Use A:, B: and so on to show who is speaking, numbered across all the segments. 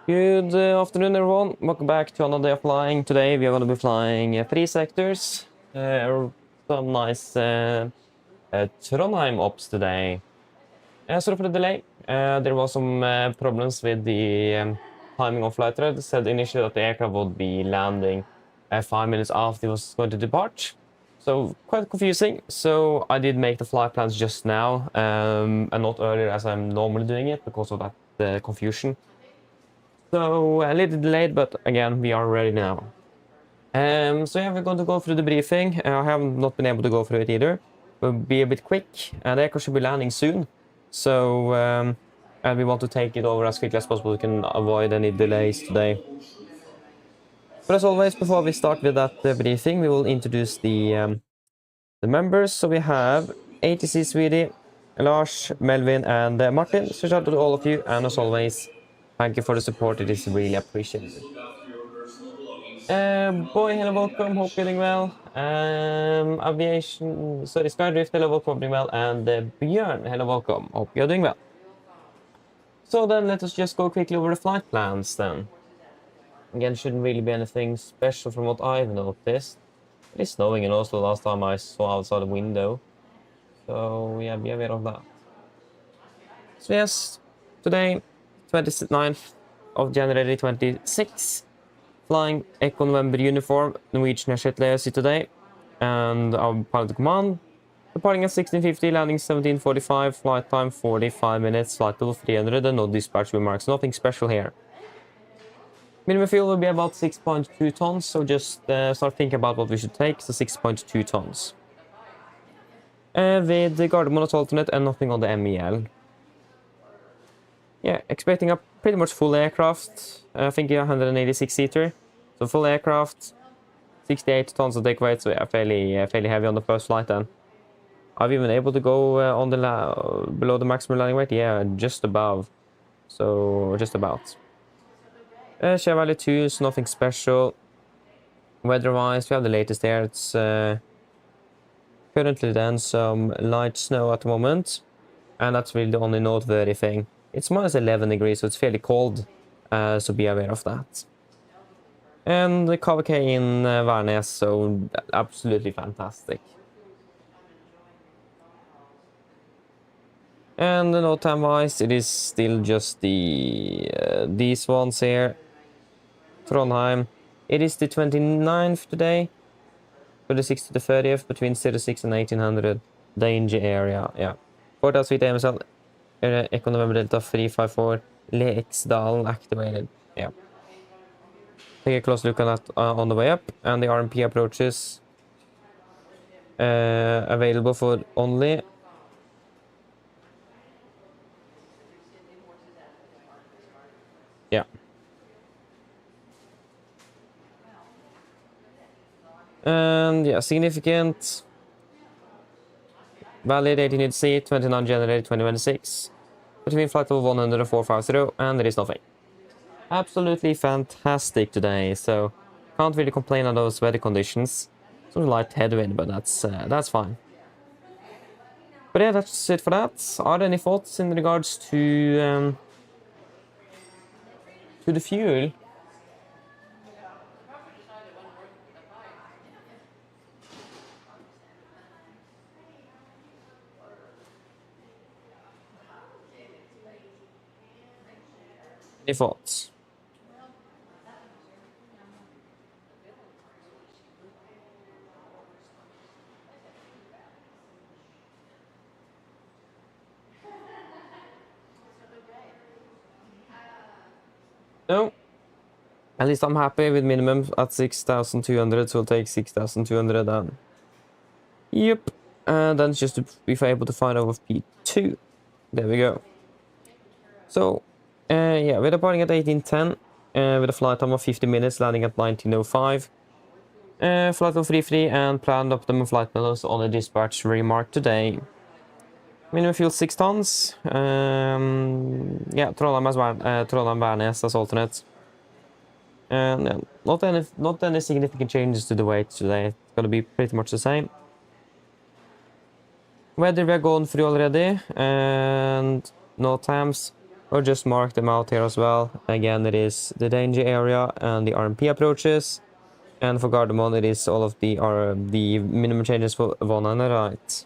A: Good afternoon, everyone. Welcome back to another day of flying. Today we are going to be flying 3 sectors. Some nice Trondheim ops today. Sorry for the delay. There was some problems with the timing of flight thread. It said initially that the aircraft would be landing 5 minutes after it was going to depart. So quite confusing. So I did make the flight plans just now and not earlier as I'm normally doing it because of that confusion. So a little delayed, but again, we are ready now. So yeah, we're going to go through the briefing. I have not been able to go through it either. We'll be a bit quick, and the aircraft should be landing soon. So, and we want to take it over as quickly as possible. We can avoid any delays today. But as always, before we start with that briefing, we will introduce the members. So we have ATC Swede, Lars, Melvin, and Martin. So shout out to all of you, and as always, thank you for the support. It is really appreciated. Boy, hello, welcome. Hope you're doing well. Skydrift, hello, welcome, doing well. And Björn, hello, welcome. Hope you're doing well. So then, let us just go quickly over the flight plans then. Again, shouldn't really be anything special from what I've noticed. It is snowing in Oslo last time I saw outside the window. So yeah, be aware of that. So yes, today, 29th of January 26. Flying Echo November uniform, Norwegian FSLTL today, and our pilot command. Departing at 16:50, landing 17:45, flight time 45 minutes, flight level 300, and no dispatch remarks. Nothing special here. Minimum fuel will be about 6.2 tons, so just start thinking about what we should take, so 6.2 tons. With the Gardermoen as alternate and nothing on the MEL. Yeah, expecting a pretty much full aircraft. I think 186-seater. So full aircraft, 68 tons of deck weight, so yeah, fairly heavy on the first flight then. Are we even able to go on the below the maximum landing weight? Yeah, just above. So, just about. Share value 2, so nothing special. Weather-wise, we have the latest here. It's currently then some light snow at the moment. And that's really the only noteworthy thing. It's minus 11 degrees, so it's fairly cold, so be aware of that. And the KVK in Værnes, so absolutely fantastic. And the note time-wise, it is still just these ones here. Trondheim. It is the 29th today, 26th to the 30th, between 06 and 1800. Danger area, yeah. 4,000 feet AMSL. Echo November Delta 354 Leksdalen activated. Yeah. Take a close look at that on the way up. And the RMP approaches available for only yeah. And yeah, significant. Valid 18 seat, 29 January 2026. Between flight level 100 and 450, and there is nothing. Absolutely fantastic today, so can't really complain on those weather conditions. Some light headwind, but that's fine. But yeah, that's it for that. Are there any thoughts in regards to the fuel? Any thoughts? No. At least I'm happy with minimum at 6,200, so we'll take 6,200 then. Yep. And then it's just to be able to find out of P2. There we go. So, yeah, we're departing at 1810 with a flight time of 50 minutes, landing at 1905. Flight level 33 and planned optimum flight levels on the dispatch remark today. Minimum fuel 6 tons. Yeah, Trondheim Værnes as alternate. And not any significant changes to the weight today. It's gonna be pretty much the same. Weather we are going through already, and no times. I'll just mark them out here as well. Again, it is the danger area and the RMP approaches. And for Gardermoen, it is all of the minimum changes for Volanta, right?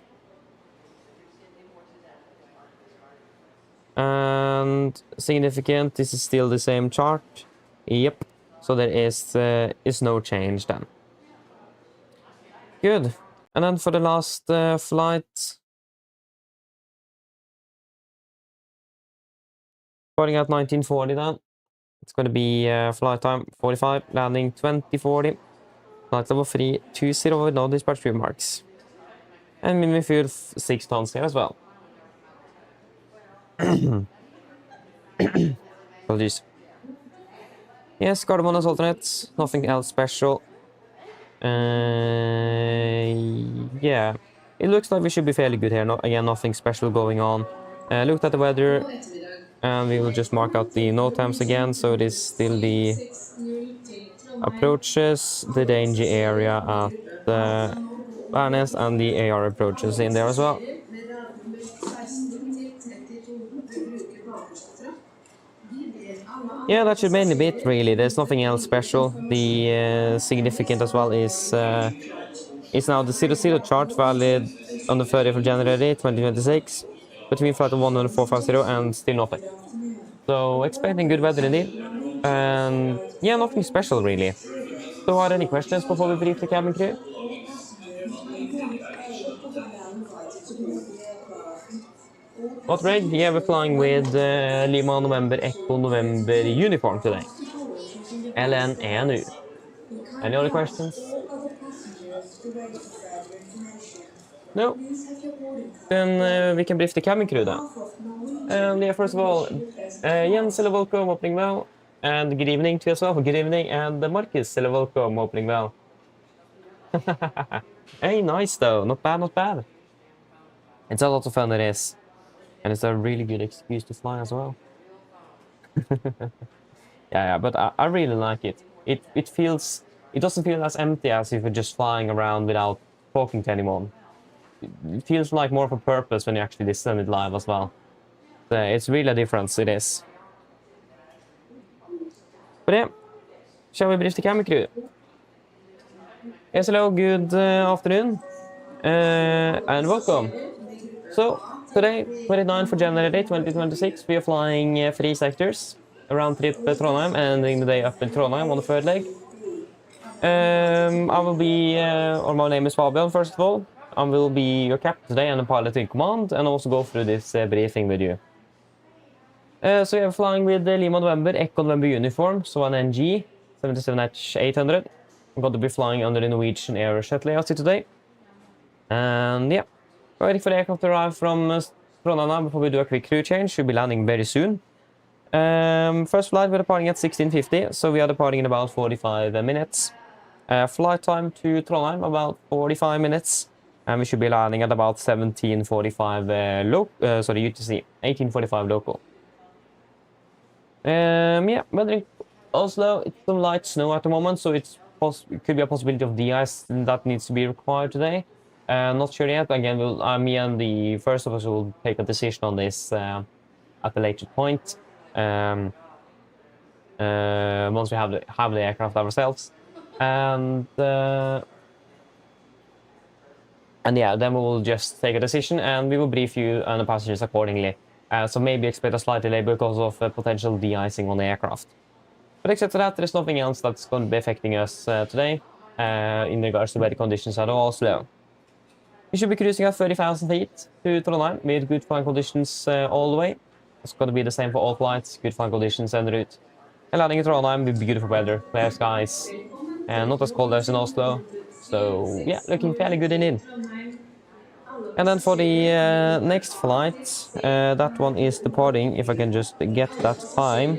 A: And significant, this is still the same chart. Yep. So there is no change then. Good. And then for the last flight, starting at 1940 then. It's going to be flight time 45, landing 2040. Flight level 320 with no dispatch remarks. And minimum fuel 6 tons here as well. Apologies. Yes, Gardermoen as alternates. Nothing else special. Yeah. It looks like we should be fairly good here. Again, nothing special going on. Looked at the weather. And we will just mark out the no times again. So it is still the approaches, the danger area at the Addons, and the AR approaches in there as well. Yeah, that should mainly be it, really. There's nothing else special. The significant as well is now the 00 chart valid on the 30th of January 2026 between flight 11450 and still nothing. So expecting good weather indeed. And yeah, nothing special really. So are there any questions before we brief the cabin crew? What rig? Yeah, we're flying with Lima November Echo November uniform today. LNENU. Any other questions? No? Then we can brief the cabin crew then. Yeah, first of all, Jens welcome, opening well. And good evening to yourself, good evening. And Marcus welcome, opening well. Hey, nice though, not bad, not bad. It's a lot of fun, it is. And it's a really good excuse to fly as well. Yeah, but I really like it. It doesn't feel as empty as if you're just flying around without talking to anyone. It feels like more of a purpose when you actually listen it live as well. So it's really a difference, it is. But yeah, shall we brief the camera crew? Yes, hello, good afternoon, and welcome. So, today, 29th for January 2026, we are flying 3 sectors around trip Trondheim and ending the day up in Trondheim on the third leg. I will be, or my name is Fabian, first of all. I will be your captain today and the pilot in command, and also go through this briefing with you. So we are flying with the Lima November Echo November uniform, so an NG 77H800. I'm going to be flying under the Norwegian Air Shuttle layout today. And yeah, waiting for the aircraft to arrive from Trondheim before we do a quick crew change. Should be landing very soon. First flight, we're departing at 1650, so we are departing in about 45 minutes. Flight time to Trondheim about 45 minutes, and we should be landing at about 1745 UTC, 1845 local. Yeah, weather in Oslo, it's some light snow at the moment, so it could be a possibility of de-ice that needs to be required today. Not sure yet. Again, me and the first of us will take a decision on this at a later point. Once we have the aircraft ourselves, and yeah, then we will just take a decision and we will brief you and the passengers accordingly. So maybe expect a slight delay because of potential de-icing on the aircraft. But except for that, there's nothing else that's going to be affecting us today in regards to weather conditions at Oslo. We should be cruising at 30,000 feet to Trondheim with good flying conditions all the way. It's going to be the same for all flights, good flying conditions en route. And landing in Trondheim with beautiful weather, clear skies, and not as cold as in Oslo. So yeah, looking fairly good indeed. And then for the next flight, that one is departing, if I can just get that time.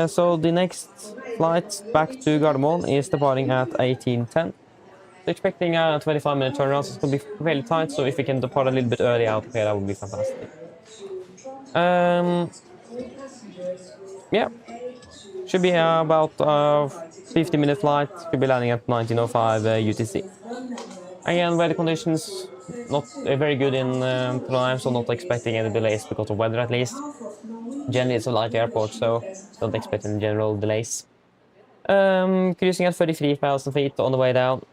A: So the next flight back to Gardermoen is departing at 1810. So expecting a 25-minute turnaround, so it's going to be fairly tight, so if we can depart a little bit early out here, that would be fantastic. Yeah, should be about 50-minute flight, should be landing at 1905 UTC. Again, weather conditions not very good in Trondheim, so not expecting any delays because of weather at least. Generally, it's a light airport, so don't expect any general delays. Cruising at 33,000 feet on the way down.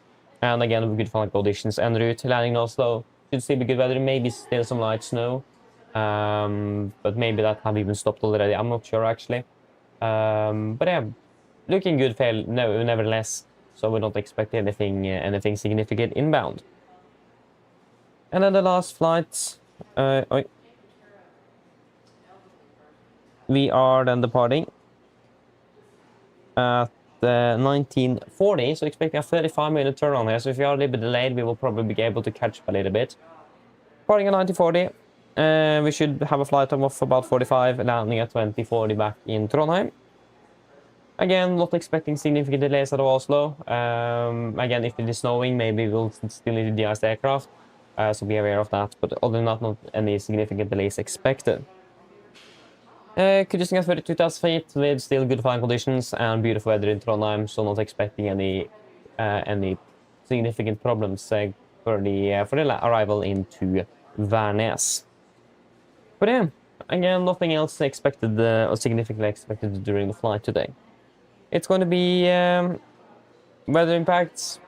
A: And again, good flight conditions en route. Landing in Oslo. Should still be good weather. Maybe still some light snow. But maybe that have even stopped already. I'm not sure, actually. But yeah, looking good, nevertheless. So we don't expect anything significant inbound. And then the last flight. We are then departing at 1940, so expecting a 35-minute turn on here. So if you are a little bit delayed, we will probably be able to catch up a little bit. Departing at 1940, we should have a flight time of about 45, landing at 2040 back in Trondheim. Again, not expecting significant delays out of Oslo. Again, if it is snowing, maybe we'll still need to de-ice the aircraft, so be aware of that. But other than that, not any significant delays expected. Cruising at 32,000 feet with still good flying conditions and beautiful weather in Trondheim, so not expecting any significant problems for the arrival into Værnes. But yeah, again, nothing else expected or significantly expected during the flight today. It's going to be weather impacts.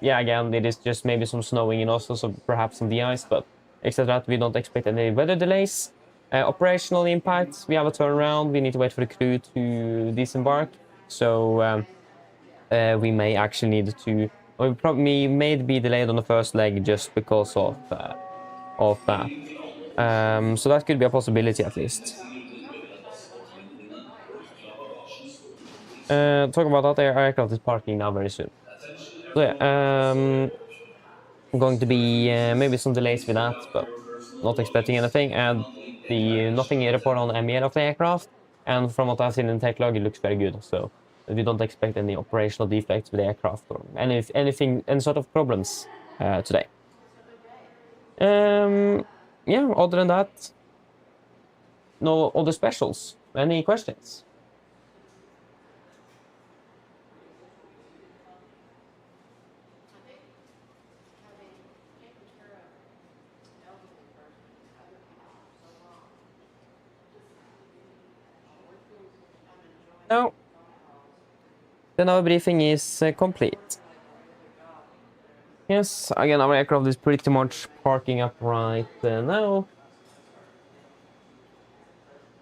A: Yeah, again, it is just maybe some snowing in Oslo, so perhaps some de-ice, but except that, we don't expect any weather delays. Operational impacts, we have a turnaround, we need to wait for the crew to disembark, so we may actually need to, or we probably may be delayed on the first leg just because of that. So that could be a possibility at least. Talking about that, aircraft is parking now very soon. So yeah, going to be maybe some delays with that, but not expecting anything. And nothing report on the MEL of the aircraft. And from what I've seen in the tech log, it looks very good. So we don't expect any operational defects with the aircraft or any sort of problems today. Yeah, other than that, no other specials. Any questions? No. Then our briefing is complete. Yes, again, our aircraft is pretty much parking up right now.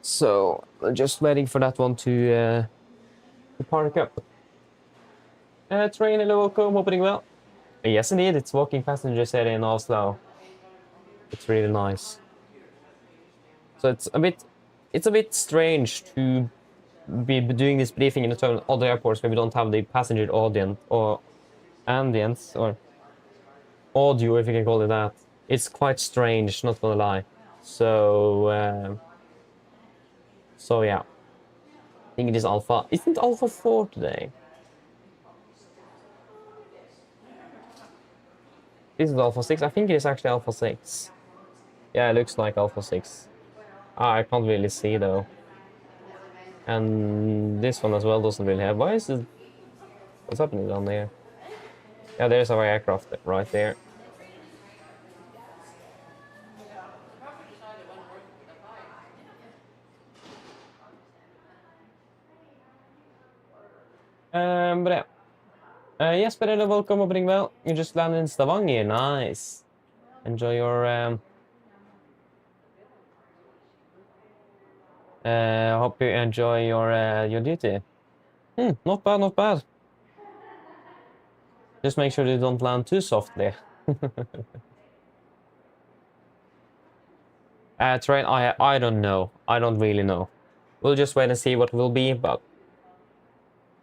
A: So, just waiting for that one to park up. Train, hello, welcome, opening well. Yes, indeed, it's walking passengers area in Oslo. It's really nice. So it's a bit strange to be doing this briefing in the other airports where we don't have the passenger audience or ambience or audio, if you can call it that. It's quite strange, not gonna lie. So yeah, I think it is Alpha. Isn't Alpha 4 today? This is Alpha 6. I think it is actually Alpha 6. Yeah, it looks like Alpha 6. I can't really see though. And this one as well doesn't really have. Why is it? What's happening down there? Yeah, there's our aircraft right there. But yeah. Yes, Perella, welcome, opening well. You just landed in Stavanger. Nice. Enjoy your hope you enjoy your duty. Not bad, not bad. Just make sure you don't land too softly. Terrain, I don't know. I don't really know. We'll just wait and see what will be, but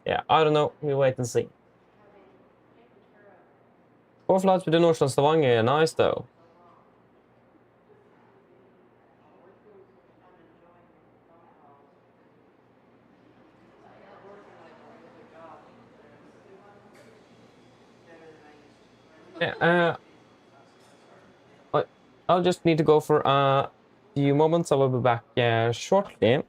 A: yeah, I don't know. We'll wait and see. 4 flights between Oslo and Stavanger. Nice though. Yeah, I'll just need to go for a few moments. I will be back shortly.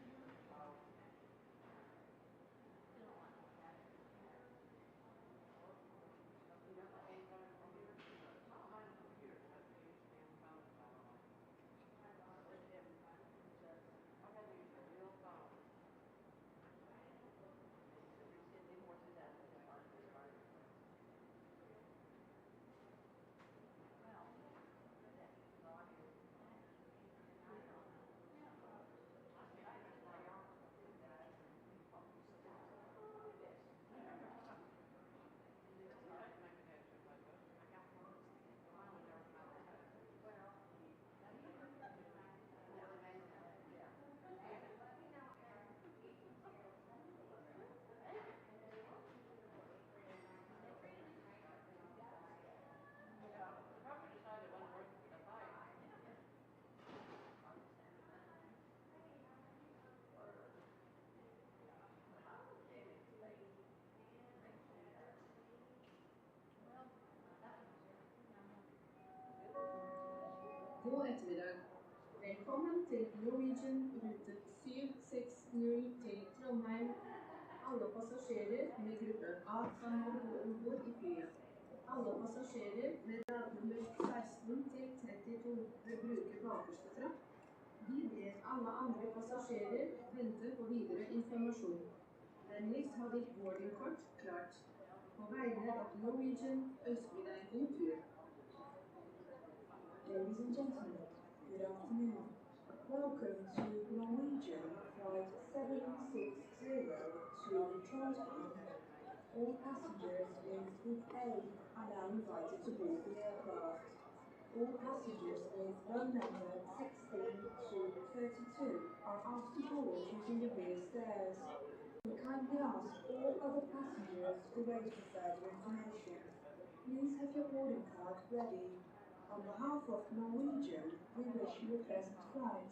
B: God ettermiddag. Velkommen til Norwegian rute 760 til Trondheim. Alle passasjerer med gruppe A kan nå gå ombord i flyet. Alle passasjerer med rad nummer 16 til 32 bør bruke bakerste trapp. Vi ber alle andre passasjerer vente på videre informasjon. Vennligst ha ditt boardingkort klart. På vegne av Norwegian ønsker vi deg god tur.
C: Ladies and gentlemen, good afternoon. Welcome to Norwegian flight 760 to Trondheim. All passengers with Group A are now invited to board the aircraft. All passengers with row number 16 to 32 are asked to board using the rear stairs. We kindly ask all other passengers to wait for further information. Please have your boarding card ready. On behalf of Norwegian, we wish you a pleasant flight.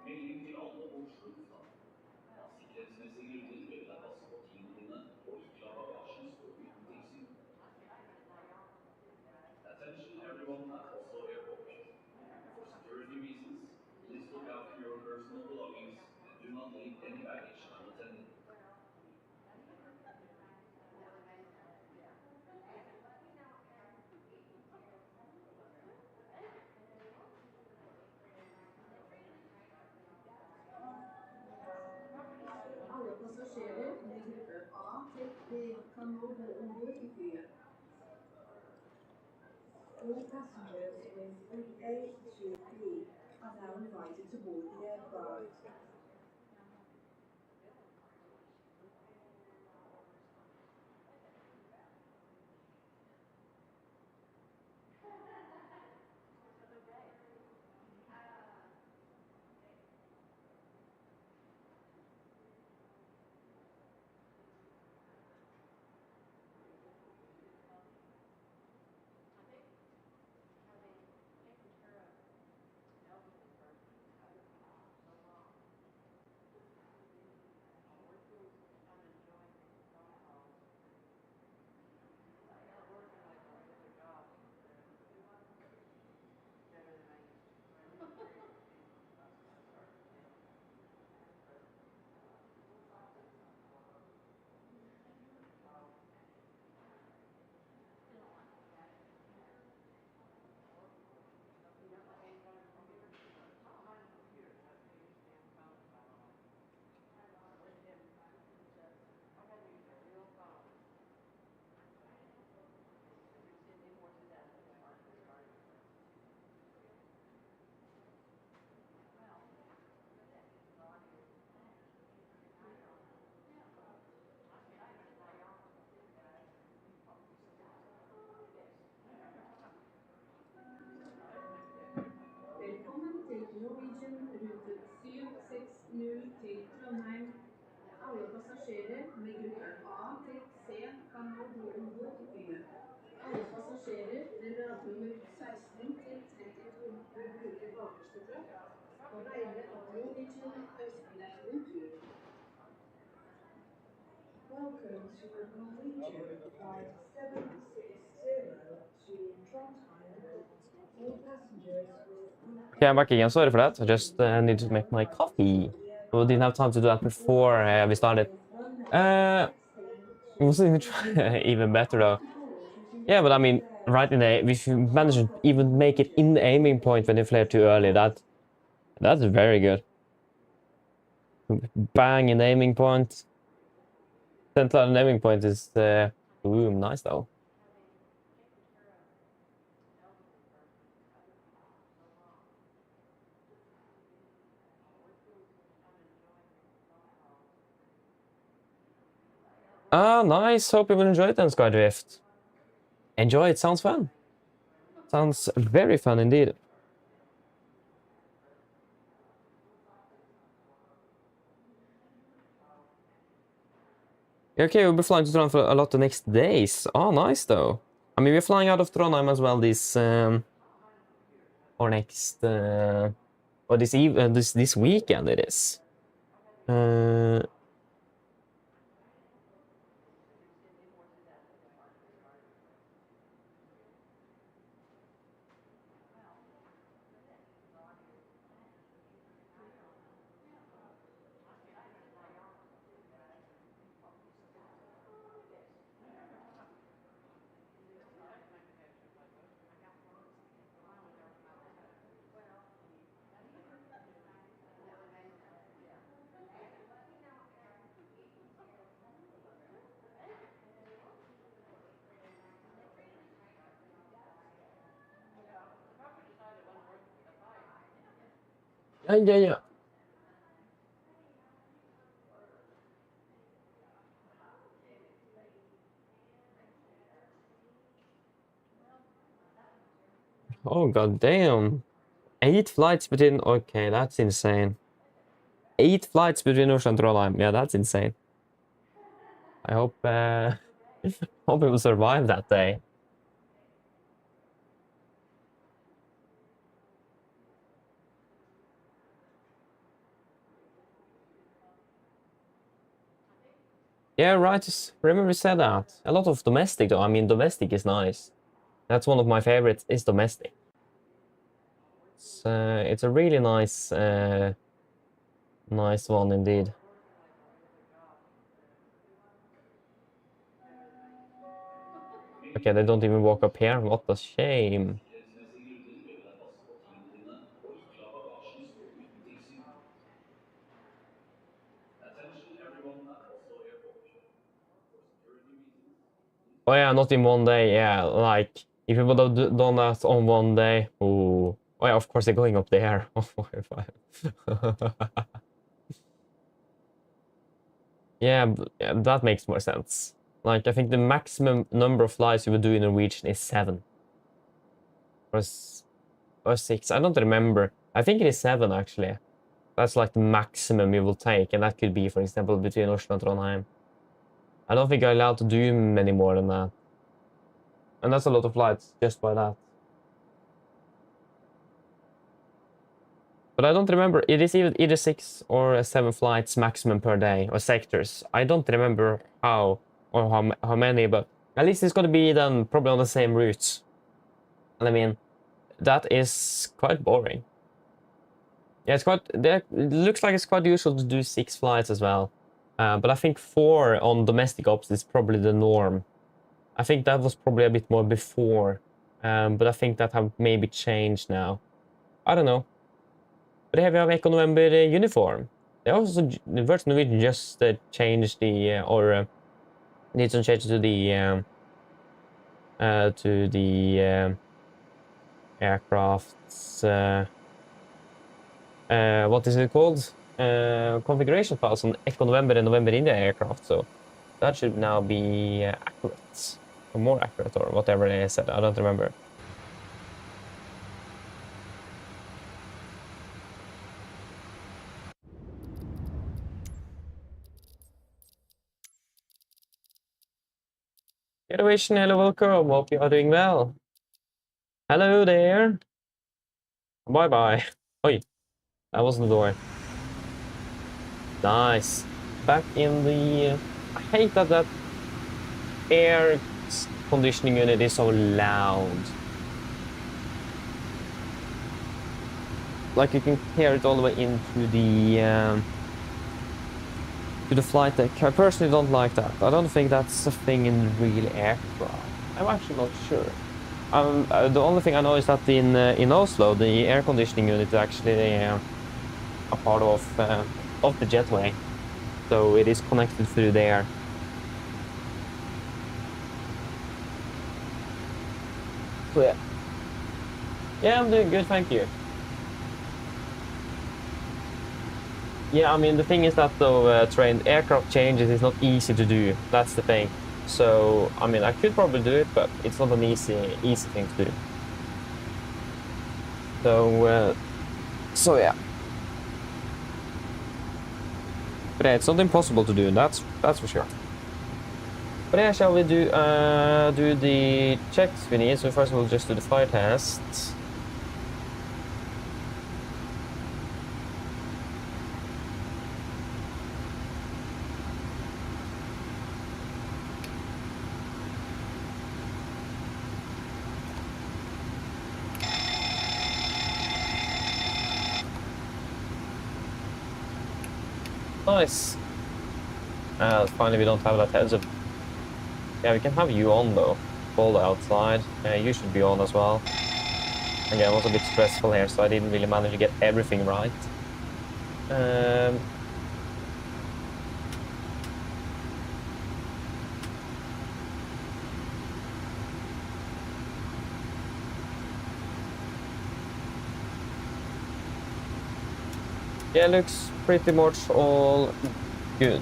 D: Melding til alle Oslo lufthavn. Av sikkerhetsmessige grunner bør deg passe på tingene dine og ikke la bagasjen stå uten tilsyn. Attention everyone at Oslo Airport. For security reasons, please look out for your personal belongings and do not leave any baggage unattended.
B: Alle passasjerer med gruppe A til B kan nå gå ombord i flyet.
C: All passengers with Group A to B are now invited to board the aircraft.
B: Velkommen til Norwegian rute 760 til Trondheim. Alle passasjerer med gruppe A til C kan nå gå ombord i flyet. Alle passasjerer med rad nummer 16 til 32 bør bruke bakerste trapp. På vegne av Norwegian ønsker vi deg god tur.
C: Welcome to Norwegian flight 760 to Trondheim. All passengers with Group
A: Okay, I'm back again. Sorry for that. I just need to make my coffee. We didn't have time to do that before we started. It was even better though. Yeah, but I mean, right in the if you manage to even make it in the aiming point when you flare too early, that's very good. Bang in the aiming point. Central aiming point is nice though. Ah, nice. Hope you will enjoy it then, Skydrift. Enjoy it. Sounds fun. Sounds very fun indeed. Okay, we'll be flying to Trondheim for a lot the next days. Oh, nice though. I mean, we're flying out of Trondheim as well this or next or this weekend it is. Yeah. Oh, god damn. 8 flights between... Okay, that's insane. 8 flights between Oslo and Trondheim. Yeah, that's insane. I hope... hope it will survive that day. Yeah, right. Just remember we said that. A lot of domestic, though. I mean, domestic is nice. That's one of my favorites, is domestic. It's a really nice, nice one indeed. Okay, they don't even walk up here. What a shame.
D: Sikkerhetsmessige grunner bør du passe på tingene dine og ikke la bagasjen stå uten tilsyn. Attention everyone at Oslo Airport. For security reasons,
A: Oh yeah, not in one day. Yeah, like if you would have done that on one day. Ooh. Oh yeah, of course they're going up there. Yeah, yeah, that makes more sense. Like I think the maximum number of flights you would do in Norwegian is 7 or 6. I don't remember. I think it is 7 actually. That's like the maximum you will take, and that could be, for example, between Oslo and Trondheim. I don't think I'm allowed to do many more than that. And that's a lot of flights just by that. But I don't remember. It is either 6 or 7 flights maximum per day, or sectors. I don't remember how or how many, but at least it's going to be then probably on the same routes. And I mean, that is quite boring. Yeah, it's quite. It looks like it's quite usual to do 6 flights as well. But I think 4 on domestic ops is probably the norm. I think that was probably a bit more before, but I think that have maybe changed now. I don't know. But here we have Eco November uniform. They also, Virgin Norwegian just changed the, need some change to the aircraft's, what is it called? Configuration files on Eco November and November India aircraft, so that should now be accurate, or more accurate, or whatever they said, I don't remember. Innovation, hello, welcome. Hope you are doing well. Hello there. Bye bye. Oi, that was the door. Nice. Back in the. I hate that air conditioning unit is so loud. Like you can hear it all the way into the flight deck. I personally don't like that. I don't think that's a thing in real aircraft. I'm actually not sure. The only thing I know is that in Oslo, the air conditioning unit is actually a part of the jetway, so it is connected through there. So yeah, I'm doing good, thank you. Yeah, I mean, the thing is that though, trained aircraft changes is not easy to do. That's the thing. So, I mean, I could probably do it, but it's not an easy thing to do. So yeah. But yeah, it's not impossible to do, that's for sure. But yeah, shall we do the checks we need? So first we'll just do the fire test. Nice. Finally we don't have that heads up. Yeah, we can have you on though. Cold outside. You should be on as well. Again, it was a bit stressful here, so I didn't really manage to get everything right. Yeah, looks pretty much all good.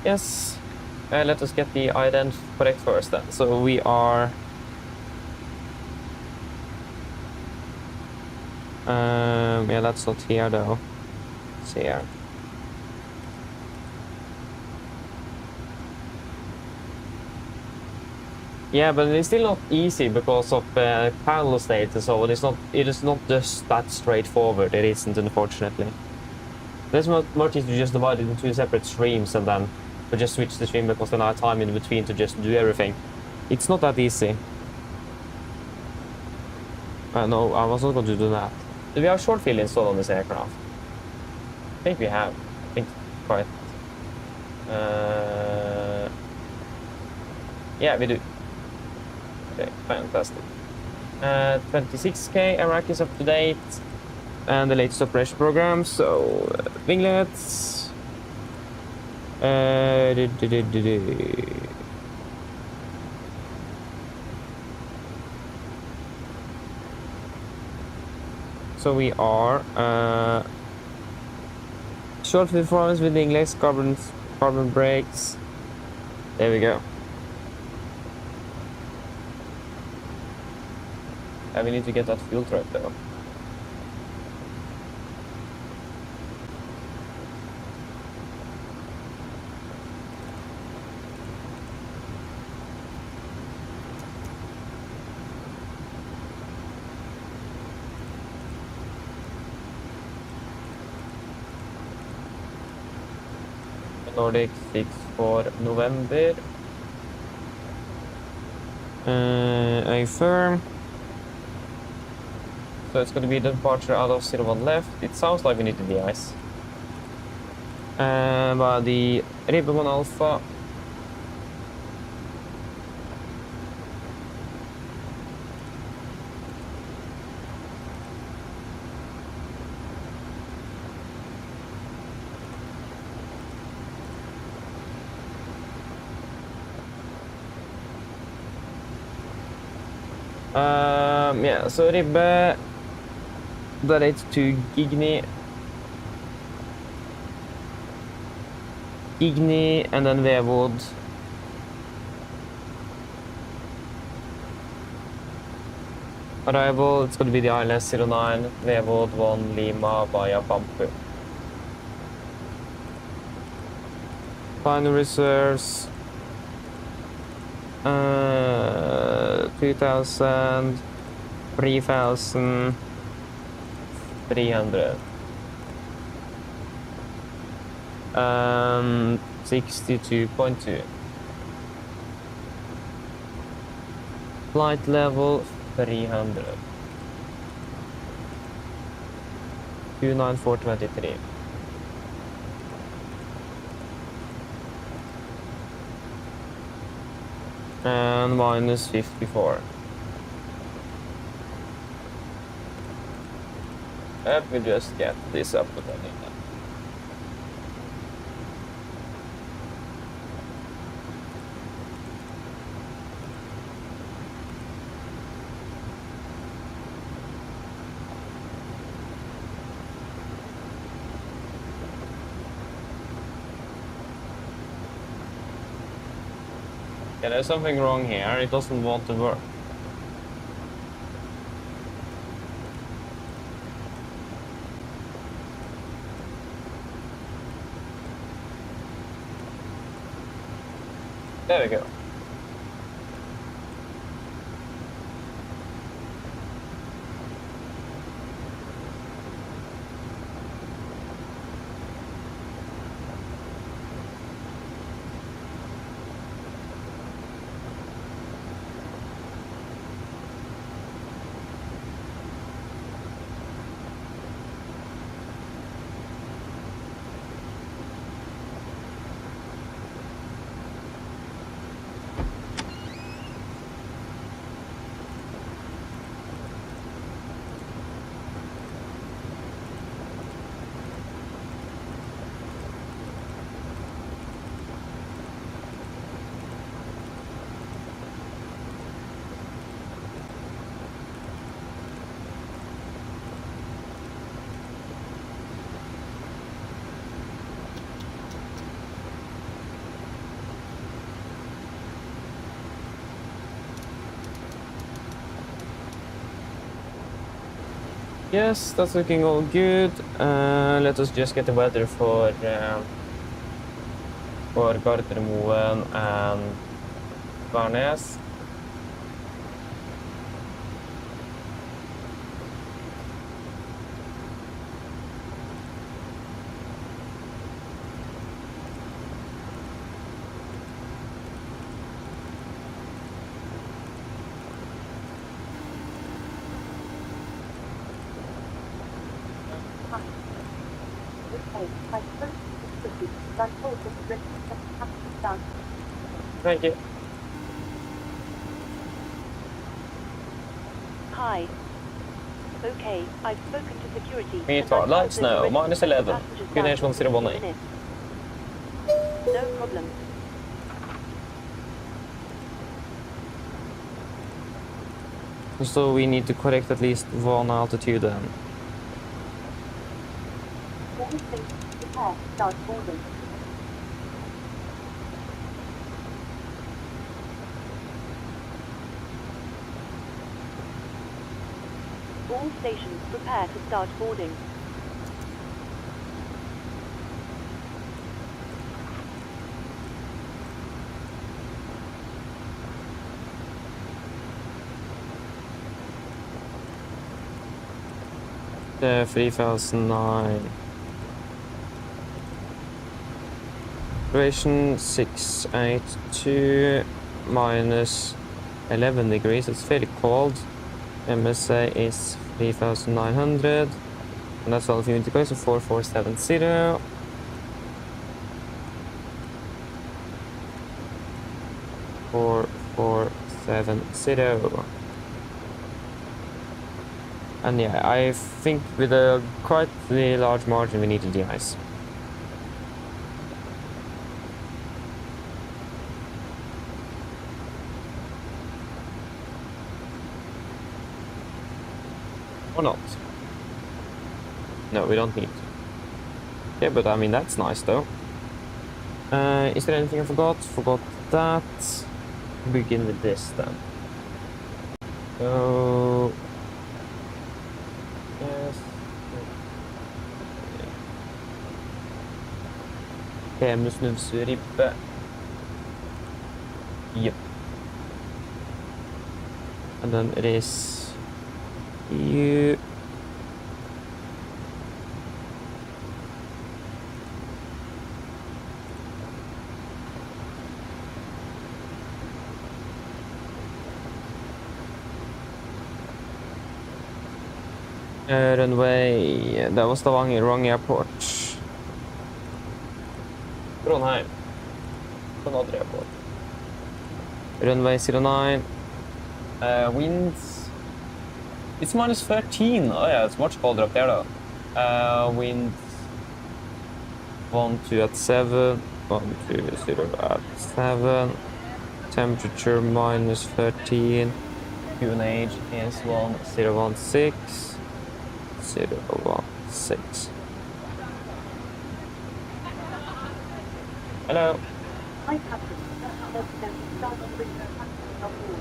A: Yes, let us get the ident correct first then. So we are yeah, that's not here though. It's here. Yeah, but it's still not easy because of panel status, so it is not just that straightforward. It isn't, unfortunately. There's much easier to just divide it into separate streams and then to just switch the stream because then I have time in between to just do everything. It's not that easy. No, I was not going to do that. Do we have short field installed on this aircraft? I think we have. I think quite. Yeah, we do. Okay, fantastic. 26K Iraq is up to date. And the latest operation program, so winglets. So we are short performance with winglets, carbon brakes. There we go. And we need to get that fuel truck though. Nordic 6 for November. A firm. So it's going to be the departure out of 01 left. It sounds like we need to de-ice. By the Ribbon Alpha. Yeah, so Ribbe direct to Gigni, and then Vewood. Arrival, it's going to be the ILS 09, Vewood 1 Lima via Pampu. Final reserves, 2,000, 3,000, 300. 62.2. Flight level 300. 29423. And minus 54. Let me just get this up and running. Yeah, there's something wrong here. It doesn't want to work. There we go. Yes, that's looking all good. Let us just get the weather for Gardermoen and Værnes. Thank you.
E: Hi. Okay, I've spoken to security.
A: We
E: and
A: tar
E: I've
A: light
E: told them
A: snow,
E: to
A: minus
E: register
A: 11.
E: passengers
A: Good
E: down
A: night,
E: to
A: 101.
E: 15 minutes. No problem.
A: So we need to correct at least one altitude then.
E: Start boarding. All stations prepare to start boarding.
A: The 3009. Duration 682 minus 11 degrees. It's fairly cold. MSA is 3900. And that's all of you degrees, so 4470. Four, 470. And yeah, I think with a quite large margin we need to de-ice. Or not. No, we don't need to. Yeah, but I mean, that's nice though. Is there anything I forgot? Forgot that. Begin with this then. So... Yes. Pemusnuvsribbe. Yep. And then it is you. Runway, that was the wrong airport. Trondheim. Another airport. Runway 09. Winds. It's minus 13. Oh yeah, it's much colder up there though. Winds 12 at 7. 120 at 7. Temperature minus 13. QNH is 1016. 016. Hello.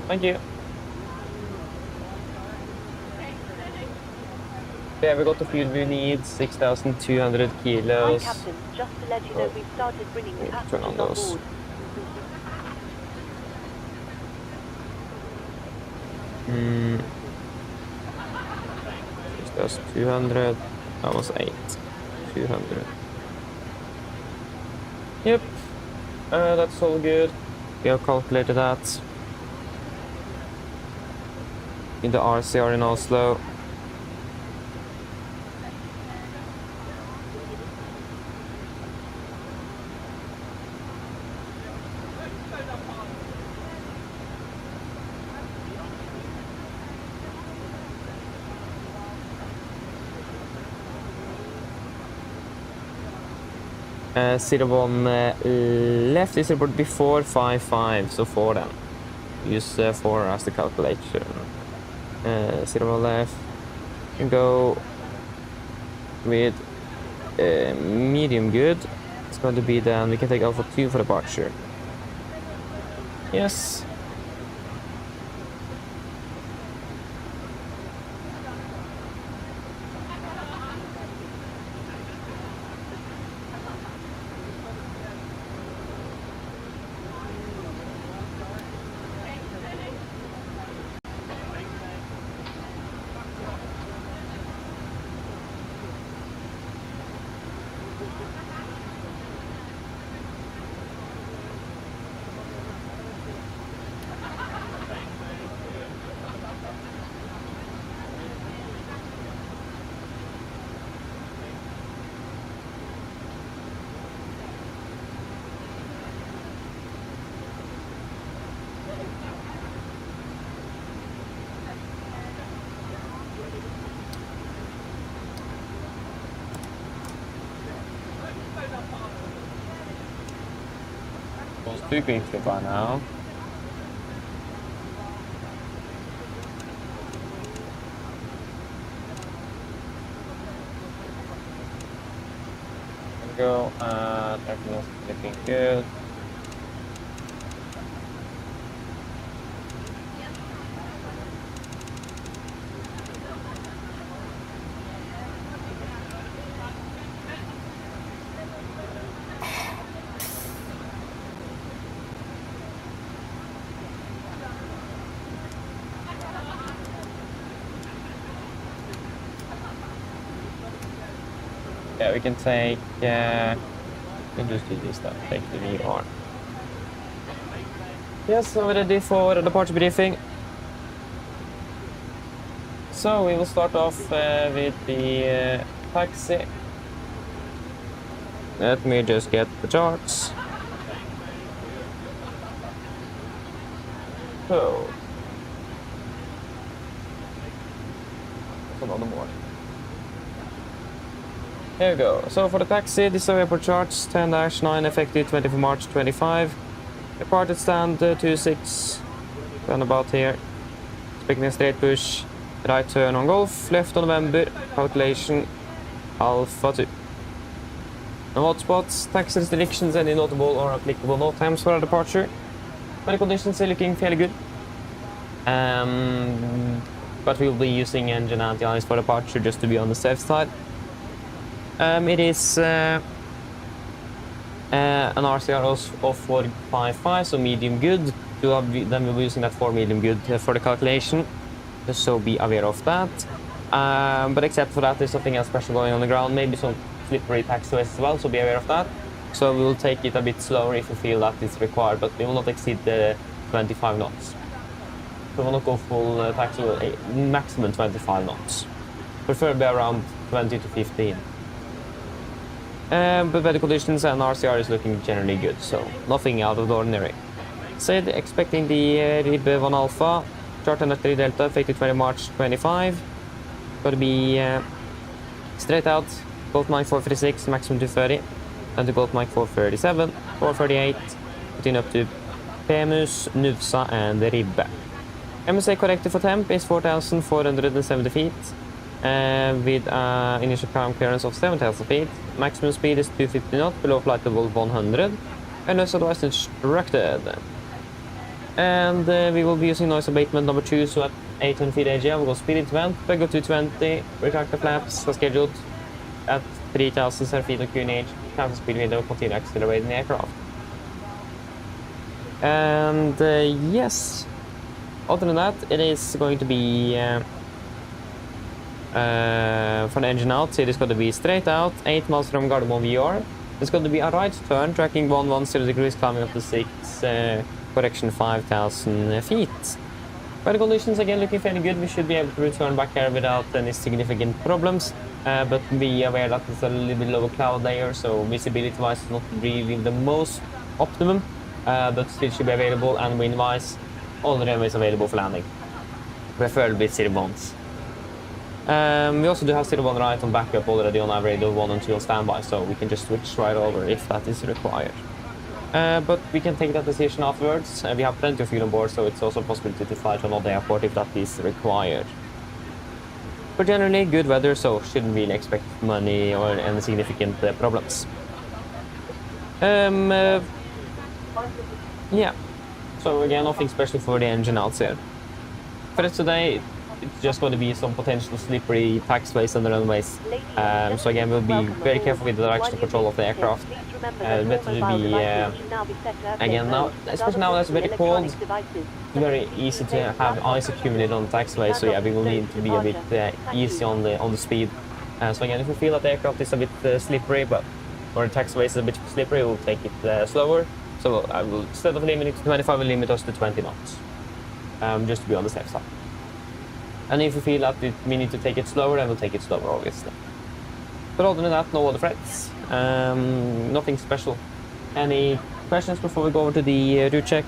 A: Thank you. Yeah, we got the fuel we need, 6,200 kilos.
E: Hi, Captain. Just to let you know, we've started bringing
A: Turn
E: passengers
A: on
E: on
A: those.
E: board.
A: That's 200. That was 8. 200. Yep. That's all good. We have calculated that. In the RCR in Oslo. Zero one left is report before 55, so 4 then. Use 4 as the calculation. 0 left. Go with medium good. It's going to be then we can take Alpha 2 for departure. Yes. too quickly by now. There we go, and everything else is looking good. Yeah, we can take, we can just do this stuff, take the VR. Yes, so we're ready for the departure briefing. So we will start off with the taxi. Let me just get the charts. So, that's another morning. Here we go. So for the taxi, this is our airport charts 10-9 effective 24 March 25. Departed stand 26, turn about here. Expecting a straight push, right turn on Golf, left on November, calculation Alpha 2. No hotspots, taxi restrictions, any notable or applicable note times for our departure. Weather conditions are looking fairly good. But we'll be using engine anti-ice for departure just to be on the safe side. It is an RCR of 455, so medium good. Then we'll be using that for medium good for the calculation, just so be aware of that. But except for that, there's something else special going on the ground, maybe some slippery taxiways as well, so be aware of that. So we will take it a bit slower if we feel that it's required, but we will not exceed the 25 knots. So we will not go full taxiway, maximum 25 knots. Preferably around 20 to 15. But weather conditions and RCR is looking generally good, so nothing out of the ordinary. Said expecting the RIB 1 Alpha, chart under 3 Delta, effective 20 March 25. Gotta be straight out, Bolt Mike 436, maximum 230, and to Bolt Mike 437, 438, putting up to Pemus, Nuvsa, and RIB. MSA corrected for temp is 4,470 feet. With initial climb clearance of 7,000 feet. Maximum speed is 250 knots, below flight level 100. And as otherwise instructed. And we will be using noise abatement number 2, so at 800 feet AGL, we'll go speed into vent, go 220, retractor flaps are scheduled at 3,000 feet on QNH, cancel speed window, continue accelerating the aircraft. And yes, other than that, it is going to be for the engine out, it is going to be straight out, 8 miles from Gardermoen VR. It's going to be a right turn, tracking 110 degrees, climbing up to 6, correction 5,000 feet. Weather conditions again looking fairly good. We should be able to return back here without any significant problems. But be aware that it's a little bit lower cloud layer, so visibility wise is not really the most optimum. But still should be available, and wind wise, all the runways available for landing. Preferably 01s. We also do have 01 right on backup already on our Radeon 1 and 2 on standby, so we can just switch right over if that is required. But we can take that decision afterwards. We have plenty of fuel on board, so it's also a possibility to fly to another airport if that is required. But generally good weather, so shouldn't really expect money or any significant problems. Yeah, so again, nothing special for the engine outs here. For us today, it's just going to be some potential slippery taxiways and runways. So again, we'll be very careful with the direction control of the aircraft. Better to be, again, now, especially now that it's very cold, it's very easy to have ice accumulated on the taxiway. So yeah, we will need to be a bit easy on the speed. So again, if we feel that the aircraft is a bit slippery, or the taxiway is a bit slippery, we'll take it slower. So I will, instead of limiting to 25, we'll limit us to 20 knots, just to be on the safe side. And if we feel that we need to take it slower, then we'll take it slower, obviously. But other than that, no other threats. Nothing special. Any questions before we go over to the route check?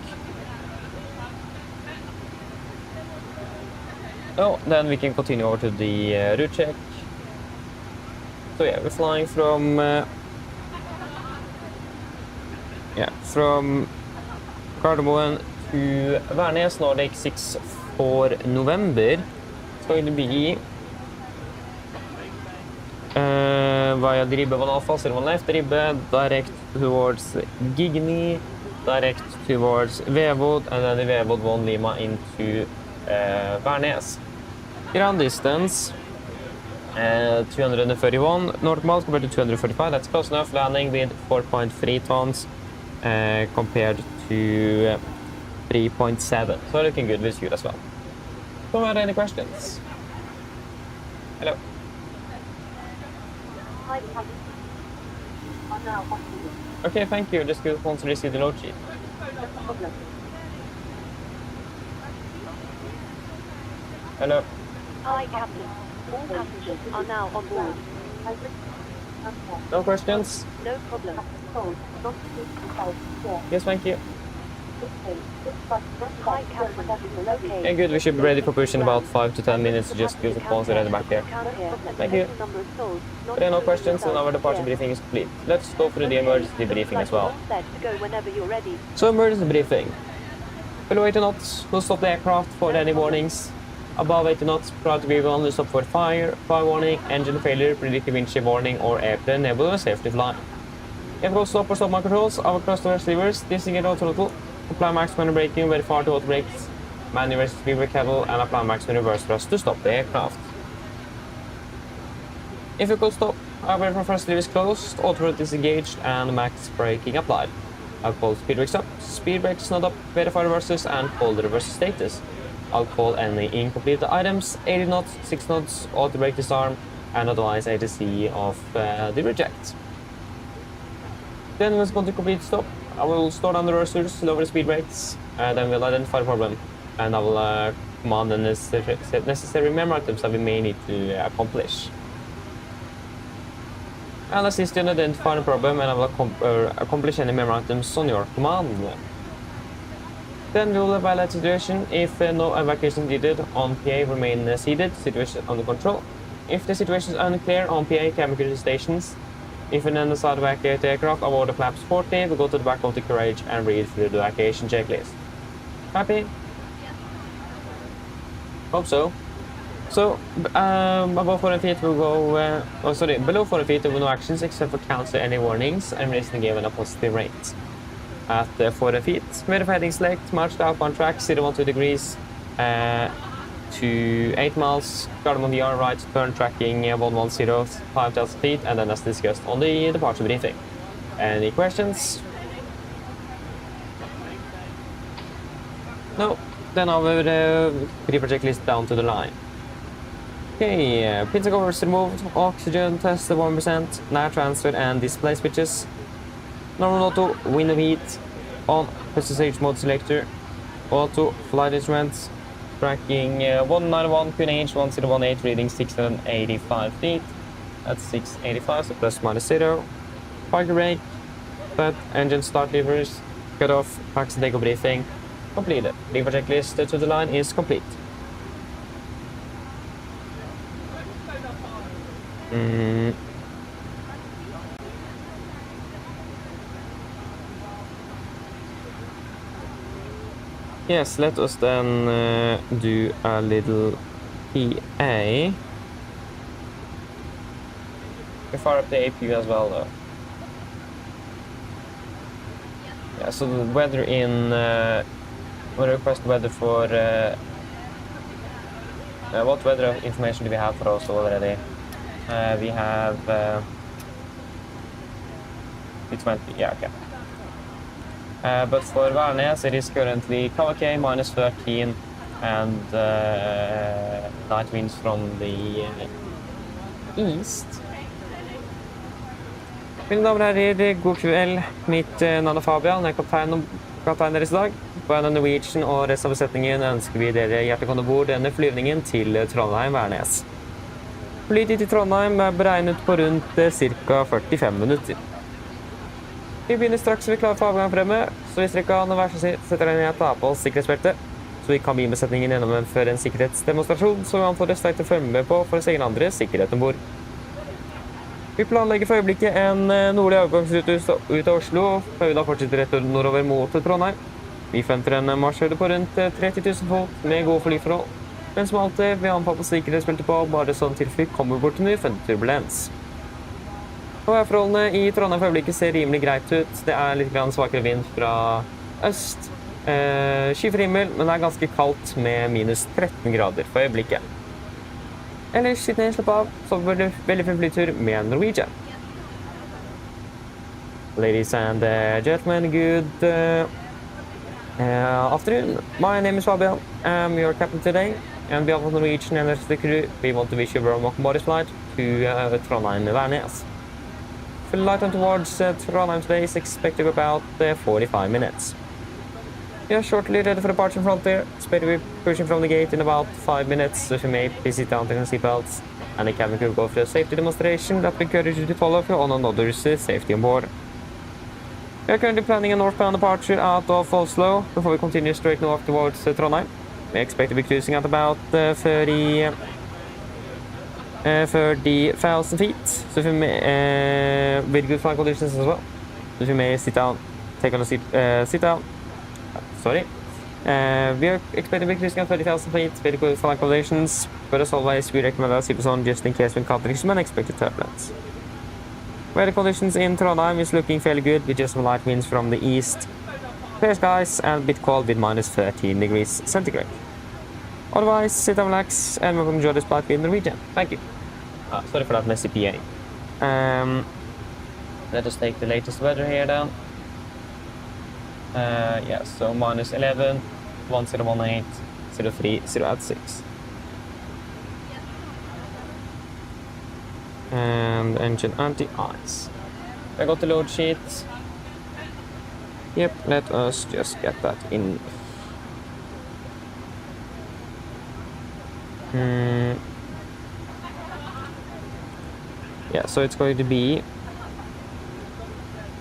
A: Oh, then we can continue over to the route check. So yeah, we're flying from Gardermoen to Værnes, Nordic 6 for November. It's going to be via Ribbe Van Alfa, 01 left Ribbe, direct towards Gigny, direct towards Vevod, and then the Vevod 1 Lima into Værnes. Ground distance 231 normal compared to 245. That's close enough. Landing with 4.3 tons compared to 3.7. So looking good with fuel as well. So are there any questions? Hello.
E: Hi, now.
A: Okay, thank you. Just give once to receive the load sheet.
E: No problem.
A: Hello.
E: Hi, Captain. All passengers are now on board.
A: No questions?
E: No problem.
A: Yes, thank you.
E: Hi, Captain. Okay.
A: Okay, good. We should be ready for push in about 5 to 10 minutes. Just give the sponsor at the back here. Thank you. If there are no questions, then our departure briefing is complete. Let's go through the emergency briefing as well. So, emergency briefing. Below 80 knots, we'll stop the aircraft for any warnings. Above 80 knots, prior to V1, we'll stop for fire warning, engine failure, predictive windshield warning, or airplane enable a safety fly. If we stop or stop my controls, our cluster levers, disengage auto throttle, apply maximum braking, verify to auto brakes, maneuver speed brake cable, and apply maximum reverse thrust to stop the aircraft. If you could stop, our first lever is closed, auto throttle disengaged, and max braking applied. I'll call speed brakes up, speed brakes not up, verify reverses, and call the reverse status. I'll call any incomplete items, 80 knots, 6 knots, auto brake disarm, and advise ATC of the reject. Then when it's going to complete stop, I will slow down the reversers, lower the speed brakes, then we'll identify the problem, and I will command the necessary memo items that we may need to accomplish. I'll assist you in identifying the problem, and I will accomplish any memo items on your command. Then we will evaluate the situation. If no evacuation needed, on PA remain seated, situation under control. If the situation is unclear, on PA chemical stations. If an undecided evacuate the aircraft, aboard the flaps 40, we go to the back of the carriage and read through the evacuation checklist. Happy? Hope so. So, above 400 feet we'll go, below 400 feet there will no actions except for cancel any warnings and raising given a positive rate. At 400 feet, verify heading select, march to outbound track, 012 degrees to 8 miles, Gardermoen VR right, turn tracking 110, 5,000 feet, and then as discussed on the departure briefing. Any questions? No, then our pre-project list down to the line. Okay, pins and covers removed, oxygen test 1%, nav transfer and display switches. Normal auto, window heat, on, prestige mode selector, auto, flight instruments, tracking 191, QNH 1018, reading 685 feet, that's 685, so plus minus 0. Parking brake, set, engine start levers, cut off, packs and takeoff briefing, completed. The project list to the line is complete. Yes, let us then do a little PA. We fire up the APU as well though. Yeah, so the weather in... we'll request weather for... what weather information do we have for Oslo already? We have... P20, yeah, okay. But for Værnes it is currently KVK minus 13 and night winds from the east. Mine damer og herrer, god kveld. Mitt navn Fabian, jeg kaptein deres i dag. På Norwegian og resten av besetningen ønsker vi dere hjertelig velkommen bord denne flyvningen til Trondheim Værnes. Flytid til Trondheim beregnet på rundt ca. 45 minutter. Vi begynner straks så vi klarer for avgang fremme, så hvis dere kan være så setter dere ned og tar på oss sikkerhetsbeltet, så vi kan kabinbesetningen gjennomføre en sikkerhetsdemonstrasjon, så vi anfordres deg til å følge med på for å se ingen andre sikkerhet ombord. Vi planlegger for øyeblikket en nordlig avgangsrute ut av Oslo, før vi da fortsetter rett nordover mot Trondheim. Vi forventer en marsjhøyde på rundt 30 000 fot med gode flyforhold. Men som alltid, vi anbefaler sikkerhetsbeltet på, bare sånn til fly kommer bort til ny turbulens. Og værforholdene i Trondheim for øyeblikket ser rimelig greit ut. Det er litt grann svakere vind fra øst. Skyfri himmel, men det er ganske kaldt med minus 13 grader for øyeblikket. Ellers, siden jeg slapp av, så var det veldig fin flytur med Norwegian. Ladies and gentlemen, good afternoon. My name is Fabian. I'm your captain today. On behalf of Norwegian and the crew, we want to wish you a very welcome Boris flight to Trondheim Norwegian. Flight time towards Trondheim today is expected to be about 45 minutes. We are shortly ready for departure from Frontier. Expect to be pushing from the gate in about 5 minutes, so if you may, please sit down, take your seatbelts, and the cabin crew go for a safety demonstration that we encourage you to follow for on another's safety on board. We are currently planning a northbound departure out of Oslo before we continue straight north towards Trondheim. We expect to be cruising at about 30,000 feet, so if you may, with good flight conditions as well. So if you may sit down, take on a seat, sit down. Sorry. We are expecting to be cruising at 30,000 feet with good flight conditions, but as always, we recommend a seatbelt on just in case we encounter some unexpected turbulence. Weather conditions in Trondheim is looking fairly good with just some light winds from the east, clear skies, and a bit cold with minus 13 degrees centigrade. Otherwise, sit and relax and we'll enjoy this flight with Norwegian. Thank you. Sorry for that messy PA. Let us take the latest weather here then. Yeah, so minus 11, 1018, 03, 086. And engine anti-ice. I got the load sheet. Yep, let us just get that in. Yeah, so it's going to be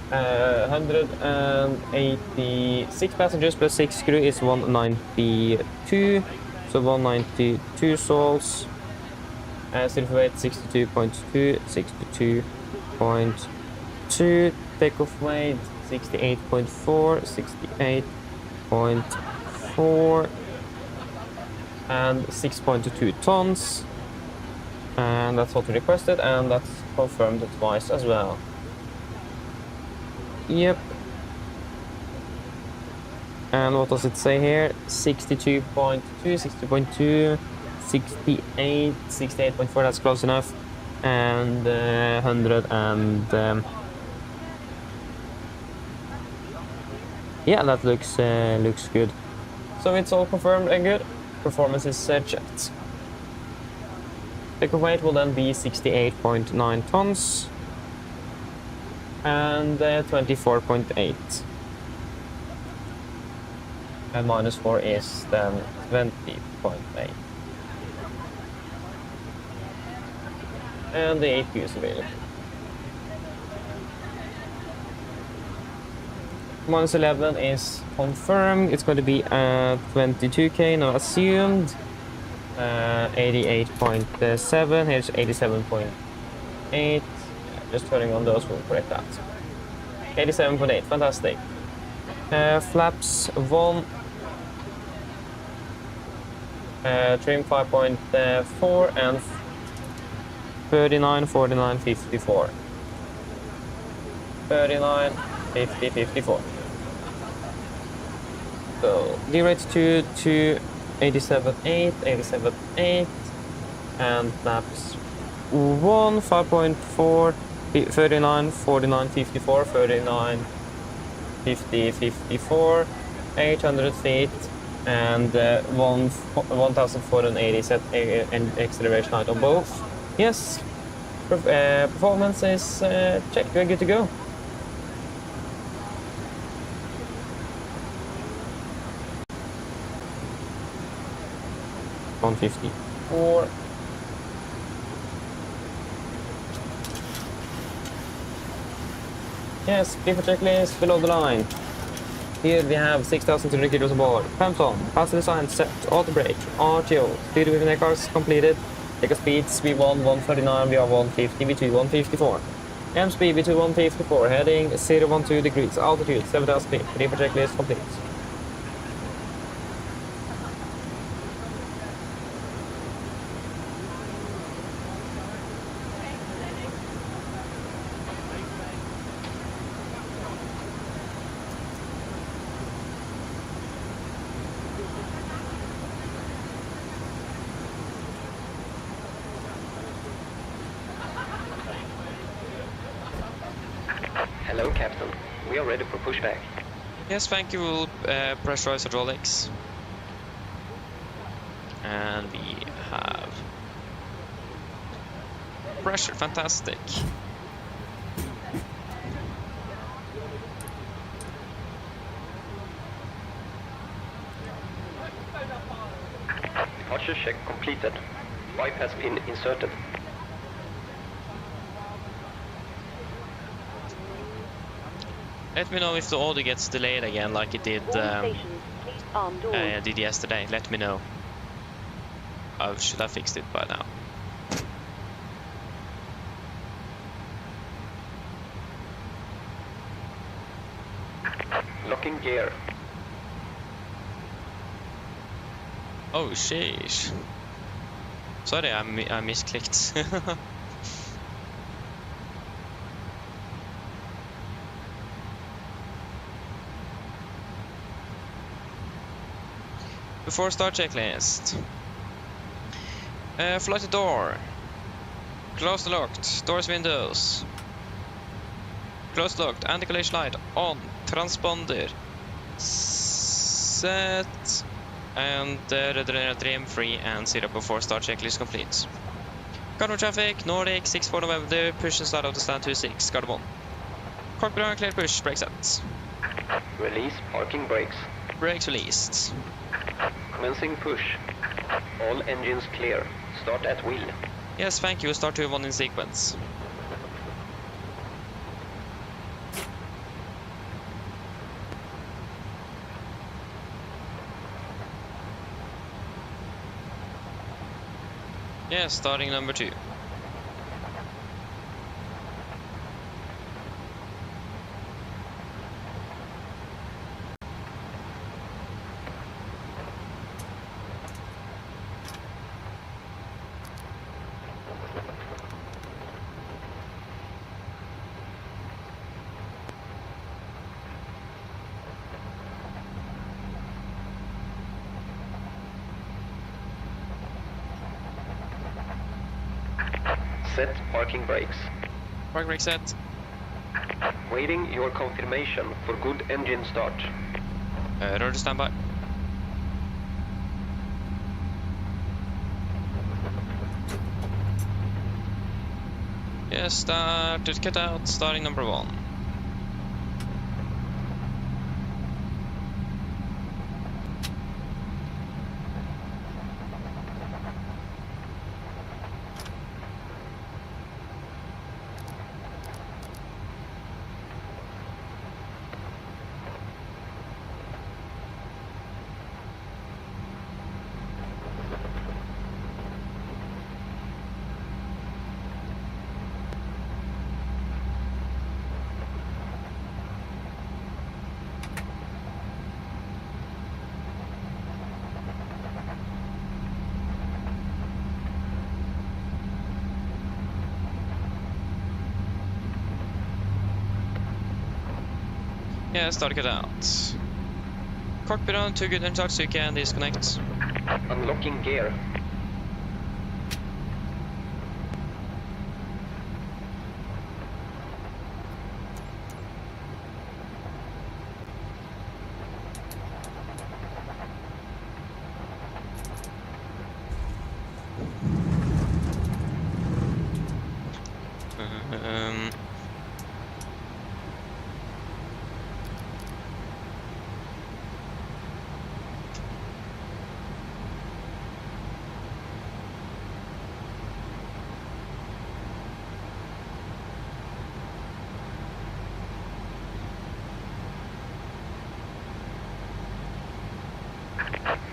A: 186 passengers plus 6 crew is 192. So 192 souls. Still weight 62.2, 62.2. Takeoff weight 68.4, 68.4. And 6.2 tons. And that's what we requested, and that's confirmed twice as well. Yep. And what does it say here? 62.2, 62.2, 68, 68.4, that's close enough. And 100 and... yeah, that looks good. So it's all confirmed and good. Performance is checked. Takeoff weight will then be 68.9 tons and 24.8. And minus 4 is then 20.8. And the APU is available. Minus 11 is confirmed. It's going to be 22k now assumed. 88.7. Here's 87.8. Yeah, just turning on those will correct that. 87.8. Fantastic. Flaps 1. Trim 5.4 and 39, 49, 54. 39, 50, 54. So D-rates 2 to 87.8, 87.8, and flaps 1, 5.4, 39, 49, 54, 39, 50, 54, 800 feet, and 1,480 set and acceleration height on both. Yes, performance is checked. We're good to go. $154. Yes, before checklist below the line. Here we have 6,200 kilos aboard. Clamps on, passenger sign set, auto brake, RTO, speed within the cars completed. Take a speeds V1 139, VR 150, V2 154. M speed V2 154, heading 012 degrees, altitude 7,000 feet. Before checklist complete.
F: Hello, Captain. We are ready for pushback.
G: Yes, thank you. We'll pressurize hydraulics. And we have pressure. Fantastic.
F: Departure check completed. Bypass pin inserted.
G: Let me know if the order gets delayed again, like it did,
E: All stations, please arm doors.
G: did yesterday. Let me know. I should have fixed it by now.
F: Locking gear.
G: Oh, sheesh. Sorry, I misclicked. Before start checklist. Flight to door. Close the locked. Doors, windows. Close locked. Anti-collision light on. Transponder set. And trim free and 0 before start checklist complete. Cargo traffic, Nordic, 64 November, push and start out to stand 26, guard 1. Cockpit on, clear push, brake set.
F: Release parking brakes.
G: Brakes released.
F: Commencing push. All engines clear. Start at wheel.
G: Yes, thank you, start 2-1 in sequence. Yes, starting number 2.
F: Set parking brakes.
G: Park brake set.
F: Waiting your confirmation for good engine start.
G: Roger, standby. Yes, started cut out, starting number 1. Yeah, start cut out. Cockpit on, 2 good and so you can disconnect.
F: Unlocking gear.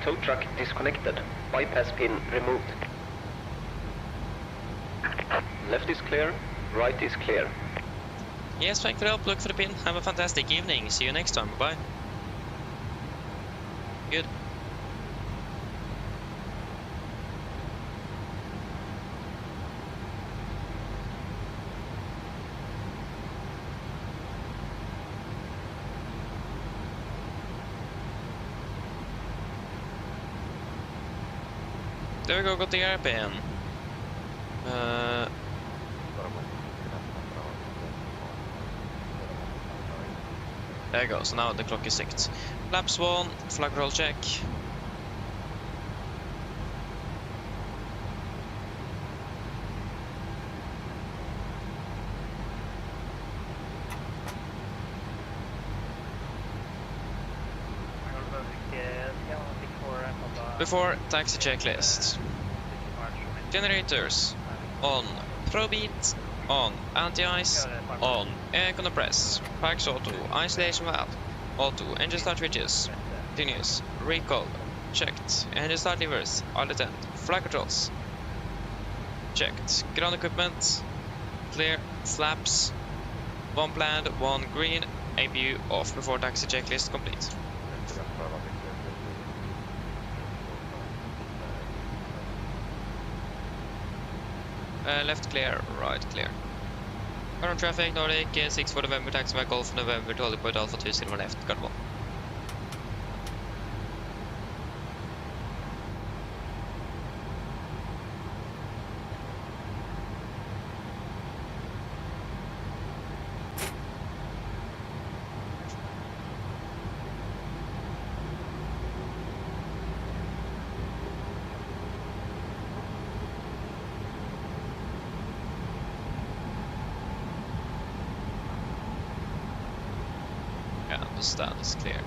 F: Tow truck disconnected. Bypass pin removed. Left is clear. Right is clear.
G: Yes, thank you for the help. Look for the pin. Have a fantastic evening. See you next time. Bye. Good. There we go, got the airpin. There you go, so now the clock is synced. Flaps 1, flag roll check. Before taxi checklist. Generators on. Probeat on. Anti-ice on. Air compress. Parks auto. Isolation valve. Auto. Engine start switches. Continuous. Recall. Checked. Engine start levers. All attend. Flag controls. Checked. Ground equipment. Clear. Flaps. 1 planned, 1 green. APU off before taxi checklist complete. Left clear, right clear. Current traffic, Nordic 6 for November, taxi by Golf November, to Point Alpha 2 silver left, got 1. That is clear.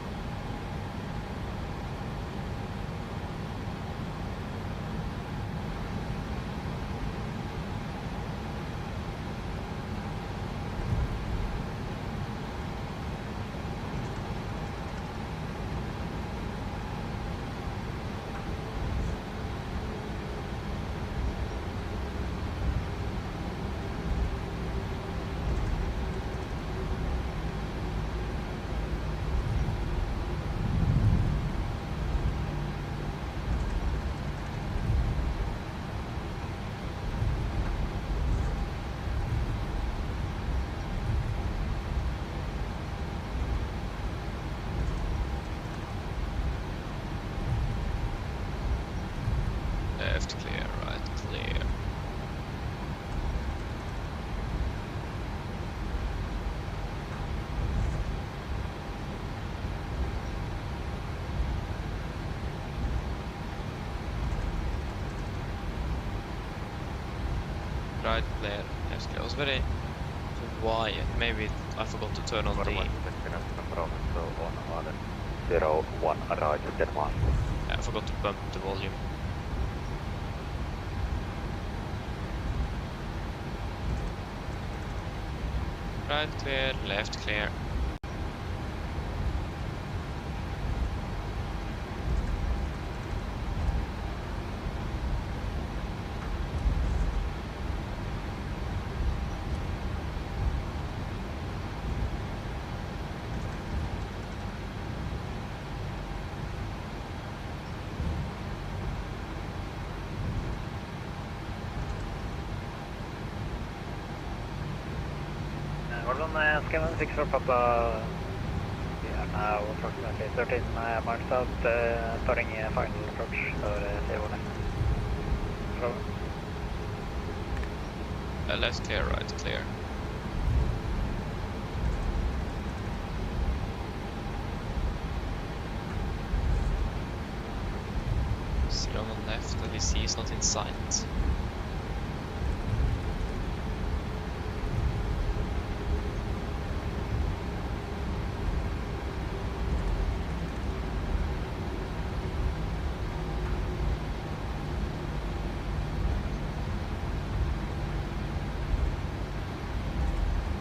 G: Left clear, right clear. Right clear, left clear. I was very quiet. Maybe I forgot to turn on the... I forgot to bump the volume. Right clear, left clear.
H: Ska man fixa upp att we are now approximately 13 miles out, starting a final approach för C1.
G: Left clear, right clear. Still on left, and DC is not in sight.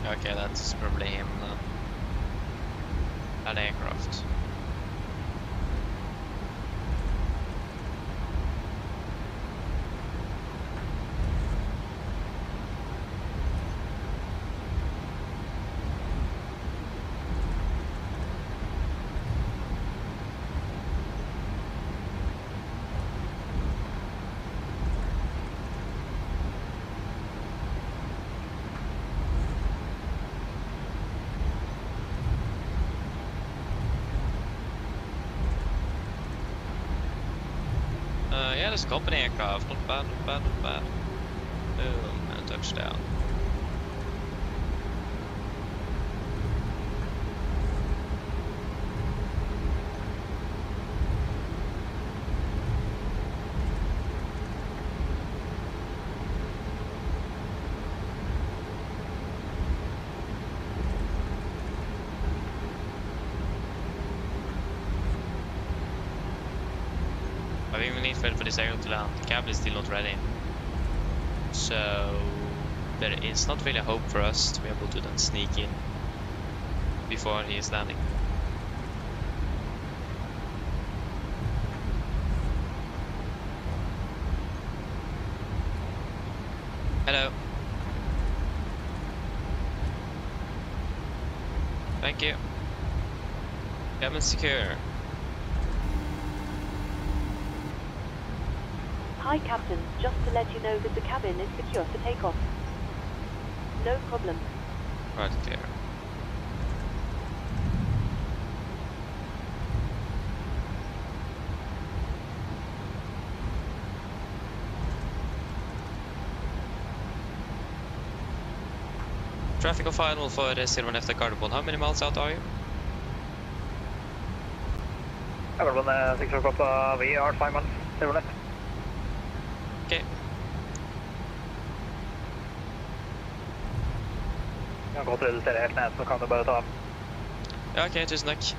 G: Okay, that's probably him then. An aircraft. Yeah, there's a company aircraft. Not bad, not bad, not bad. Boom, and touchdown. we will need for this aerial to land. The cab is still not ready. So there is not really a hope for us to be able to then sneak in before he is landing. Hello. Thank you. Cabin secure.
E: Hi, Captain. Just to let you know that the cabin is secure for takeoff. No problem.
G: Right, clear. Traffic of final for 01 after Gardermoen. How many miles out are you?
H: Gardermoen 6 Papa, we are 5 miles, 0 left.
G: Okay.
H: Jeg kan godt redusere helt ned, så kan du bare ta av.
G: Ja, ok, tusen takk.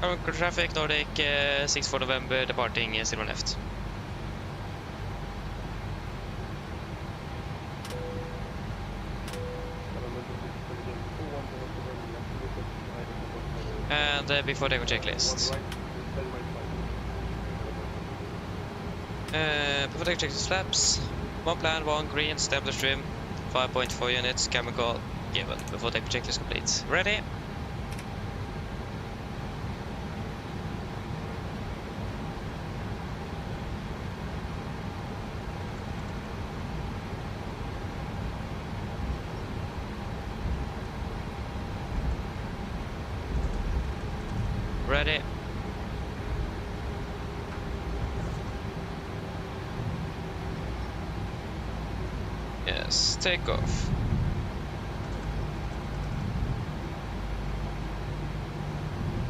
G: Gardermoen traffic, Nordic 6 November, departing 01 left. And before they go checklist. Before they check the flaps, 1 plan, 1 green, established trim, 5.4 units, chemical given. Before they checklist complete. Ready? Ready. Yes, take off.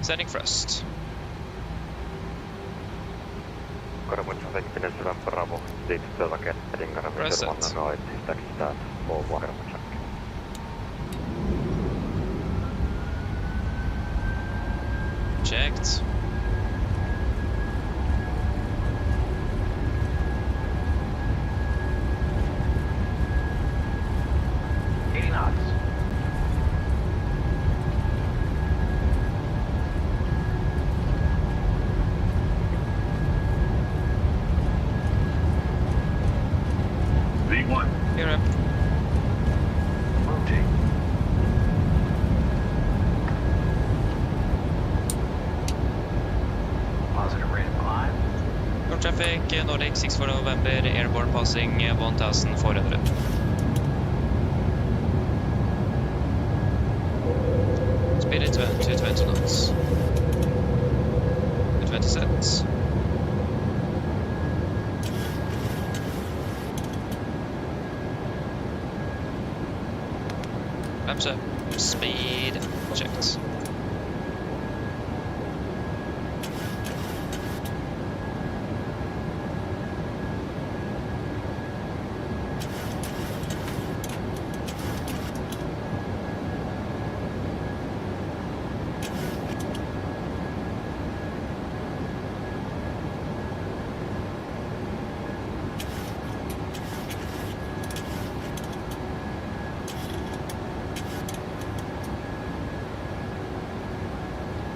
G: Setting thrust.
I: Gardermoen traffic finish ramp Bravo, 6 Delta heading Gardermoen 01 right, taxi start, all Gardermoen traffic.
G: Checked.
D: V1.
G: You're up.
D: Rotate. Positive rate of climb.
G: North traffic, Nordic 6 November, airborne passing 1400. Speed is 220 knots. 220 seconds. Laps up. Speed checked.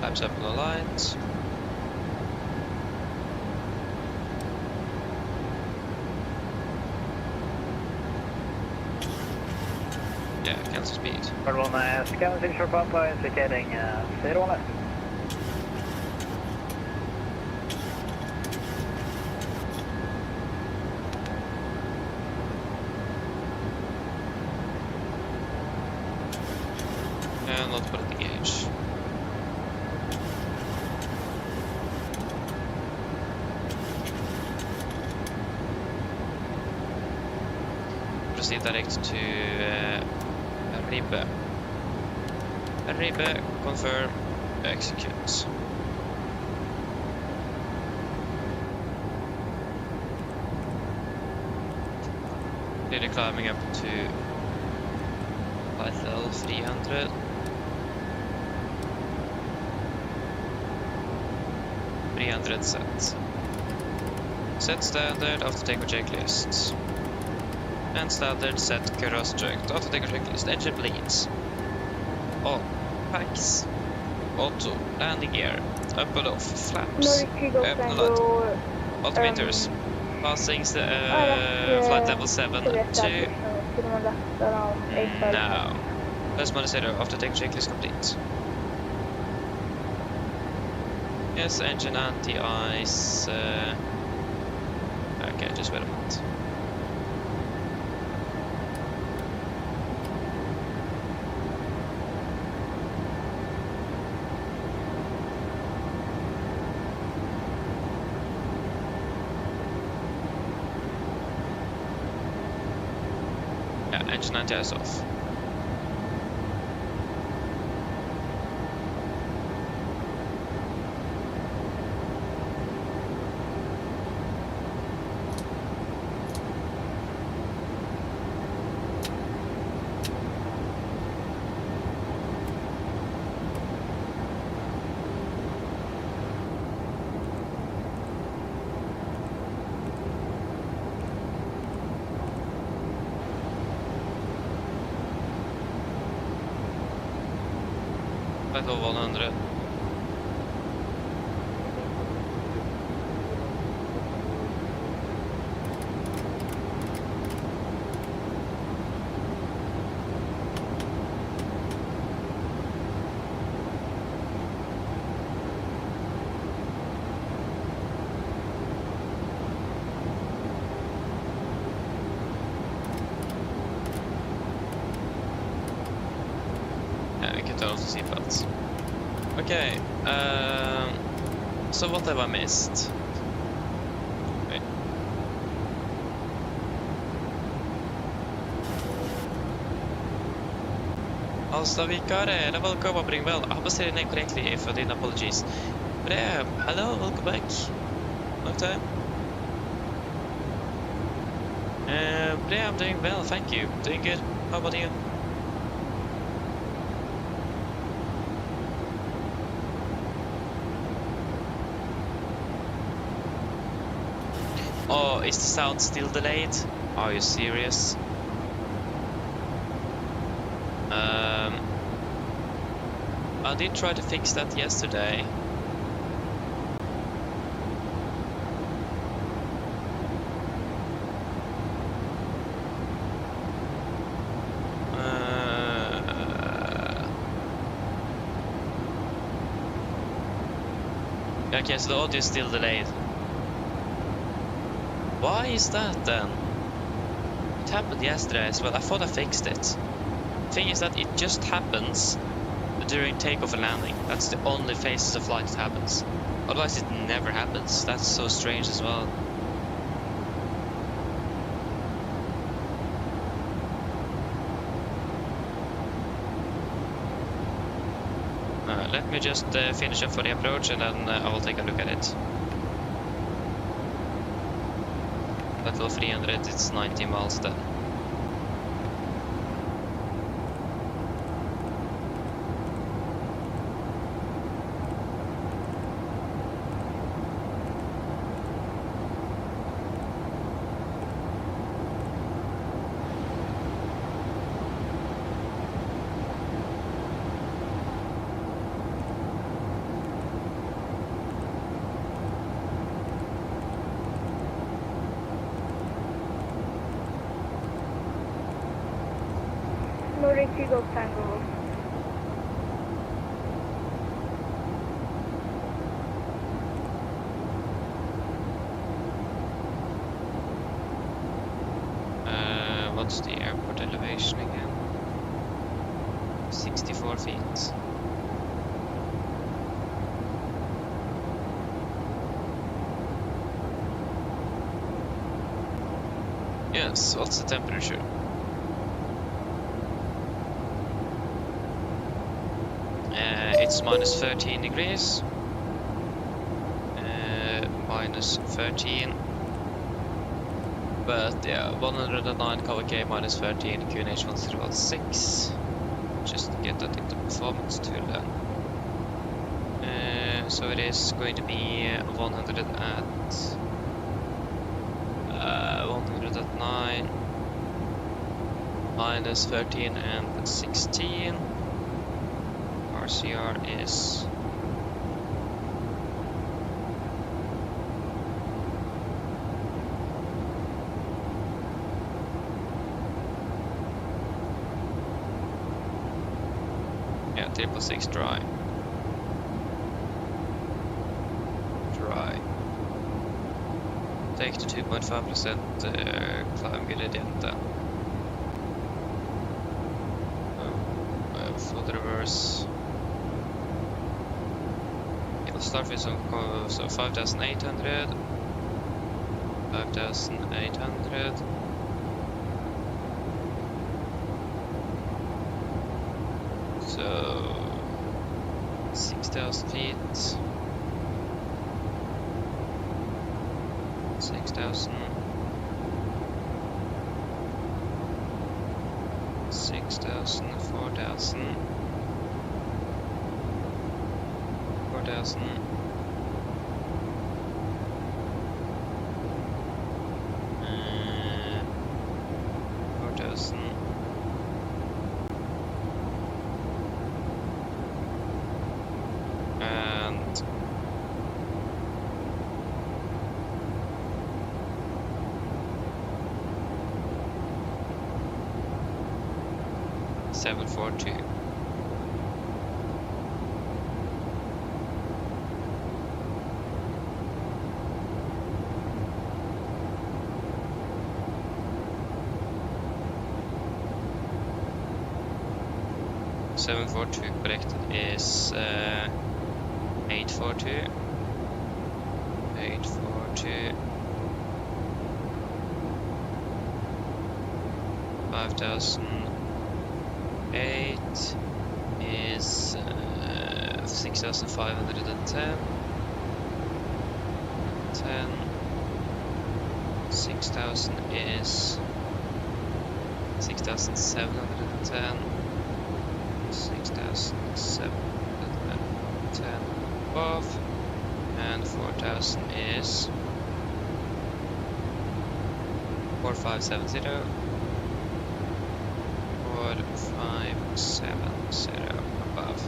G: Laps up on the lines. Yeah, cancel speed.
H: Gardermoen scan 6 Papa, indicating 0 left.
G: And not put the gauge. Proceed direct to Ribbe. Ribbe, confirm, execute. Clearly climbing up to IFL 300. 300 set. Set standard after takeoff checklist. And standard set cross checked after takeoff checklist. Engine bleeds. On. Packs. Auto. Landing gear. Up and off. Flaps. Open light. Altimeters. Passing flight level 7 to... No. Plus minus 0 after takeoff checklist complete. Yes, engine anti-ice. Okay, just wait a minute. Yeah, engine anti-ice off. Level 100. Yeah, we can turn off the seatbelts. Okay, so what have I missed? Wait. Alstavika, welcome aboard well. I was saying your name correctly, if I didn't, apologies. But hello, welcome back. Long time. But yeah, I'm doing well, thank you. Doing good. How about you? Oh, is the sound still delayed? Are you serious? I did try to fix that yesterday. Okay, so the audio is still delayed. Why is that then? It happened yesterday as well. I thought I fixed it. The thing is that it just happens during takeoff and landing. That's the only phases of flight it happens. Otherwise it never happens. That's so strange as well. Let me just finish up for the approach and then I will take a look at it. Level 300, it's 90 miles then.
J: Norwegian Golf Tango.
G: What's the airport elevation again? 64 feet. Yes, what's the temperature? It's minus 13 degrees. Minus 13. But yeah, 109 kVk minus 13, QNH 1016. Just get that into performance tool then. So it is going to be 100 at 109 minus 13 and 16. RCR is yeah, 666 dry. Take the 2.5% climb gradient then. For the reverse. It'll start with some, so 5,800. 5,800. So 6,000 feet. 6,000. 6,000, 4,000. 4,000. And 4,000. And 742. Corrected is 842. 842. 5,008 is 6,510. 10. 6,000 is 6,710. 6,710 above, and 4,000 is 4570. 4570 above.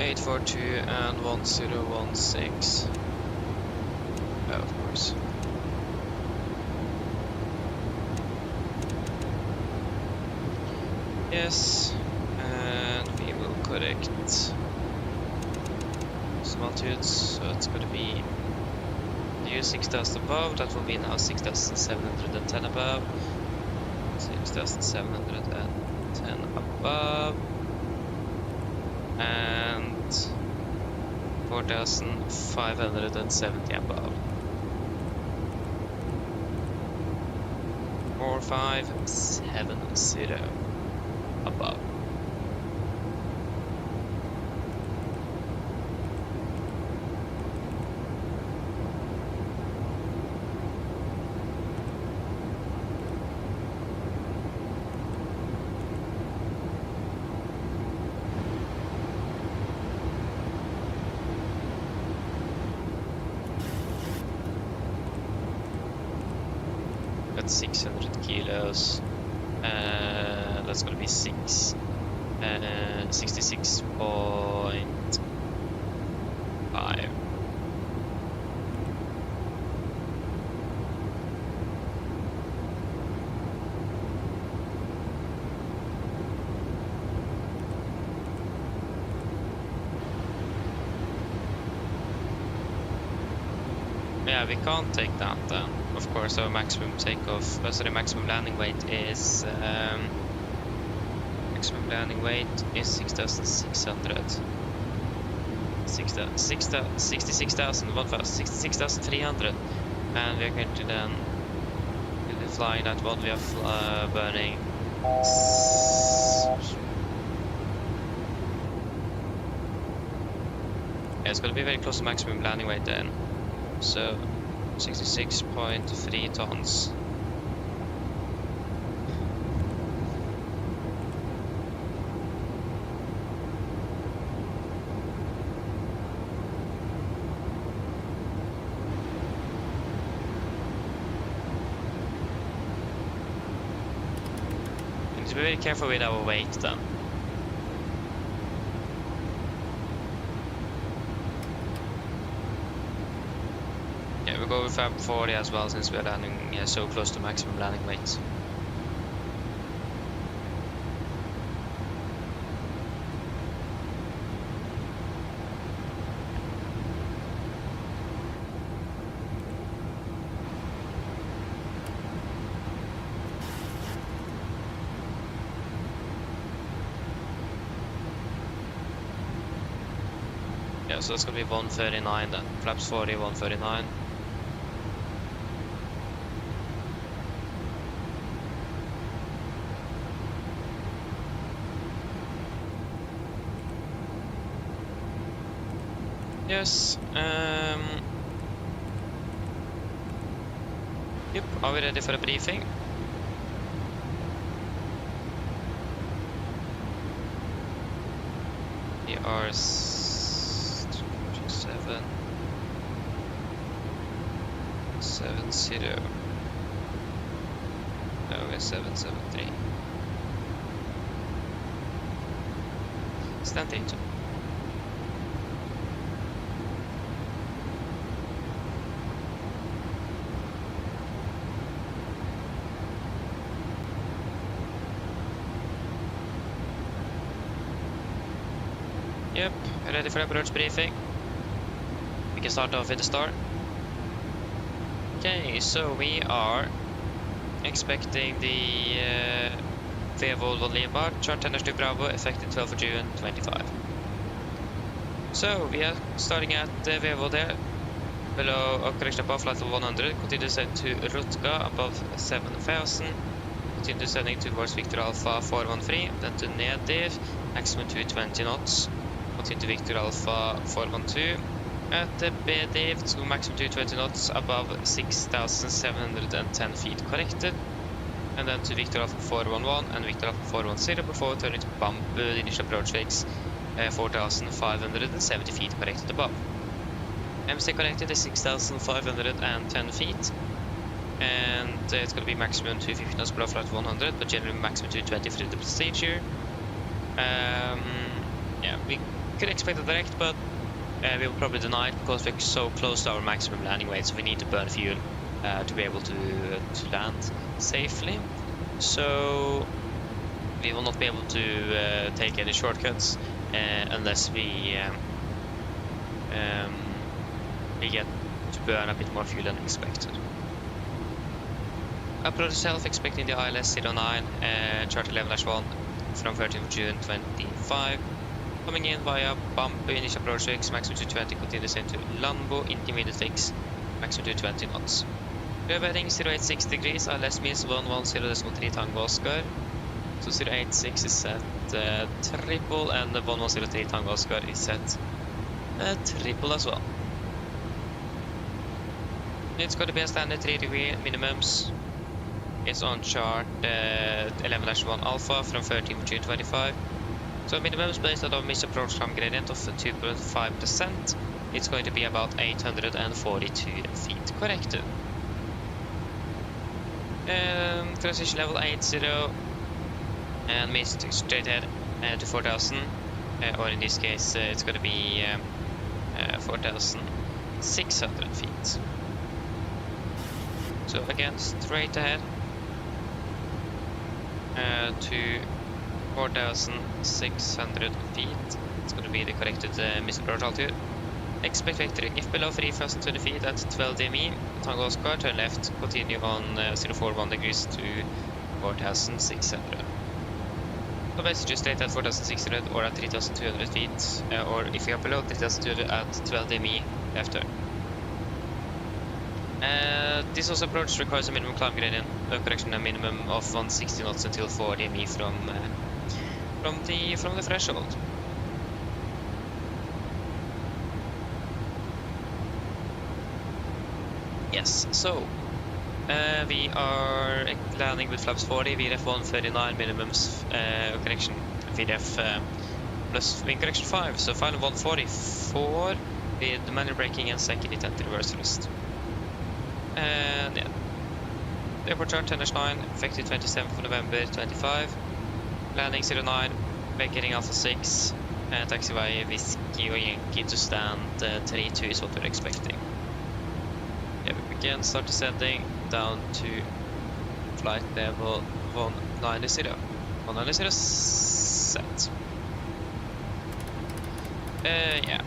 G: Eight 42 and 1016. Oh, of course. Yes, and we will correct some altitudes, so it's going to be new 6,000 above, that will be now 6,710 above, 6,710 above, and 4,570 above. 4570 above. At 600 kilos, that's gonna be 66.5. Yeah, we can't take that then. Of course, our maximum takeoff, sorry, maximum landing weight is 6,600. 66,000, one fast, 66,300. And we are going to then be flying that one. We are burning. Yeah, it's going to be very close to maximum landing weight then. So 66.3 tons. We need to be very careful with our weight then. Yeah, we'll go with Fab 40 as well since we're landing so close to maximum landing weight. Yeah, so that's gonna be 139 then. Flaps 40, 139. Yes. Yep. Are we ready for a briefing? We are 770. No, we're 773. Stand 8. Yep, ready for approach briefing. We can start off with the start. Okay, so we are expecting the Vevold Volima, chart tender to Bravo, effective 12th of June 25. So we are starting at Vevold there, below correction above flight level 100, continue descent to Rutka above 7000, continue descending towards Victor Alpha 413, then to Nedir, maximum 220 knots, continue to Victor Alpha 412. At the BDIV to maximum 220 knots above 6,710 feet corrected, and then to Victor Alpha 411 and Victor Alpha 410 before turning to bump the initial approach wakes 4,570 feet corrected above. MC corrected is 6,510 feet, and it's going to be maximum 250 knots below flight 100, but generally maximum 220 for the procedure. Yeah, we could expect a direct, but we will probably deny it because we're so close to our maximum landing weight, so we need to burn fuel to be able to land safely. So we will not be able to take any shortcuts unless we get to burn a bit more fuel than expected. Approach itself expecting the ILS 09 chart 11-1 from 13th of June 25. Coming in via bump, initial approach fix, maximum 220, continues into Lambo, intermediate fix, maximum 220 knots. We are heading 086 degrees, ILS means 110.3 Tango Oscar. So 086 is set triple, and 1103 Tango Oscar is set triple as well. It's going to be a standard 3-degree minimums. It's on chart 11-1 Alpha from 13th of June 25. So minimum is based on a misapproach time gradient of 2.5%. It's going to be about 842 feet corrected. Transition level 80 and missed straight ahead to 4,000, or in this case it's going to be 4,600 feet. So again, straight ahead to 4,600 feet. It's going to be the corrected misapproach altitude. Expect vector if below 3,020 feet at 12 dmi. Tango Oscar, turn left, continue on 041 degrees to 4,600. So basically straight at 4,600 or at 3,200 feet, or if you are below 3,200 at 12 dmi left turn. This also approach requires a minimum climb gradient, correction a minimum of 160 knots until 4 dmi from the threshold. Yes, so we are landing with flaps 40, VRF 139 minimums, correction VRF plus wing correction 5, so final 144 with manual braking and second intent reverse rest. And yeah, airport chart 10-9, effective 27th of November 25, landing 09, vacating Alpha 6, and taxiway Whiskey or Yankee to stand 32 is what we're expecting. Yeah, we begin start descending down to flight level 190. 190 set. Yeah.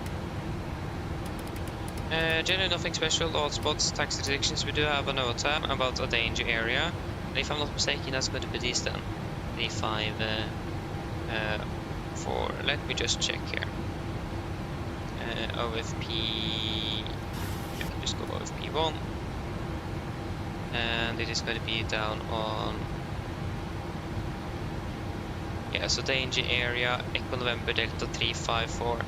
G: Generally nothing special, all spots, taxi restrictions. We do have a note about a danger area. And if I'm not mistaken, that's going to be this then. The 5 4. Let me just check here. OFP. You can just go OFP 1. And it is going to be down on. Yeah, so danger area, Echo November Delta 354.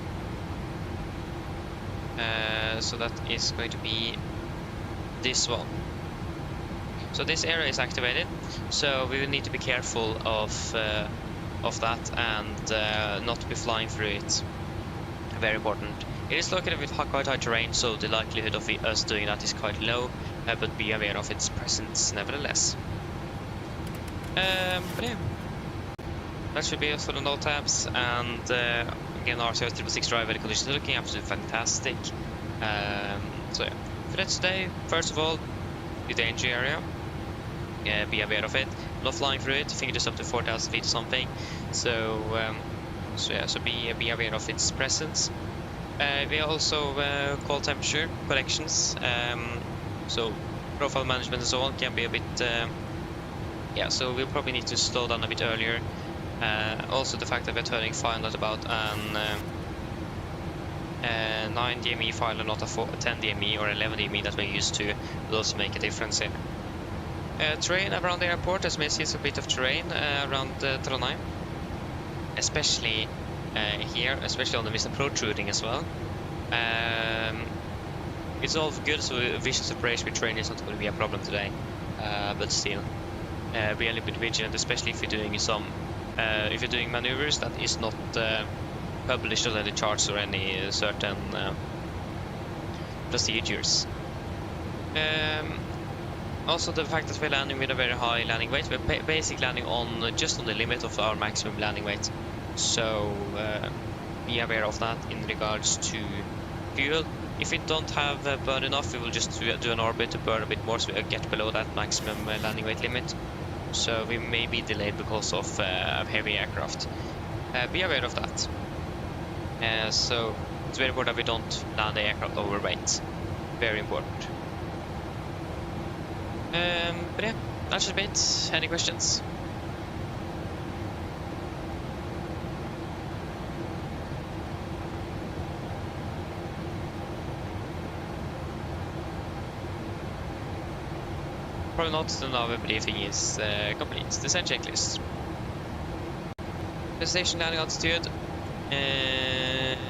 G: So that is going to be this one. So this area is activated, so we will need to be careful of that and not be flying through it. Very important. It is located with quite high terrain, so the likelihood of us doing that is quite low, but be aware of its presence nevertheless. But yeah, that should be it for the note tabs, and again, our 666 driver conditions are looking absolutely fantastic. So yeah, for that today, first of all, the danger area. Be aware of it. Not flying through it. I think it is up to 4,000 feet or something. So yeah, so be aware of its presence. We also call temperature corrections. So profile management and so on can be a bit. Yeah, so we'll probably need to slow down a bit earlier. Also the fact that we're turning final at about an 9 DME file and not a 10 DME or 11 DME that we're used to will also make a difference here. Terrain around the airport, as you may see, it's a bit of terrain around Trondheim, especially here, especially on the Mr. protruding as well. It's all good, so visual separation with terrain is not going to be a problem today, but still, be a little bit vigilant, especially if you're doing some, if you're doing maneuvers that is not published on any charts or any certain procedures. Also, the fact that we're landing with a very high landing weight, we're basically landing on just on the limit of our maximum landing weight. So be aware of that in regards to fuel. If we don't have burn enough, we will just do an orbit to burn a bit more, so we get below that maximum landing weight limit. So we may be delayed because of heavy aircraft. Be aware of that. So it's very important that we don't land the aircraft overweight. Very important. But yeah, that's just a bit. Any questions? Probably not. The Navi briefing is complete. Descent checklist. Destination landing altitude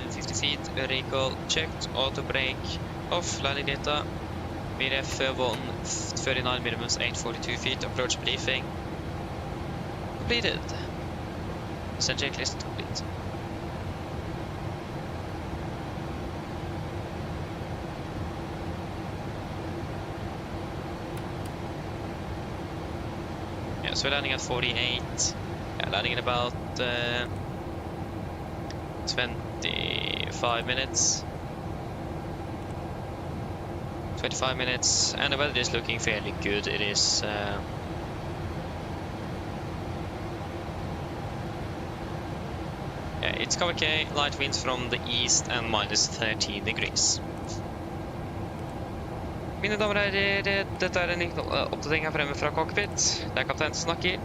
G: 50 feet. Recall checked. Auto brake off. Landing data. VRF 139 minimums 842 feet. Approach briefing completed. Descent checklist complete. Yeah, so we're landing at 48. Yeah, landing in about 25 minutes. 25 minutes, and the weather is looking fairly good. It is yeah, it's cover K, light winds from the east and minus 13 degrees. Mine damer og herrer, dette er en oppdatering her fremme fra cockpit. Det er kaptein som snakker.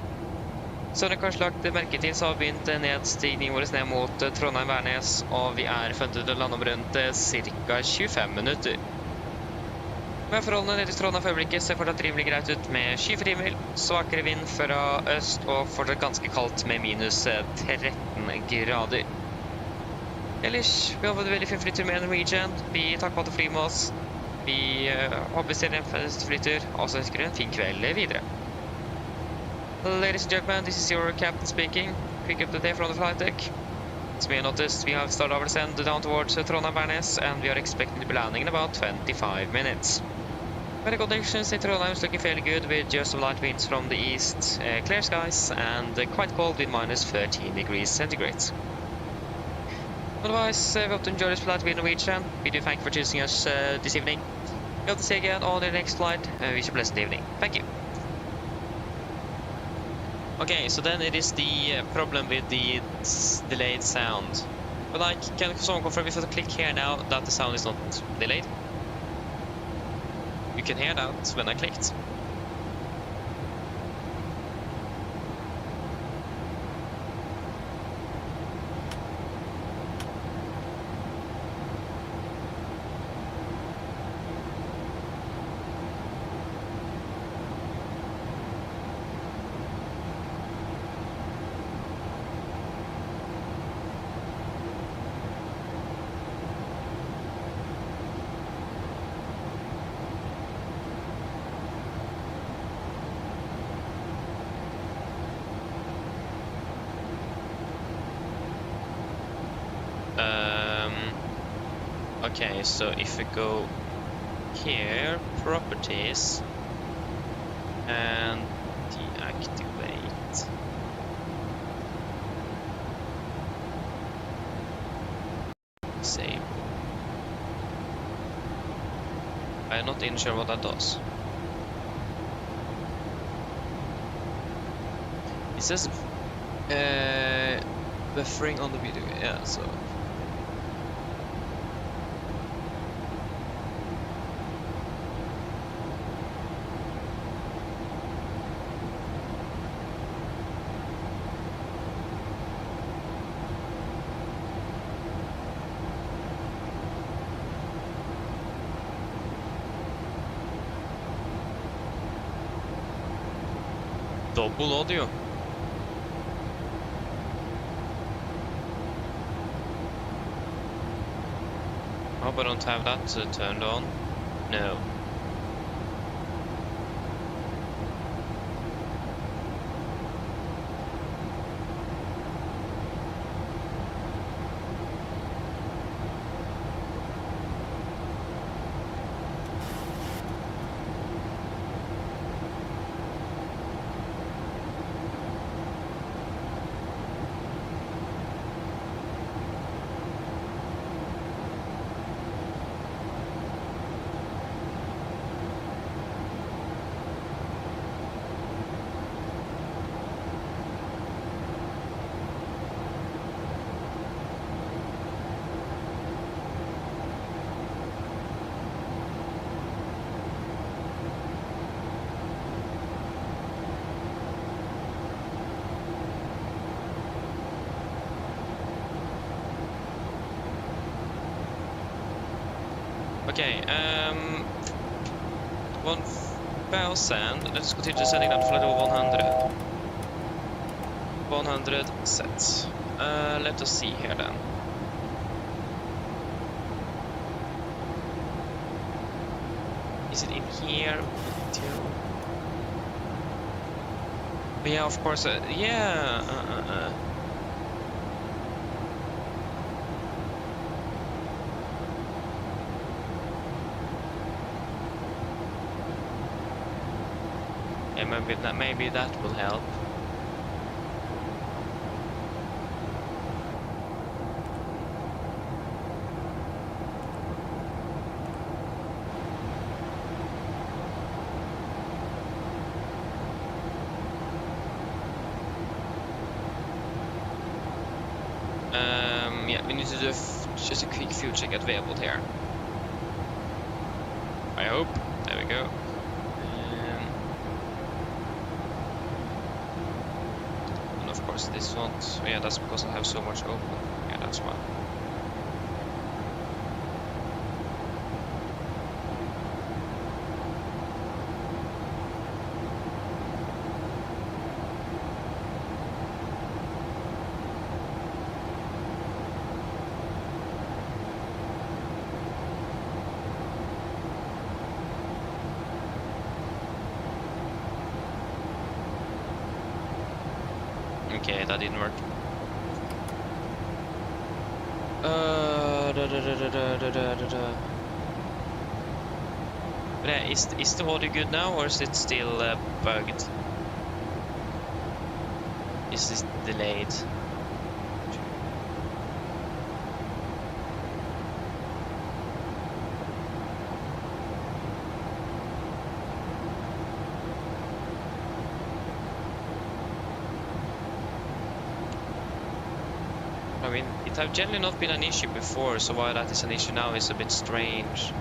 G: Som dere kanskje lagt merke til, så har vi begynt nedstigningen vår ned mot Trondheim Værnes, og vi forventet å lande om rundt ca. 25 minutter. Med forholdene nede i Trondheim for øyeblikket ser fortsatt rimelig greit ut med skyfri himmel, svakere vind fra øst og fortsatt ganske kaldt med minus 13 grader. Ellers, vi har fått veldig fin flytur med Norwegian. Vi takker på at du flyr med oss. Vi håper vi ser en flytur, og så ønsker en fin kveld videre. Ladies and gentlemen, this is your captain speaking. Quick update from the flight deck. As we noticed, we have started our descent down towards Trondheim Værnes, and we are expecting to be landing in about 25 minutes. Weather conditions in Trondheim is looking fairly good, with just some light winds from the east, clear skies, and quite cold with minus 13 degrees centigrade. Otherwise, we hope to enjoy this flight with Norwegian. We do thank you for choosing us this evening. We hope to see you again on the next flight. Wish you a pleasant evening. Thank you. Okay, so then it is the problem with the delayed sound. But like, can someone confirm if I click here now that the sound is not delayed? You can hear that when I clicked. Okay, so if we go here, properties, and deactivate. Save. I'm not even sure what that does. It says buffering on the video, yeah, so. Double audio. I hope I don't have that turned on. No. Okay, 1000, let's continue setting down flight over 100. 100 sets. Let us see here then. Is it in here? Yeah, of course, yeah, maybe that will help. Yeah, we need to do just a quick fuel check at Vevold here. I hope. There we go. course this won't. Yeah, that's because I have so much open. Yeah, that's why. Okay, that didn't work. But yeah, is the audio good now, or is it still bugged? Is this delayed? I mean, it have generally not been an issue before, so why that is an issue now is a bit strange.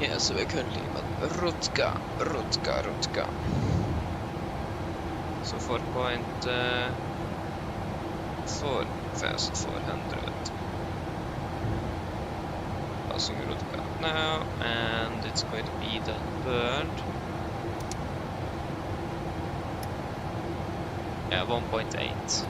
G: Ja, så är currently Rutka. So 4.4,400. Passing Rutka now, and it's going to be the bird. Yeah, 1.8.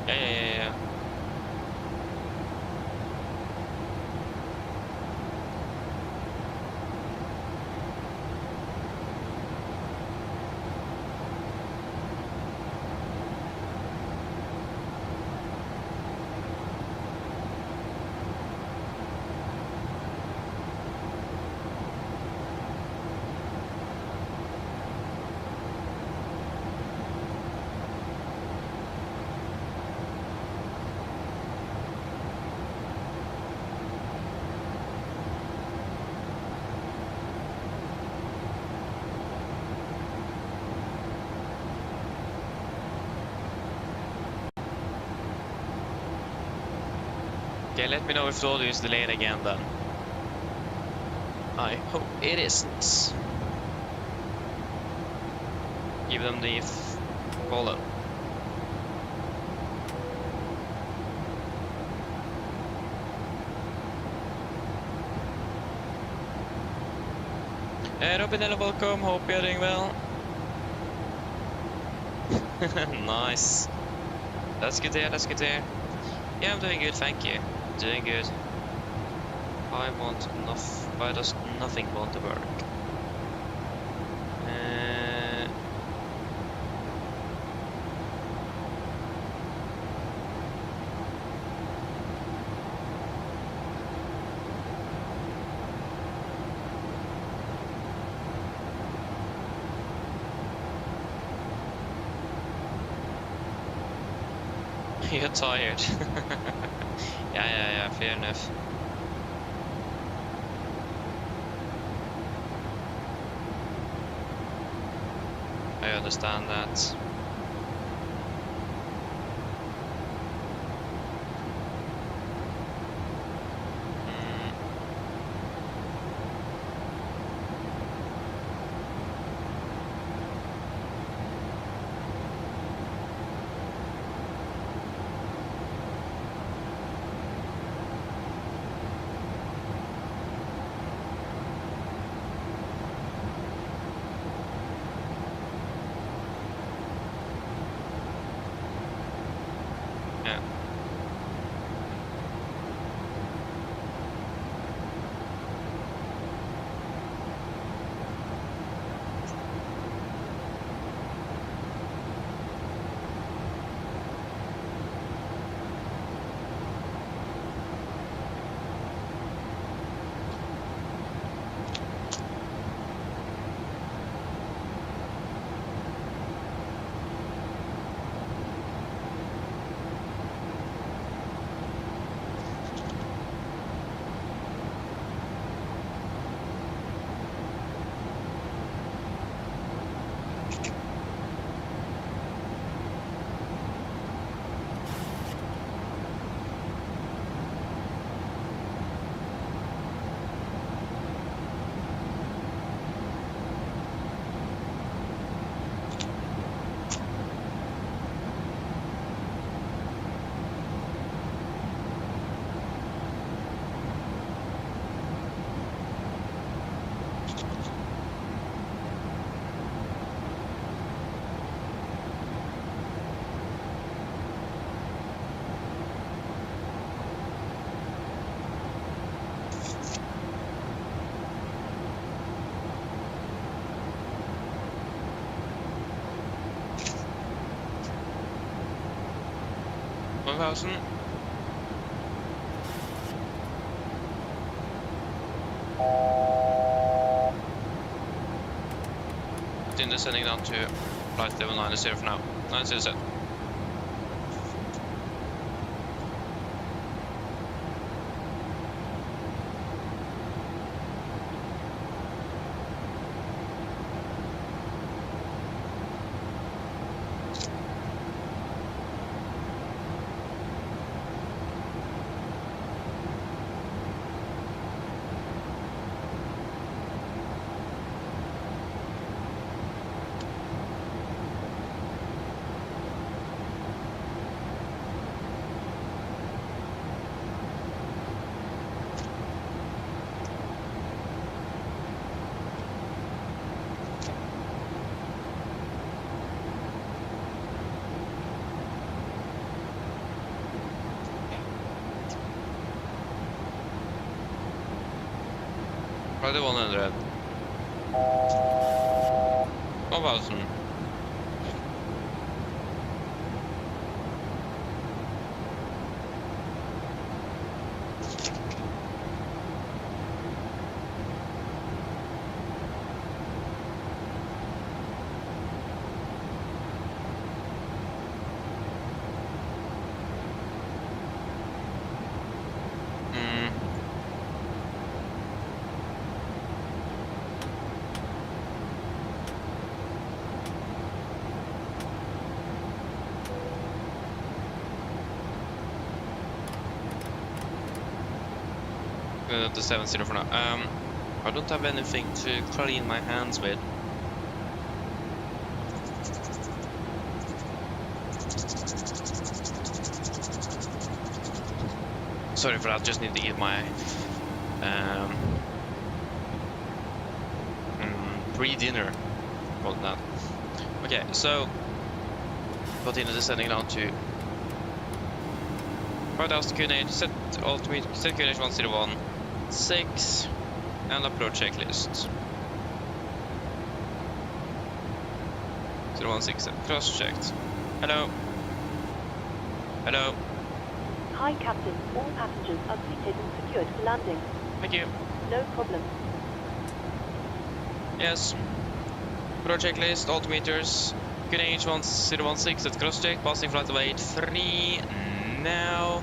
G: Yeah. Okay, let me know if the audio is delayed again then. I hope it isn't. Give them the follow. Hey Robin, welcome, hope you're doing well. Nice. That's good to hear, that's good to hear. Yeah, I'm doing good, thank you. Doing good. Why does nothing want to work? You're tired. Yeah, fair enough. I understand that. Pausen. Continue sending down to flight level 90 for now. 90 set. Probably 100. 1000. The 70 for now. I don't have anything to clean my hands with. Sorry for that, just need to eat my pre-dinner. Call it that. Okay, so continue descending down to 5000 QNH, set ultimate, set QNH 1016, and approach checklist. 016, cross checked. Hello. Hello.
E: Hi, Captain. All passengers are seated and secured for landing.
G: Thank you.
E: No problem.
G: Yes. Approach checklist, altimeters, QNH 1016, set cross check, passing flight of 83. Now,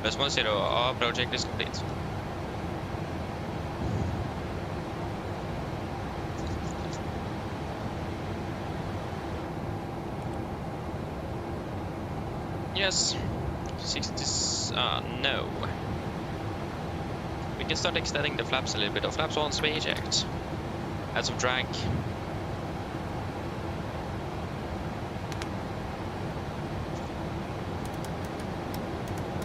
G: best 10, approach checklist complete. Yes. 60. No. We can start extending the flaps a little bit. Our flaps wants to be eject. Add some drag.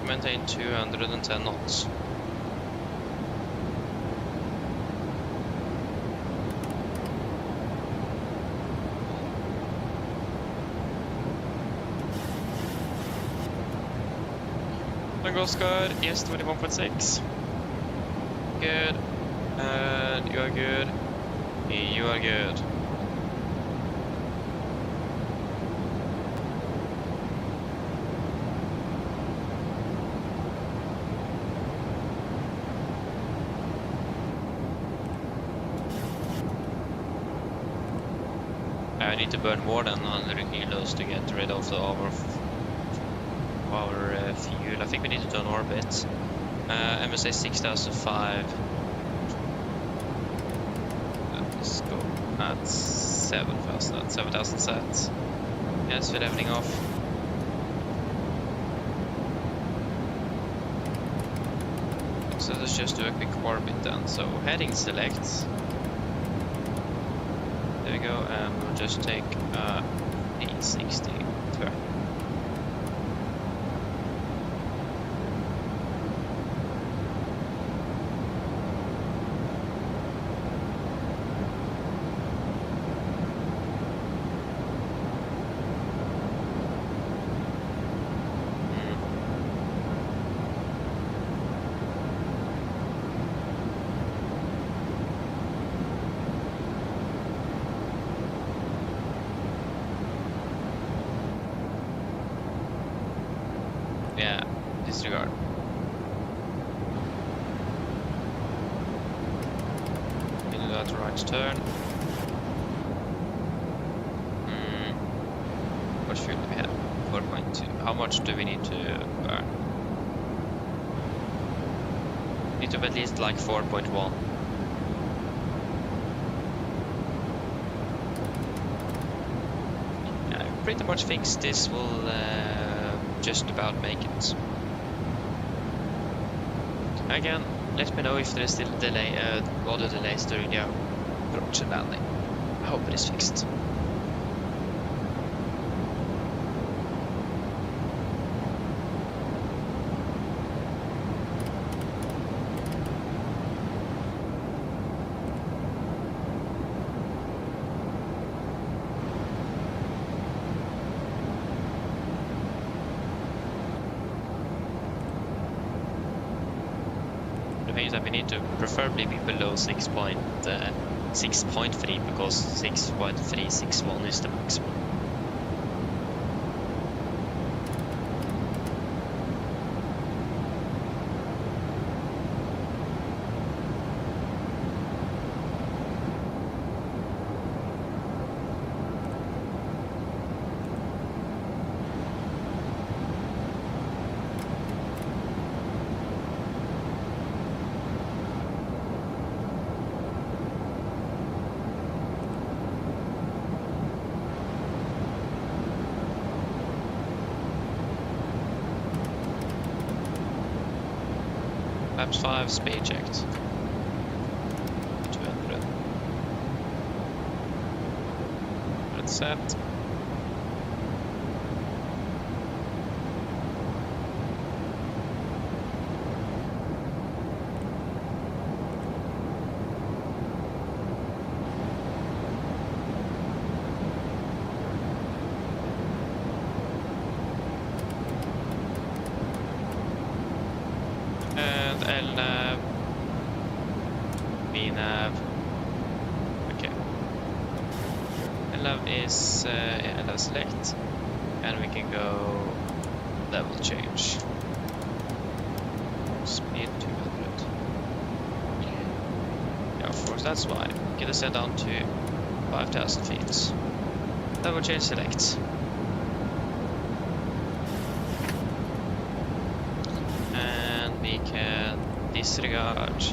G: Maintain 210 knots. Oscar, yes, 21.6. Good. And you are good. You are good. I need to burn more than 100 kilos to get rid of the our fuel. I think we need to turn orbit. MSA 6005. Let's go at 7,000 sets. Yes, with everything off. So let's just do a quick orbit then. So heading select. There we go, and we'll just take 860. Sure. Yeah, disregard. Into that right turn. What fuel do we have? 4.2. How much do we need to burn? Need to have at least like 4.1. I pretty much think this will just about make it. Again, let me know if there is still a delay, other delays during the approach and landing. I hope it is fixed. That we need to preferably be below 6.3 because 6.361 is the maximum. Laps 5, speed checked. 200. That's set. LNAV, vNav. Okay. LNAV is LNAV select, and we can go level change. Speed 200. Yeah, of course, that's why. Get us set down to 5,000 feet. Level change select. We can disregard.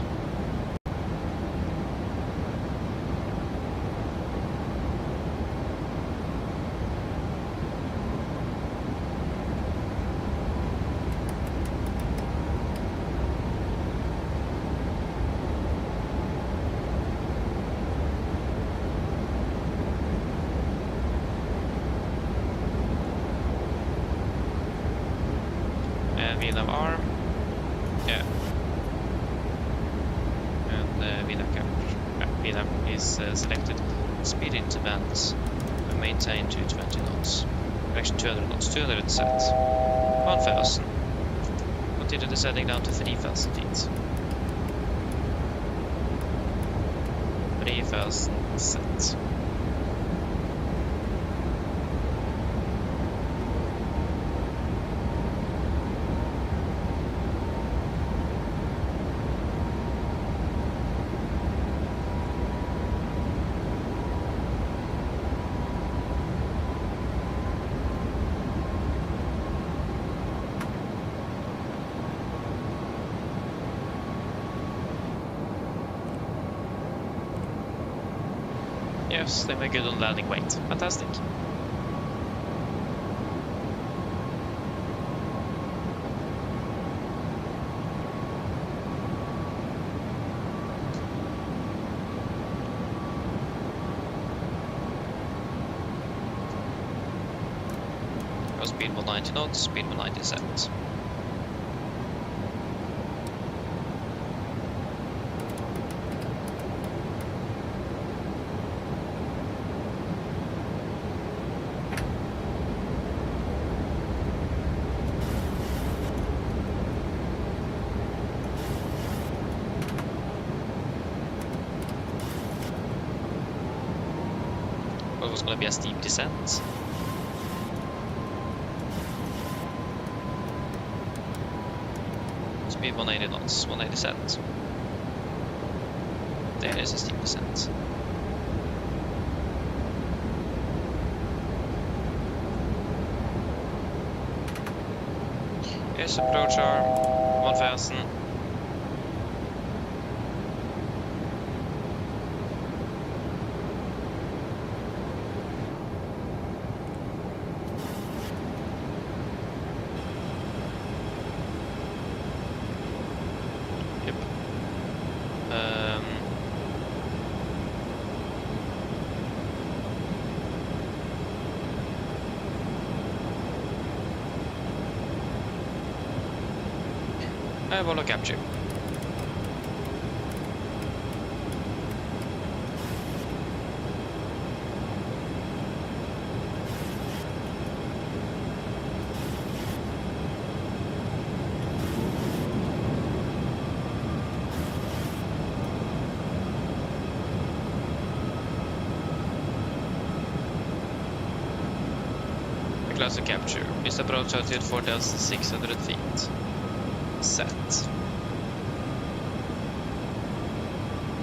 G: VNav arm. Yeah. And VNav is selected. Speed into bands. And maintain 220 knots. Actually 200 knots. 200 set. 1000. Continue descending down to 3000 feet. 3000 set. Yes, they were good on landing weight. Fantastic. Speed 190 knots, speed 197. It was going to be a steep descent. Speed 180 knots, 187. There is a steep descent. Here's approach arm, 1000. Volvo capture. Classic capture. This approach altitude 4,600 feet. Set.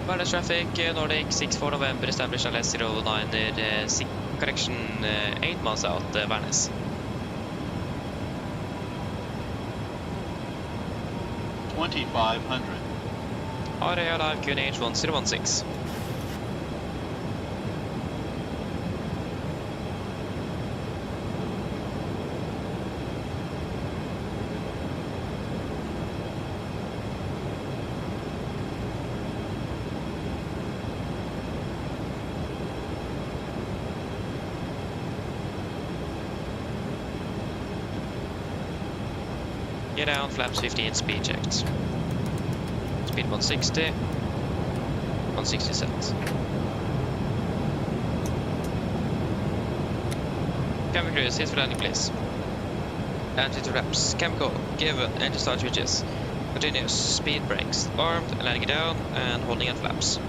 G: Wireless traffic, Nordic 64 November, established on S09, correction 8 miles out, Varnes.
K: $2,500.
G: Area live QNH 1016. Get down, flaps 15, speed checked. Speed 160. 160 set. Cabin crew, sit for landing please. Landing to wraps. Chemical, given, engine start switches. Continuous, speed brakes. Armed, landing down, and holding at flaps.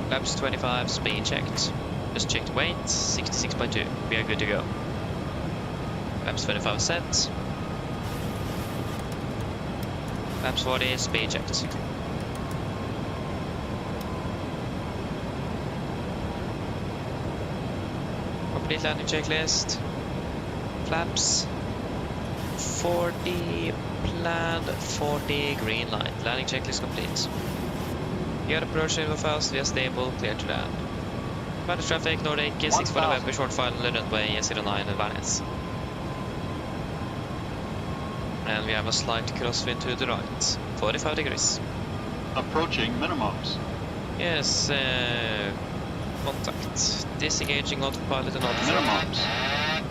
G: Flaps 25, speed checked. Just checked weight, 66.2. We are good to go. Flaps 25 set. Flaps 40, speed checked. Complete landing checklist. Flaps. 40, planned 40, green light. Landing checklist complete. We are approaching the fast, we are stable, clear to land. Manage traffic, Nordic 6 for November, short final, runway 09 Venice. And we have a slight crosswind to the right, 45 degrees.
K: Approaching minimums.
G: Yes, contact. Disengaging autopilot and autopilot.
K: Minimums.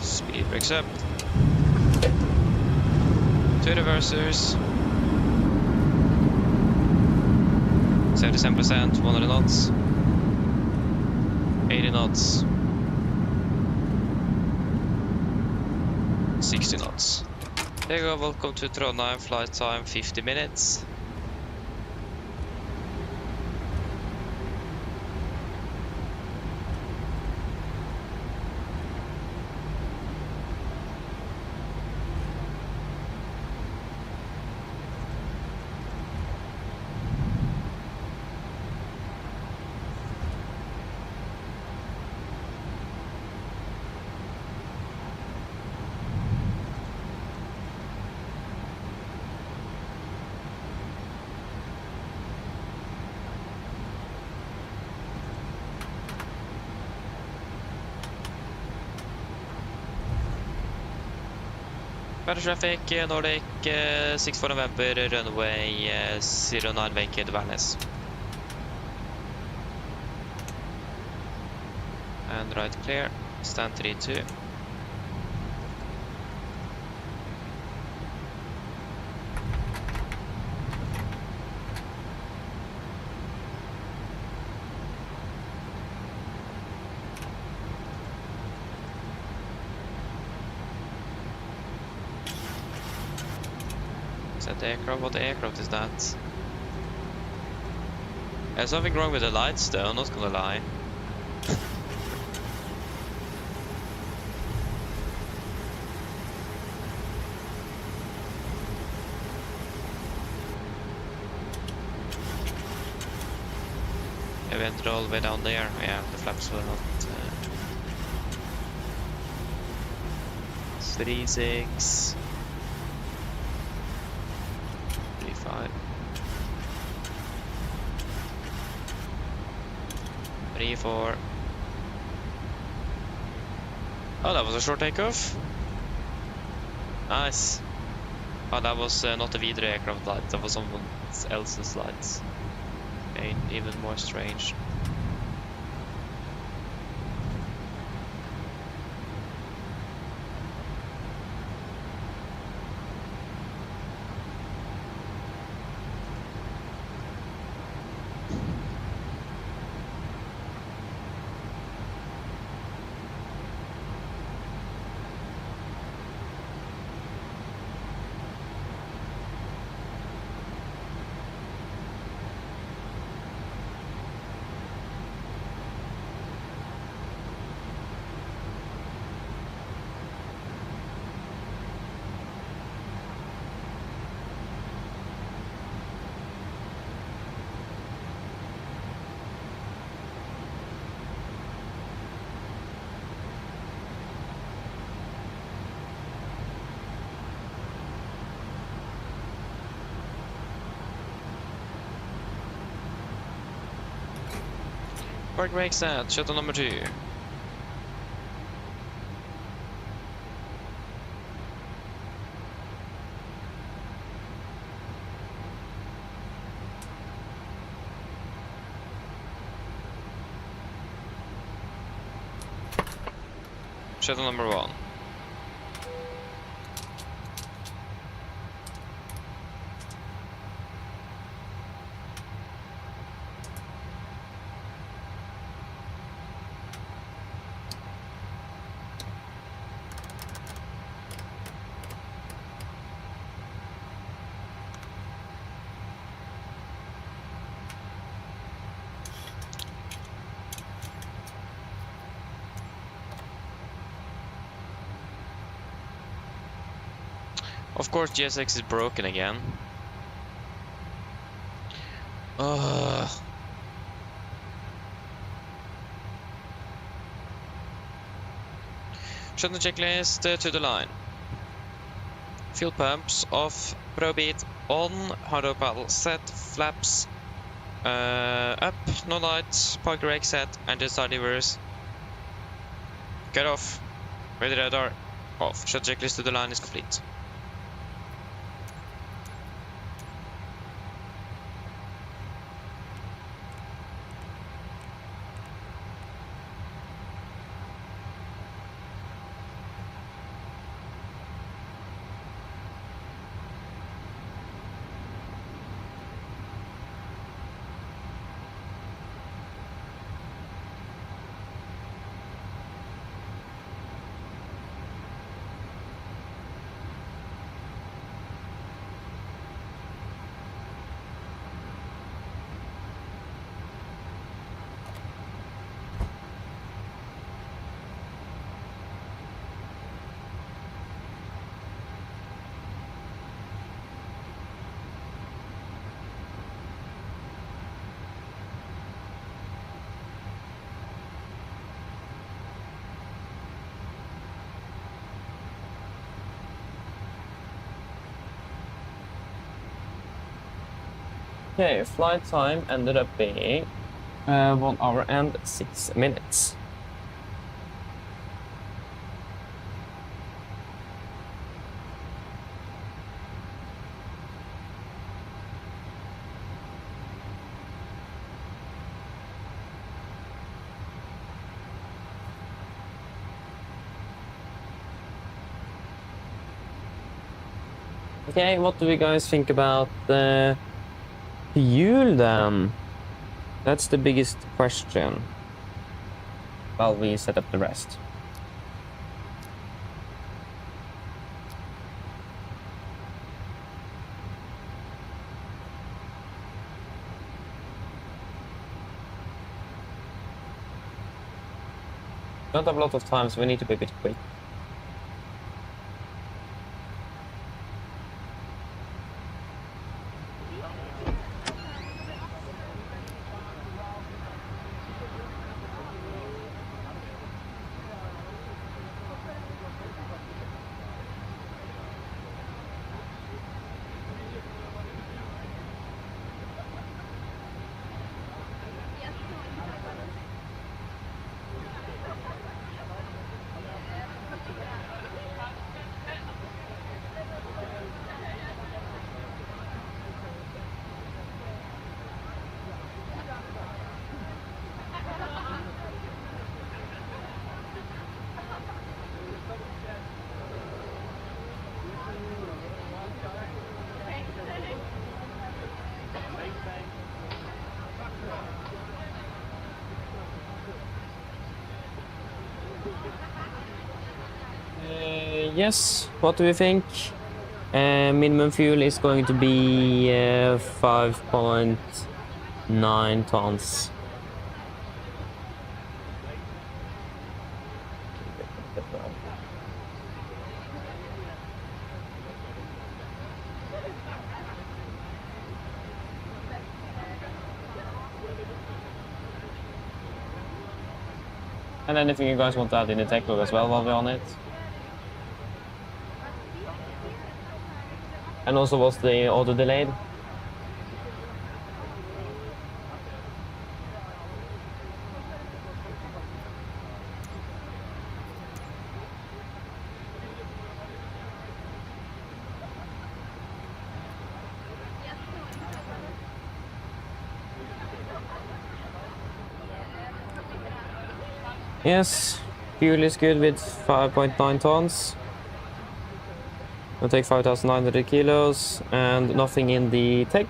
G: Speed breaks up. 2 reversers. 77%, 100 knots. 80 knots. 60 knots. There you go, welcome to Trondheim, flight time 50 minutes. Better traffic, Nordic 6 for November, runway 09 vacate Venice. And right clear, stand 32. Is that the aircraft? What aircraft is that? There's something wrong with the lights though, I'm not gonna lie. I went all the way down there. Yeah, the flaps were not 36 35 34. Oh, that was a short takeoff. Nice. Oh, that was not a Videre aircraft light, that was someone else's lights. And even more strange. Park brake set, shuttle number 2. Shuttle number 1. Of course, GSX is broken again. Shuttle checklist to the line. Fuel pumps off, ProBeat on, hard paddle set, flaps up, no lights, park brake set, engine start levers. Cut off. Ready radar off. Shuttle checklist to the line is complete.
A: Okay, flight time ended up being 1 hour and 6 minutes. Okay, what do you guys think about the fuel then? That's the biggest question while we set up the rest. Don't have a lot of time, so we need to be a bit quick. Yes, what do we think? Minimum fuel is going to be 5.9 tons. And anything you guys want to add in the tech log as well while we're on it? And also, was the auto delayed? Yes, fuel is good with 5.9 tons. We'll take 5,900 kilos and nothing in the tech.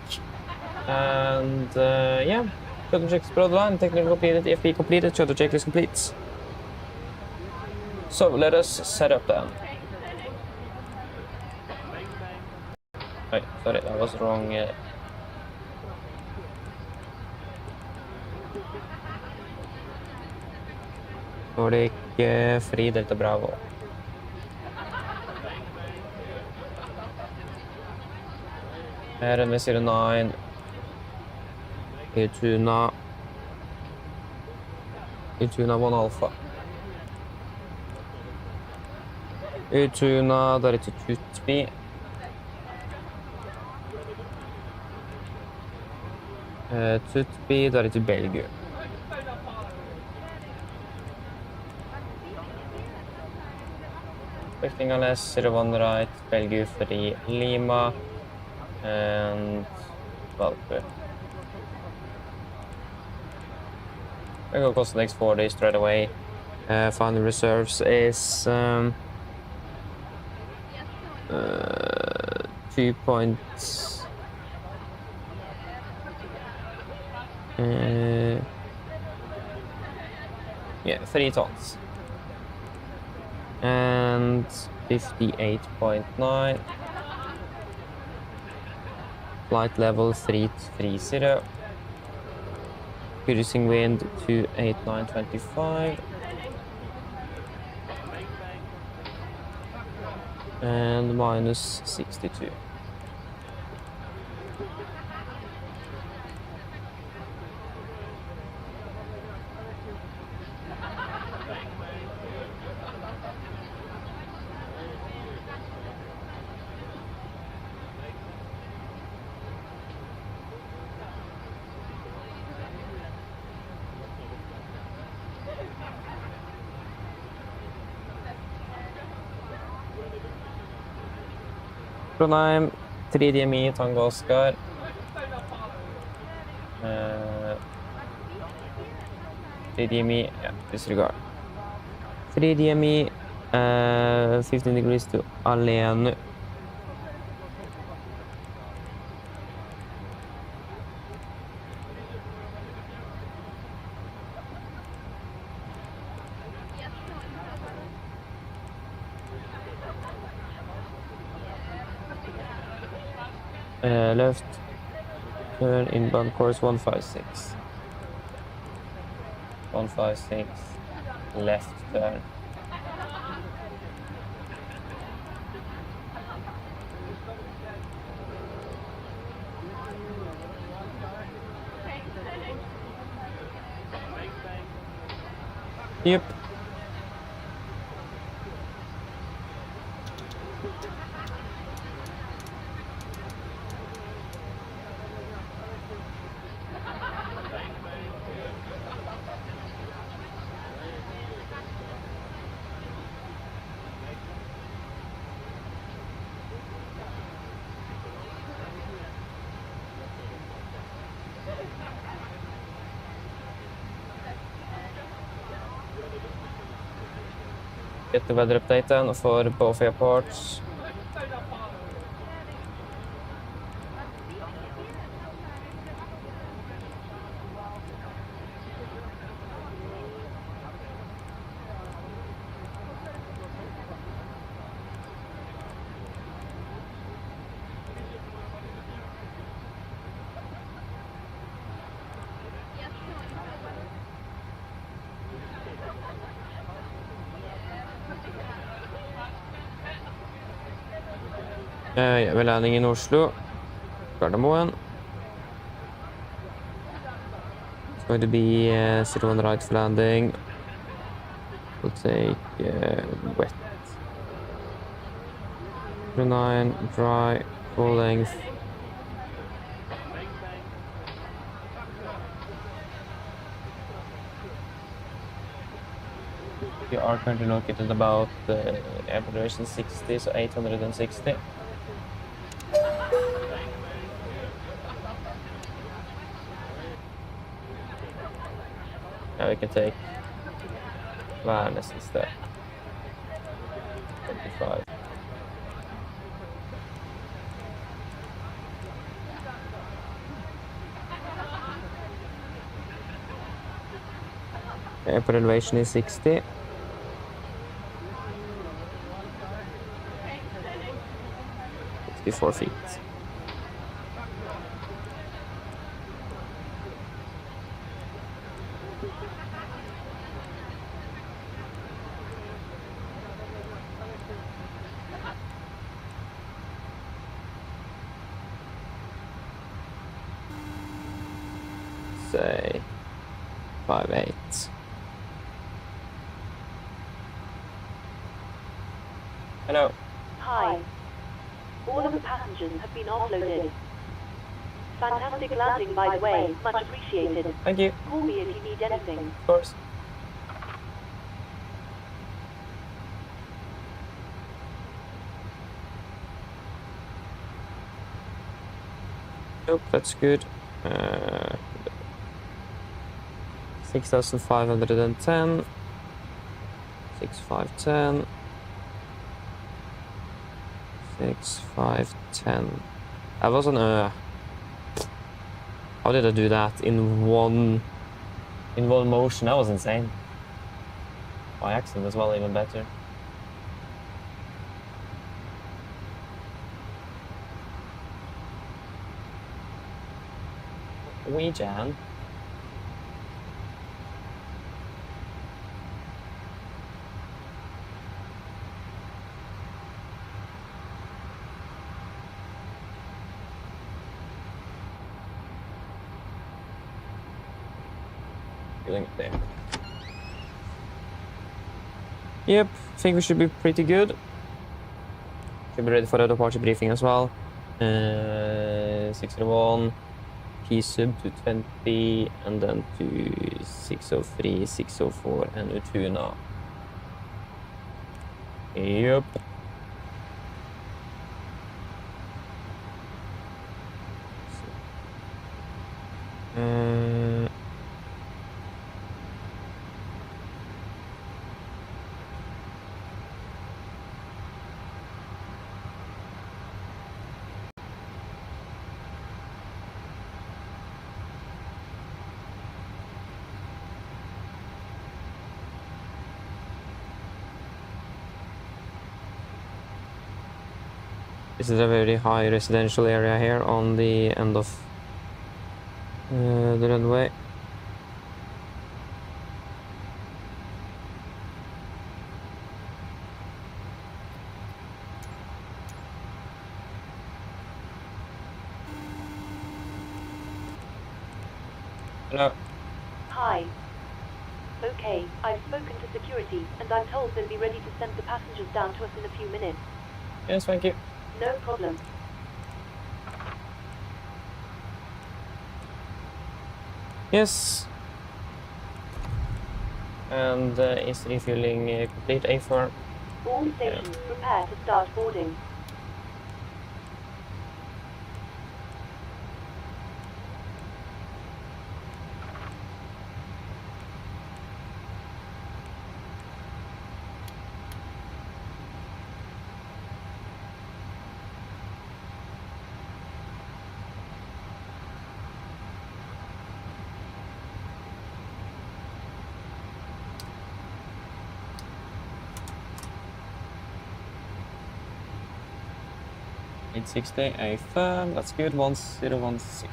A: And yeah, shuttle check is line, technical completed, EFP completed, shuttle check is complete. So let us set up then. Wait, sorry, that was wrong. Nordic Free Delta Bravo. RMS 09. Utuna 1 Alpha. Utuna, där är det Tutby. Tutby, där är det Belgien. Expecting unless 01 right, Belgien free Lima, and Valpe. I go cost the next 4 days straight away. Final reserves is 2 points. Yeah, 3 tons. And 58.9. Flight level 330. Cruising wind 28925. And minus 62. Trondheim, 3DMI, Tango Oscar. DME, yeah, disregard. 3DME, 15 degrees to Alene. Left turn inbound course 156. 156, left turn. Yep. Get the weather update then for both airports. Yeah, we're landing in Oslo. Gardermoen. It's going to be 01 right for landing. We'll take wet. 09 dry, full length. We are currently located about elevation 60, so 860. Now we can take Hva er neste sted? 25. Airport elevation is 60. Before feet. Say 5.8. Hello.
E: Hi. All of the passengers have been offloaded. Fantastic landing, by the way. Much appreciated.
A: Thank you.
E: Call me if you need anything.
A: Of course. Nope, that's good. 6,510. 6,510. 6,510. That was an how did I do that in one motion? That was insane. By accident as well, even better. Norwegian. Feeling it there. Yep, I think we should be pretty good. Should be ready for the departure briefing as well. 601, P sub 220, and then to 603, 604, and Utuna. Yep. This is a very high residential area here on the end of the runway. Hello.
E: Hi. Okay, I've spoken to security, and I'm told they'll be ready to send the passengers down to us in a few minutes.
A: Yes, thank you.
E: No problem.
A: Yes. And is refueling complete A4?
E: All stations prepare to start boarding.
A: A firm, that's good. 1016.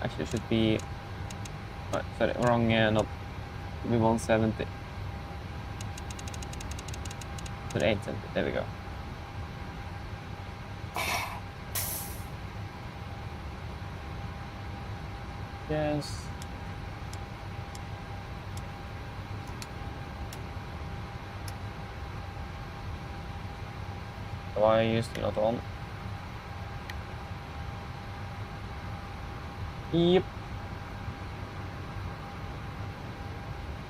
A: Actually, it should be. Sorry, wrong. No, should be 170. But 870. There we go. Yes. Why are you still not on? Yep.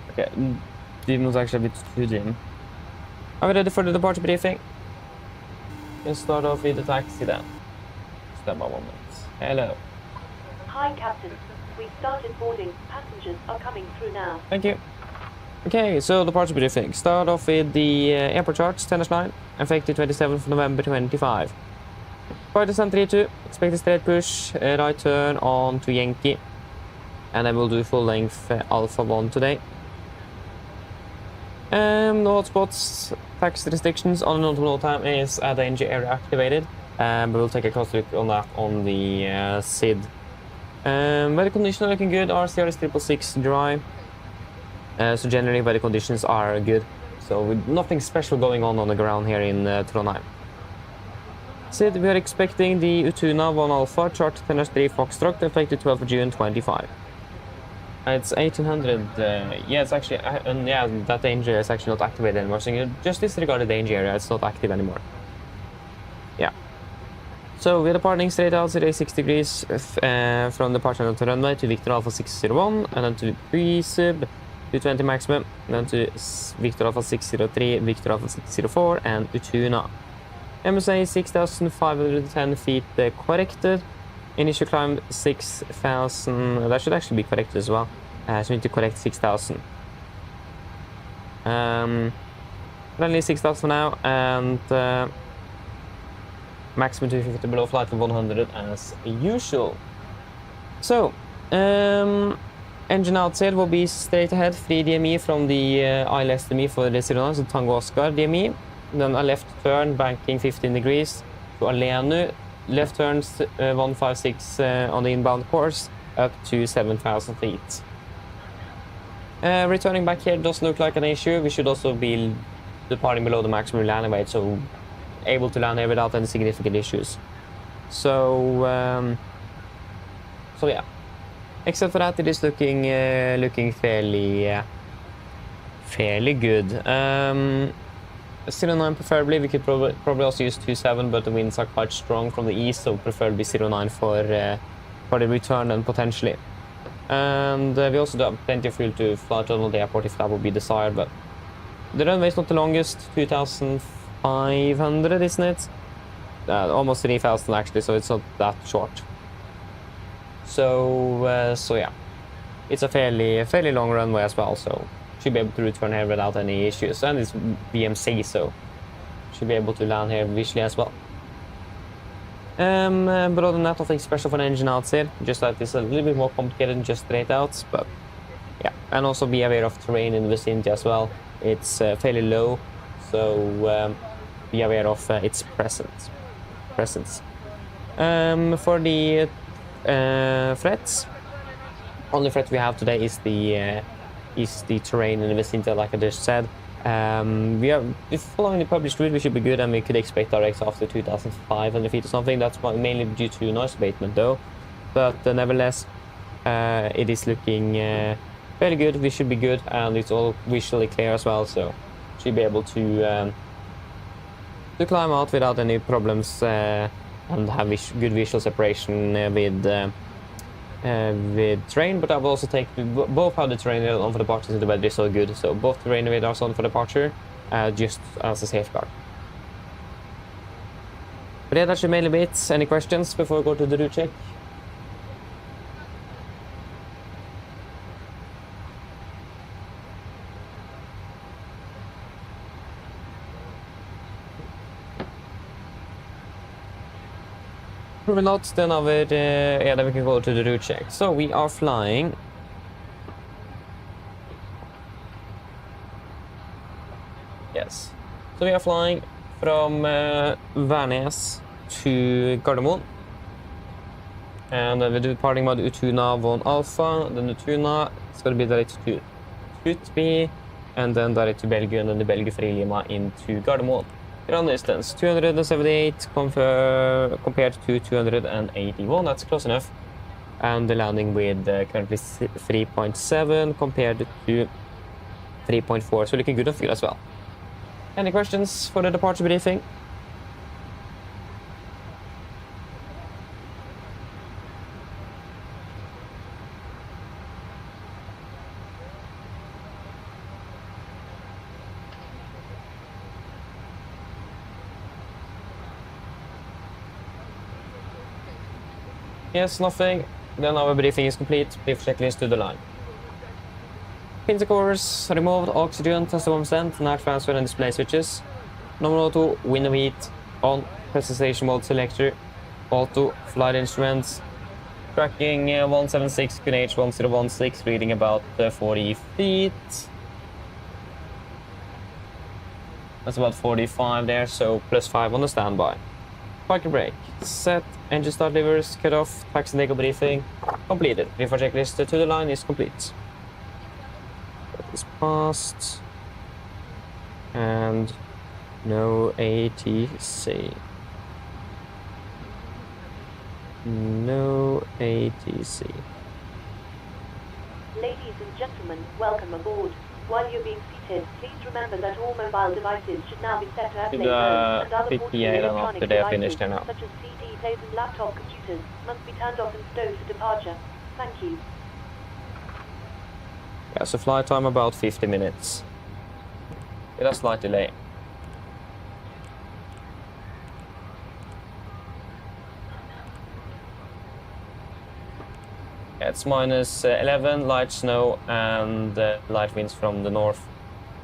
A: Okay, Steven was actually a bit too dim. Are we ready for the departure briefing? Let's start off with the taxi then. Stand by 1 minute. Hello.
E: Hi, Captain. We started boarding. Passengers are coming through now.
A: Thank you. Okay, so departure briefing. Start off with the airport charts, 10-9, effective 27th November 25. Flight descent 32, expect a straight push, right turn on to Yankee. And then we'll do full length Alpha 1 today. No hotspots, tax restrictions on notable time is at the NG area activated. But we'll take a close look on that on the SID. Weather conditions are looking good. RCR is 666 dry. So generally weather conditions are good. So with nothing special going on the ground here in Trondheim. SID, we are expecting the Utuna 1 Alpha, chart 10-3 Foxtrot, effective 12th June 25. It's 1800, yeah, it's actually, yeah, that danger area is actually not activated anymore, so you just disregard the danger area, it's not active anymore. Yeah. So we're departing straight out today 6 degrees from departure on the runway to Victor Alpha 601, and then to pre-sub, 220 maximum, and then to Victor Alpha 603, Victor Alpha 604, and Utuna. MSA 6,510 feet corrected. Initial climb 6,000. That should actually be corrected as well. So we need to correct 6,000. Only 6,000 for now, and maximum 250 below flight for 100 as usual. So, engine outside will be straight ahead, free DME from the ILS DME for the 09, so Tango Oscar DME. Then a left turn, banking 15 degrees to Alenu. Left turns 156 on the inbound course, up to 7,000 feet. Returning back here doesn't look like an issue. We should also be departing below the maximum landing weight, so able to land here without any significant issues. So, so yeah. Except for that, it is looking fairly good. 09 preferably. We could probably also use 27, but the winds are quite strong from the east, so preferably 09 for the return and potentially. And we also do have plenty of fuel to fly to the airport if that would be desired, but the runway is not the longest, 2,500, isn't it? Almost 3,000 actually, so it's not that short. So, so yeah, it's a fairly long runway as well, so should be able to return here without any issues, and it's BMC, so should be able to land here visually as well. But other than that, nothing special for the engine outside, just that it's a little bit more complicated than just straight outs, but yeah. And also be aware of terrain in the vicinity as well. It's fairly low, so be aware of its presence. For the threats, only threat we have today is the terrain in the vicinity, like I just said. If following the published route, we should be good, and we could expect RX after 2,500 feet or something. That's mainly due to noise abatement though, but nevertheless, it is looking fairly good. We should be good, and it's all visually clear as well, so should be able to climb out without any problems, and have good visual separation with terrain. But I will also take both how the terrain on for departure and the weather is so good, so both terrain radars on for departure, just as a safeguard. But yeah, that should mainly be it. Any questions before we go to the route check? Probably not, then I would, yeah, then we can go to the route check. So we are flying. Yes. So we are flying from Værnes to Gardermoen. And then we're departing by the Utuna 1 Alpha. Then Utuna is going to be direct to Utby, and then direct to Belgium, and then the Belgium Free Lima into Gardermoen. Ground distance 278 compared to 281. That's close enough. And the landing with currently 3.7 compared to 3.4. So looking good on fuel as well. Any questions for the departure briefing? Yes, nothing. Then our briefing is complete. Brief checklist to the line. Pins cores removed, oxygen, test 1%, NAC transfer and display switches. Number auto, window heat, on, presentation mode selector, auto, flight instruments. Tracking 176, QNH 1016, reading about 40 feet. That's about 45 there, so +5 on the standby. Parking brake, set, engine start levers, cut off, taxi and deco briefing, completed. Brief checklist to the line is complete. That is passed. And no ATC. No ATC.
E: Ladies and gentlemen, welcome aboard. While you're being seated, please remember that all mobile devices should now be set to airplane mode, and other portable electronic devices, such as CD players and laptop computers, must be turned off and stowed for departure. Thank you.
A: Yeah, so flight time about 50 minutes. With a slight delay. Yeah, it's minus 11, light snow and light winds from the north.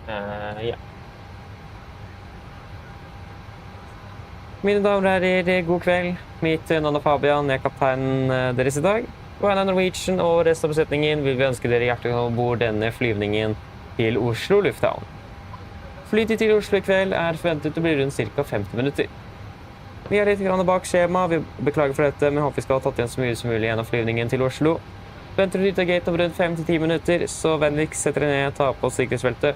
A: Yeah. Mine damer og herrer, god kveld. Mitt navn er Fabian, jeg er kapteinen deres i dag. På vegne av Norwegian og resten av besetningen vil vi ønske dere hjertelig velkommen ombord denne flyvningen til Oslo lufthavn. Flytid til Oslo i kveld er forventet å bli rundt ca. 50 minutter. Vi er litt bak skjema, vi beklager for dette, men håper vi skal ha tatt igjen så mye som mulig gjennom flyvningen til Oslo. Venter ut av gate om rundt 5-10 minutter, så vennligst setter dere ned og tar på sikkerhetsbeltet,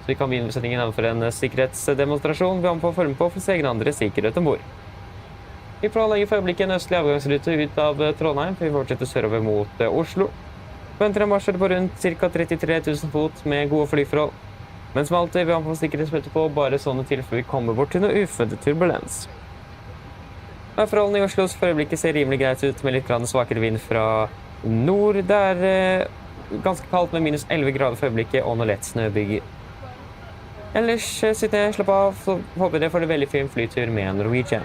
A: så vi kan begynne besetningen gjennomføre en sikkerhetsdemonstrasjon. Vi har med på å følge med på for å se egen andre sikkerhet ombord. Vi planlegger for øyeblikket en østlig avgangsrute ut av Trondheim, for vi fortsetter sørover mot Oslo. Venter en marsjer på rundt ca. 33 000 fot med gode flyforhold. Men som alltid, vi har med på sikkerhetsbeltet på bare sånne tilfeller vi kommer bort til noe uventet turbulens. Forholdene i Oslo for øyeblikket ser rimelig greit ut, med litt svakere vind fra nord. Det er ganske kaldt med minus 11 grader for øyeblikket og noe lett snøbyger. Ellers sitter jeg, slapp av, så håper dere får en veldig fin flytur med Norwegian.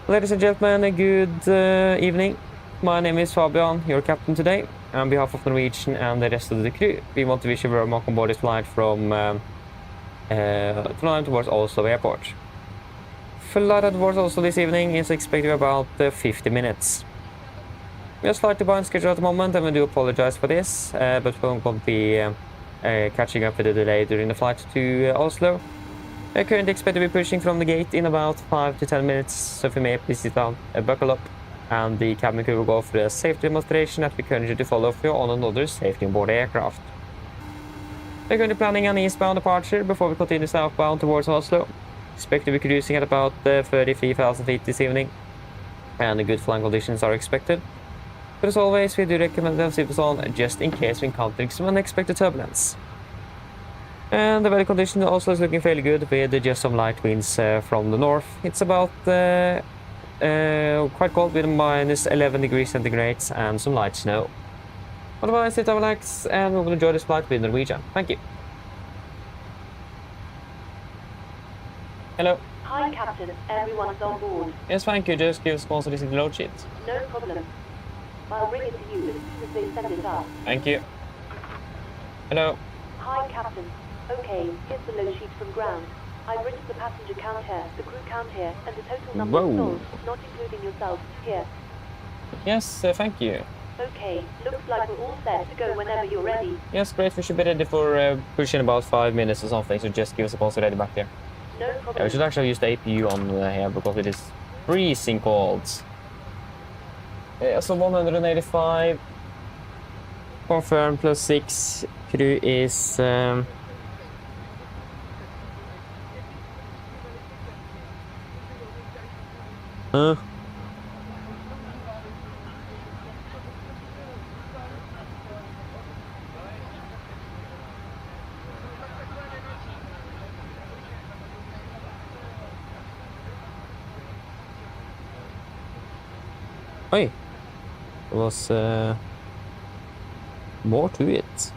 A: Ladies and gentlemen, good evening. My name is Fabian, your captain today. On behalf of Norwegian and the rest of the crew, we want to wish you very welcome on board this flight from Trondheim towards Oslo Airport. Flight towards Oslo this evening is expected about 50 minutes. We are slightly behind schedule at the moment, and we do apologize for this, but we won't be catching up with the delay during the flight to Oslo. We are currently expected to be pushing from the gate in about 5 to 10 minutes, so if you may please sit down, buckle up, and the cabin crew will go for a safety demonstration that we currently to follow for you on another safety on board aircraft. We are currently planning an eastbound departure before we continue southbound towards Oslo. Expect to be cruising at about 33,000 feet this evening, and the good flying conditions are expected. But as always, we do recommend them zip on just in case we encounter some unexpected turbulence. And the weather condition also is looking fairly good, with just some light winds from the north. It's about quite cold with minus 11 degrees centigrade and some light snow. Otherwise, sit down, relax, and we will enjoy this flight with Norwegian. Thank you. Hello.
E: Hi, Captain. Everyone's on board.
A: Yes, thank you. Just give sponsor this load sheet.
E: No problem. I'll bring it to you as soon as they send it up.
A: Thank you. Hello.
E: Hi, Captain. Okay, here's the load sheet from ground. I've written the passenger count here, the crew count here, and the total number of souls, not including yourself, here.
A: Yes, thank you.
E: Okay, looks like we're all set to go whenever you're ready.
A: Yes, great. We should be ready for pushing about 5 minutes or something, so just give us a sponsor ready back here.
E: No problem.
A: Yeah, we should actually use the APU on here because it is freezing cold. So 185. Confirm +6. Crew is... Oi, there was more to it.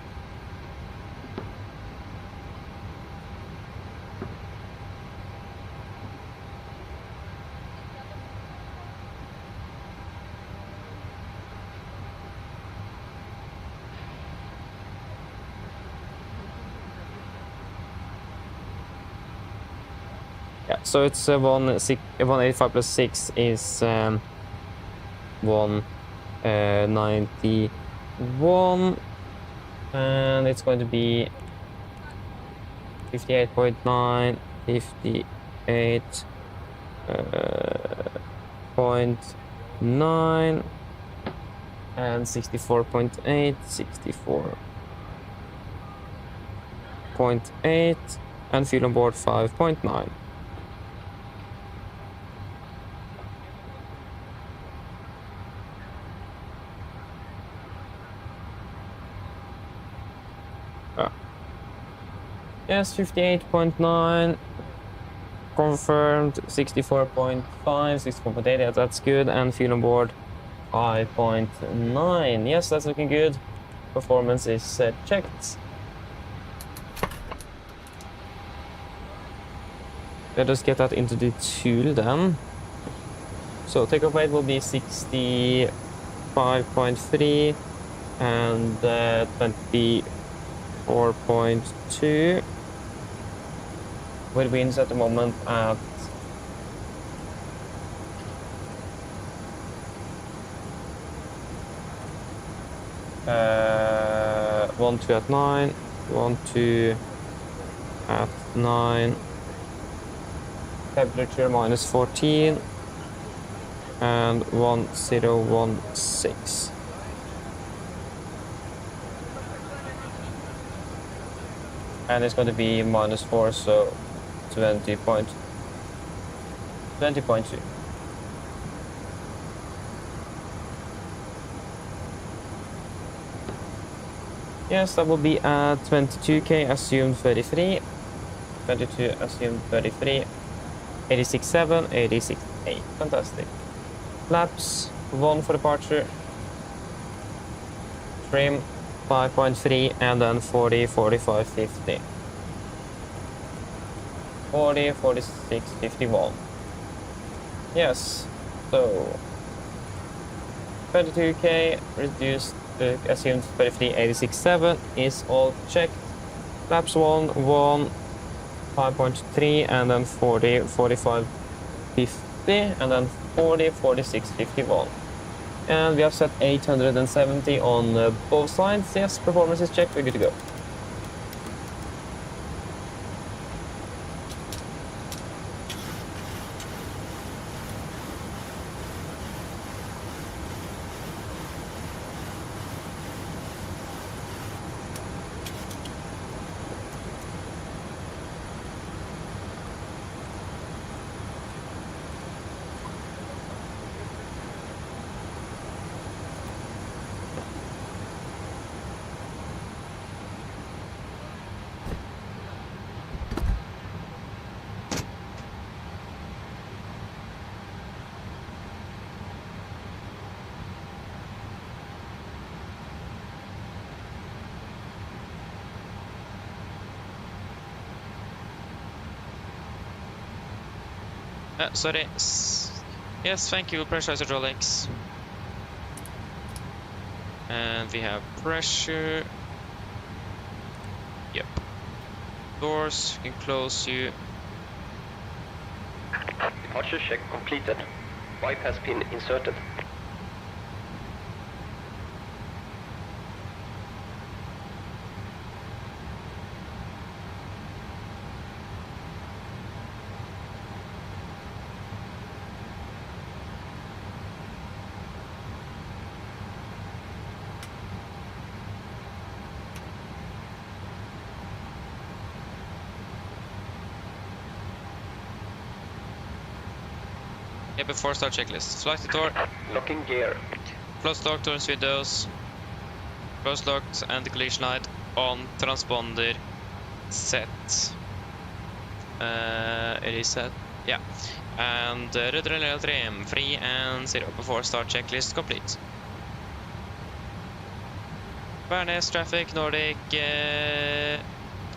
A: Yeah, so it's 185 plus 6 is 191, and it's going to be 58.9, 58.9, and 64.8, 64.8, and fuel on board 5.9. Yes, 58.9, confirmed, 64.5, 64.8, yeah, that's good, and fuel on board 5.9. Yes, that's looking good. Performance is checked. Let us get that into the tool then. So takeoff weight will be 65.3 and 24.2. With winds at the moment at 1-2 at 9, 1-2 at 9, temperature -14, and 1016. And it's going to be -4, so 20.2. Yes, that will be at 22k, assumed 33. 22 assumed 33. 86.7, 86.8. Fantastic. Flaps, 1 for departure. Trim, 5.3, and then 40, 45, 50. 40, 46, 51. Yes, so 22k reduced to assumed 33, 86.7 is all checked. Flaps 1, 5.3, and then 40, 45, 50, and then 40, 46, 51. And we have set 870 on both sides. Yes, performance is checked, we're good to go. Sorry. Yes, thank you. Pressurize hydraulics. And we have pressure. Yep. Doors, you can close you.
F: Departure check completed. Wipe has been inserted.
G: Yeah, before start checklist. Flight to door.
F: Locking gear.
G: Close lock, turns windows. Close locked and the collision light on. Transponder set. It is set. Yeah. And Radeon RX free and 0 before start checklist complete. Værnes Traffic Nordic. I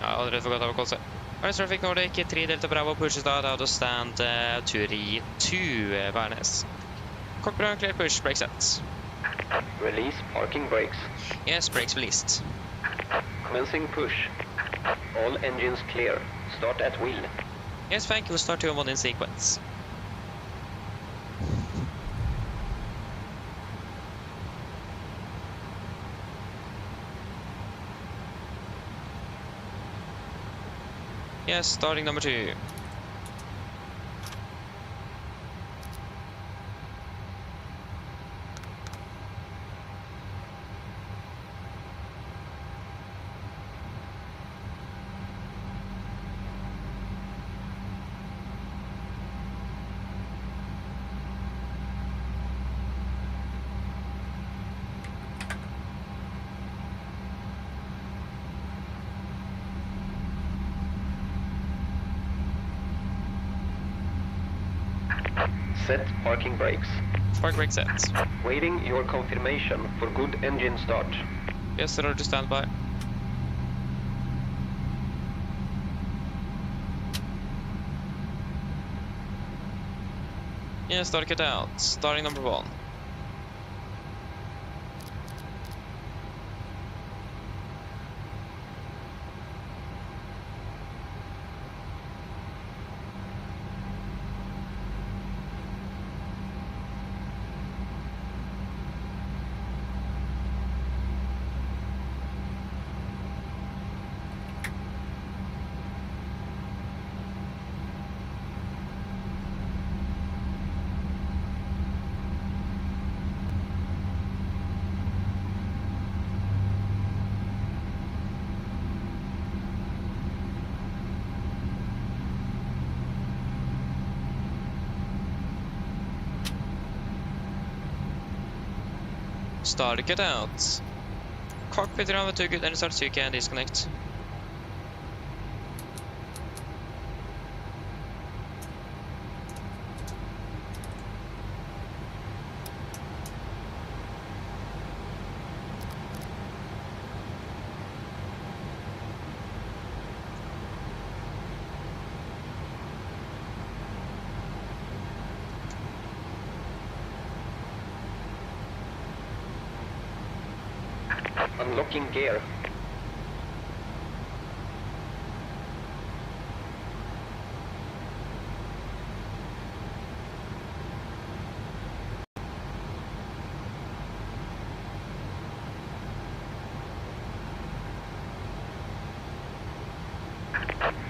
G: already forgot how to call it. Værnes Traffic Nordic 3 Delta Bravo pushes out of stand Turi 2 Værnes. Cockpit clear push, brake set.
F: Release parking brakes.
G: Yes, brakes released.
F: Commencing push. All engines clear. Start at wheel.
G: Yes, thank you. We'll start 2 and 1 in sequence. Yes, starting number 2.
F: Set parking brakes.
G: Park brake set.
F: Waiting your confirmation for good engine start.
G: Yes, ready to stand by. Yes, start it out. Starting number 1. Start it out. Cockpit around to good and start so you can disconnect.
F: Unlocking gear.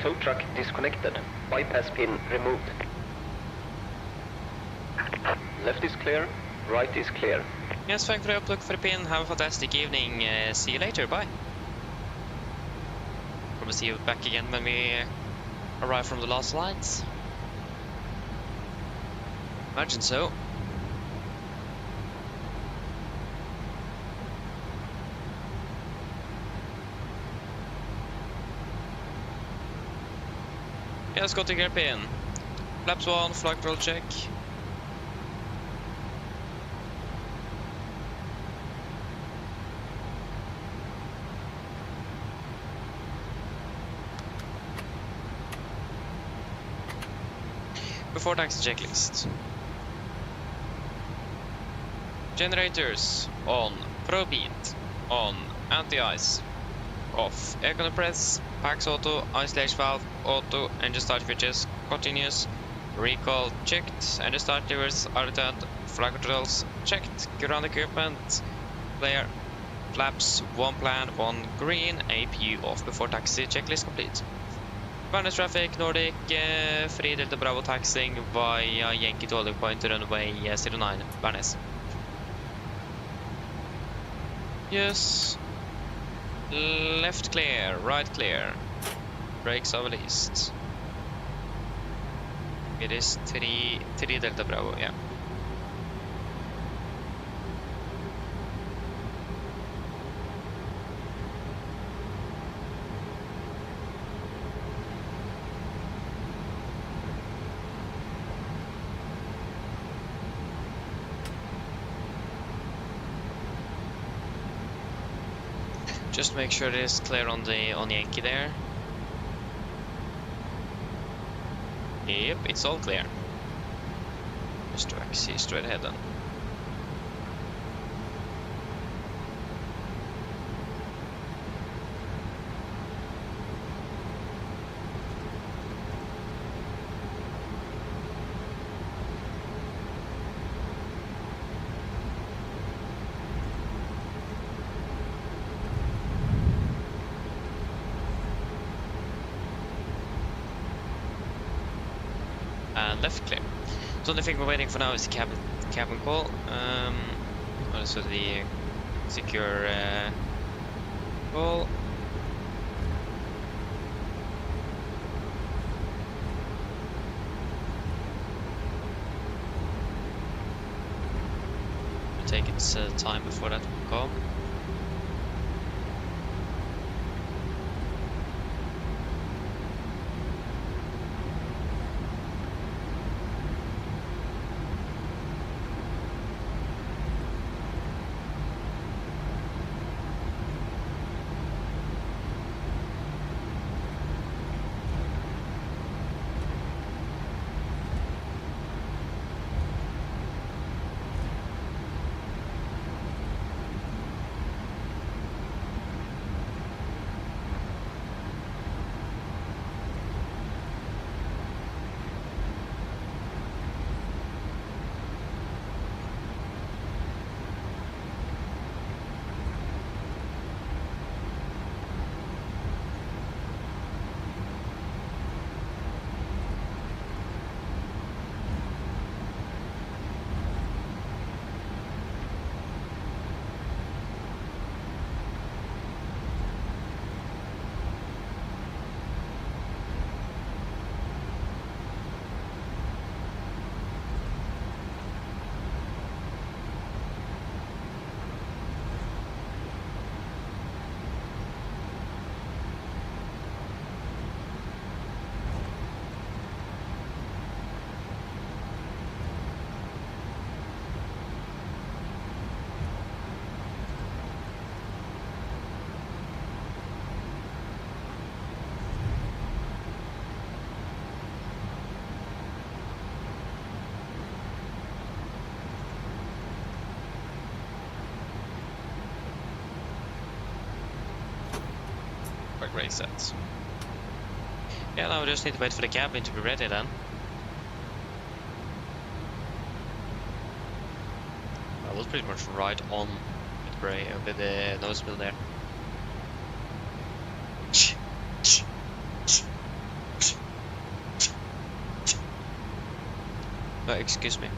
F: Tow truck disconnected. Bypass pin removed. Left is clear, right is clear.
G: Yes, thank you for your uplook for the pin. Have a fantastic evening. See you later. Bye. Probably see you back again when we arrive from the last lines. Imagine so. Yeah, let's go to gear pin. Flaps 1, flight control check. Before taxi checklist. Generators on, probe heat on, anti-ice off, air compress, packs auto, isolation valve auto, engine start switches continuous, recall checked, engine start levers are returned, flight controls checked, ground equipment clear, flaps 1 plan 1 green, APU off before taxi checklist complete. Barnes traffic, Nordic, free Delta Bravo taxiing via Yankee to holding point runway 09, Barnes. Yes. Left clear, right clear. Brakes are released. It is 3 Delta Bravo, yeah. Just make sure it is clear on Yankee there. Yep, it's all clear. Just see straight ahead then. and left clear. So the only thing we're waiting for now is the cabin call. Also the secure call. It'll take its time before that will come. Great set. Yeah, now we just need to wait for the cabin to be ready then. I was pretty much right on with the nose wheel there. Oh, excuse me.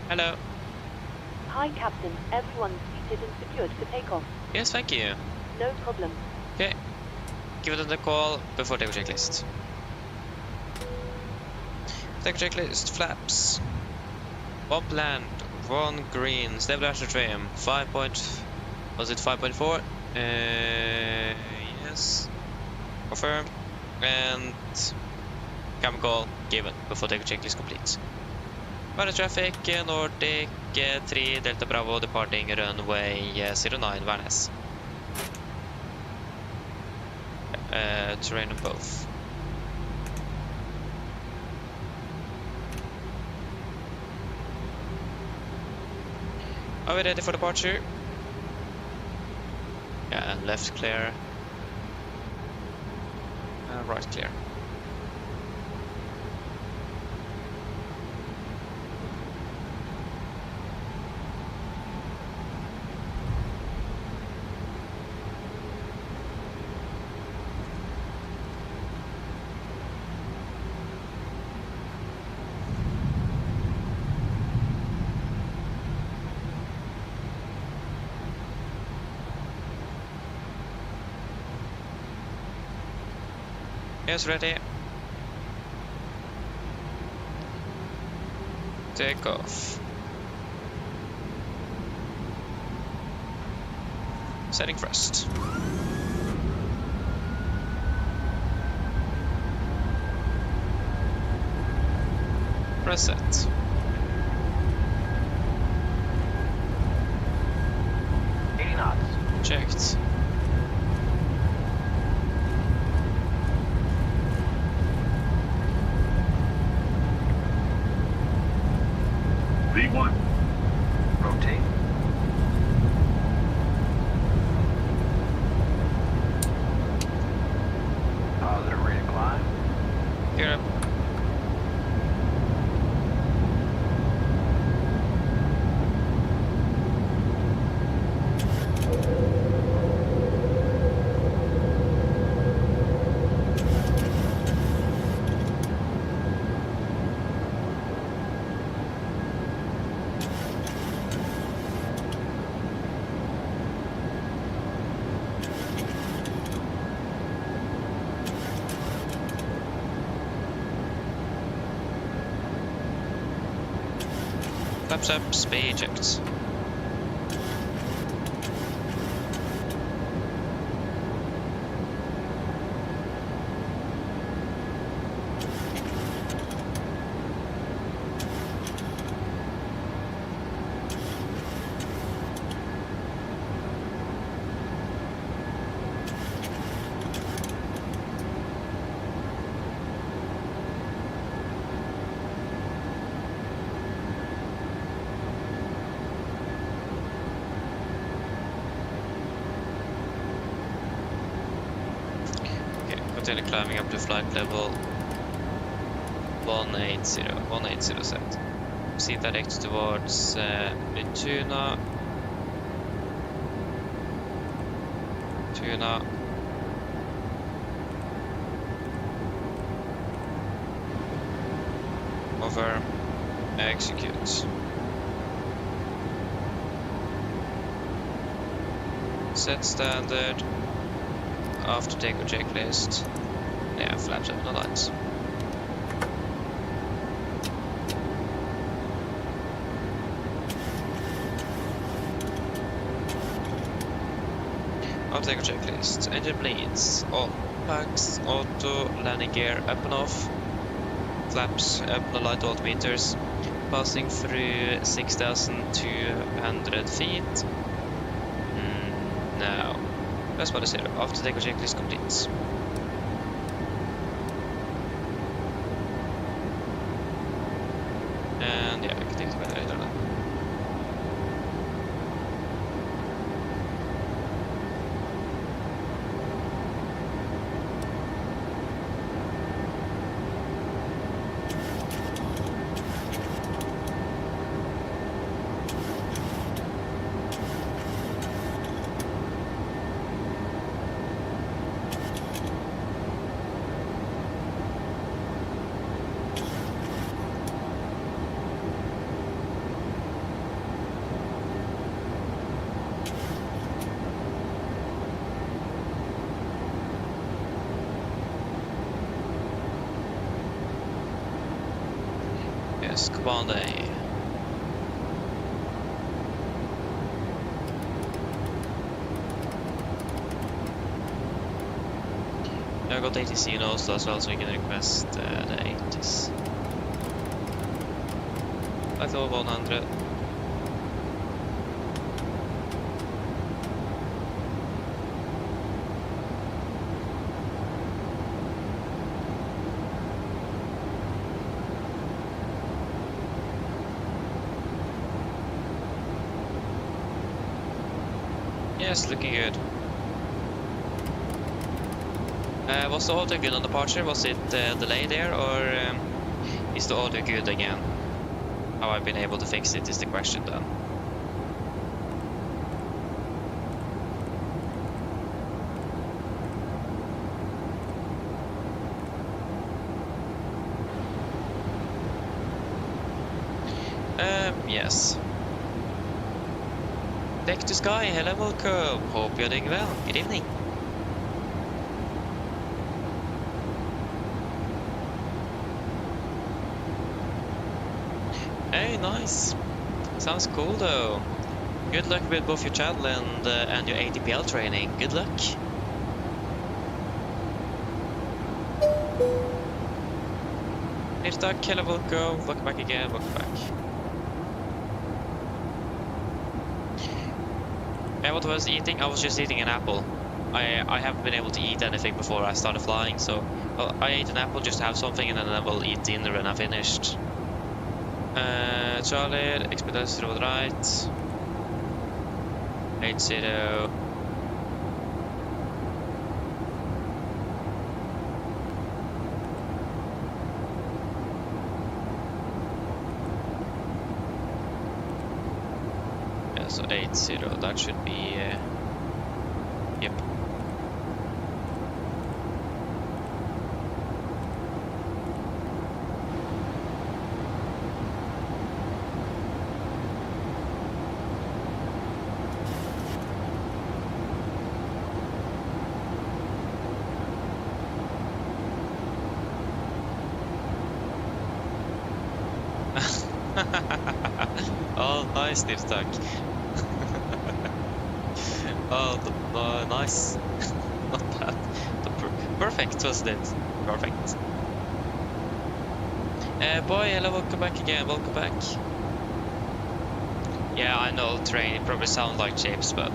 G: Hello.
E: Hi, Captain. Everyone's seated and secured for takeoff.
G: Yes, thank you.
E: No problem.
G: Okay. Give it a call before take checklist. Take checklist. Flaps. Bump land. 1 green. Stabilizer trim. 5.4? Yes. Confirm. And cabin call given before take checklist complete. Weather traffic, Nordic 3 Delta Bravo departing runway 09 Værnes. Terrain on both. Are we ready for departure? Yeah, left clear. Right clear. Yes, ready. Take off. Setting first. Press set. Checked.
K: V1.
F: Rotate.
G: Flaps up, speed checked. Continue climbing up to flight level 180 set. See direct towards Tuna. Over. Execute. Set standard. After takeoff checklist. Yeah, flaps up, no lights. After takeoff checklist. Engine bleeds. All packs, auto, landing gear up and off. Flaps up, no light altimeters. Passing through 6,200 feet. Now. Press by 0. After takeoff checklist completes. And yeah, we can take the weather later then. Yes, Command A. I've got ATC in Oslo as well, so we can request the 80s. Flight level 100. Yes, looking good. Was the audio good on departure? Was it delayed there, or is the audio good again? How I've been able to fix it is the question then. Yes. Deck to sky, hello, welcome. Hope you're doing well. Good evening. Hey, nice. Sounds cool though. Good luck with both your channel and your ATPL training. Good luck. Hey, stuck, hello, welcome. Welcome back again. Welcome back. What was eating? I was just eating an apple. I haven't been able to eat anything before I started flying, so I ate an apple just to have something, and then I will eat dinner when I finished. Charlie, expedite to the right. 80. Yeah, so 80, that should be, yep. Oh, nice, Deep Stack. Oh, nice. Not bad. Perfect, wasn't it? Perfect. Boy, hello, welcome back again, welcome back. Yeah, I know terrain, it probably sounds like chips, but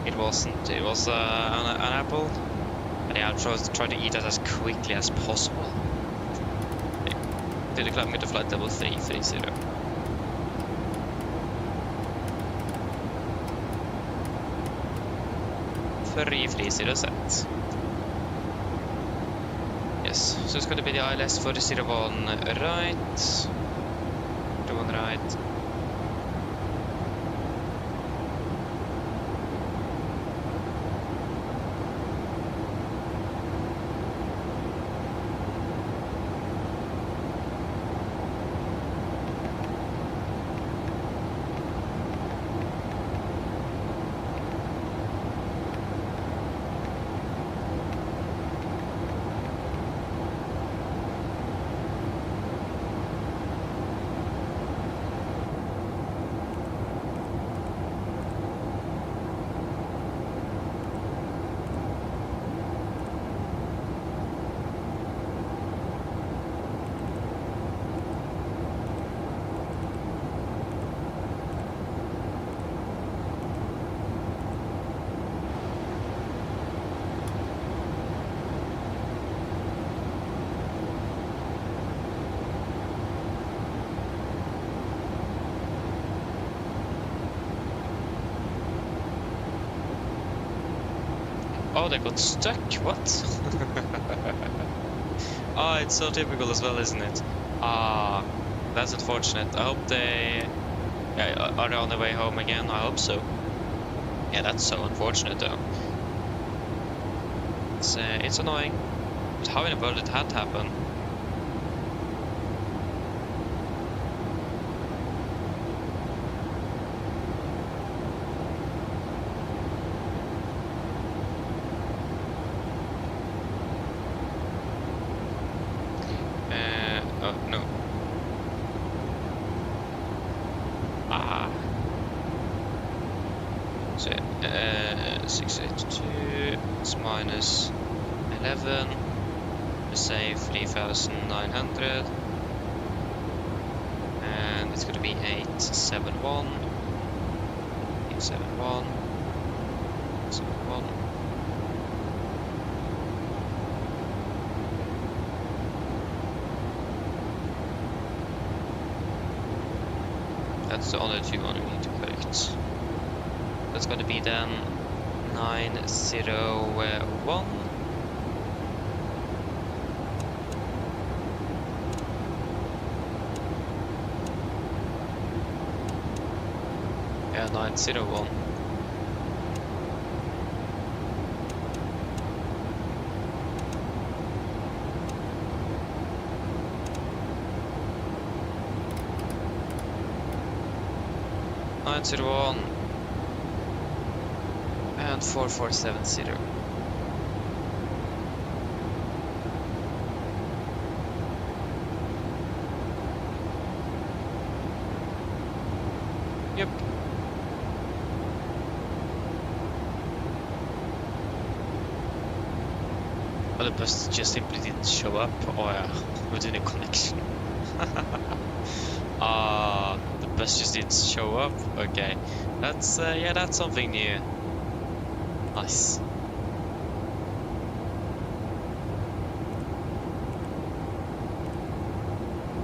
G: it wasn't. It was an apple. And yeah, I tried to eat it as quickly as possible. Did the climb with the flight level 330. Free set. Yes, so it's going to be the ILS for the 01 right. The one right. Oh, they got stuck? What? Oh, it's so typical as well, isn't it? Ah, that's unfortunate. I hope they... Yeah, are they on their way home again? I hope so. Yeah, that's so unfortunate though. It's annoying. But how in the world did that happen? Oh, no. Ah. So, 682 is minus 11. We save 3,900. And it's going to be 871. 871. 71. That's the only two one we need to correct. That's going to be then 901. Yeah, 901. And 4470. Yep. Oh, the bus just simply didn't show up. Oh yeah, within a connection. The bus just didn't show up. Okay, that's yeah, that's something new. Nice.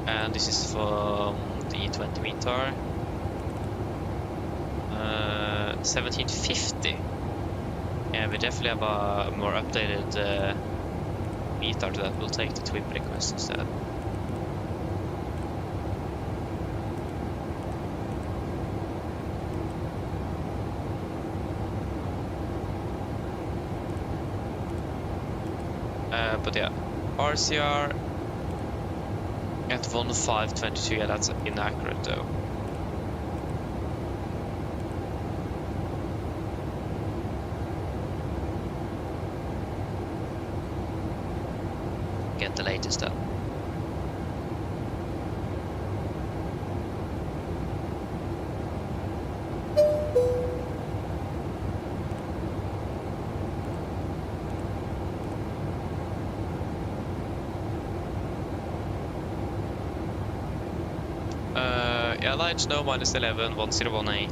G: And this is from the 20 meter. 1750. Yeah, we definitely have a more updated meter that will take the twin request instead. But yeah, RCR at 1522, yeah, that's inaccurate though. Get the latest up. Yeah, light snow -11, 1018.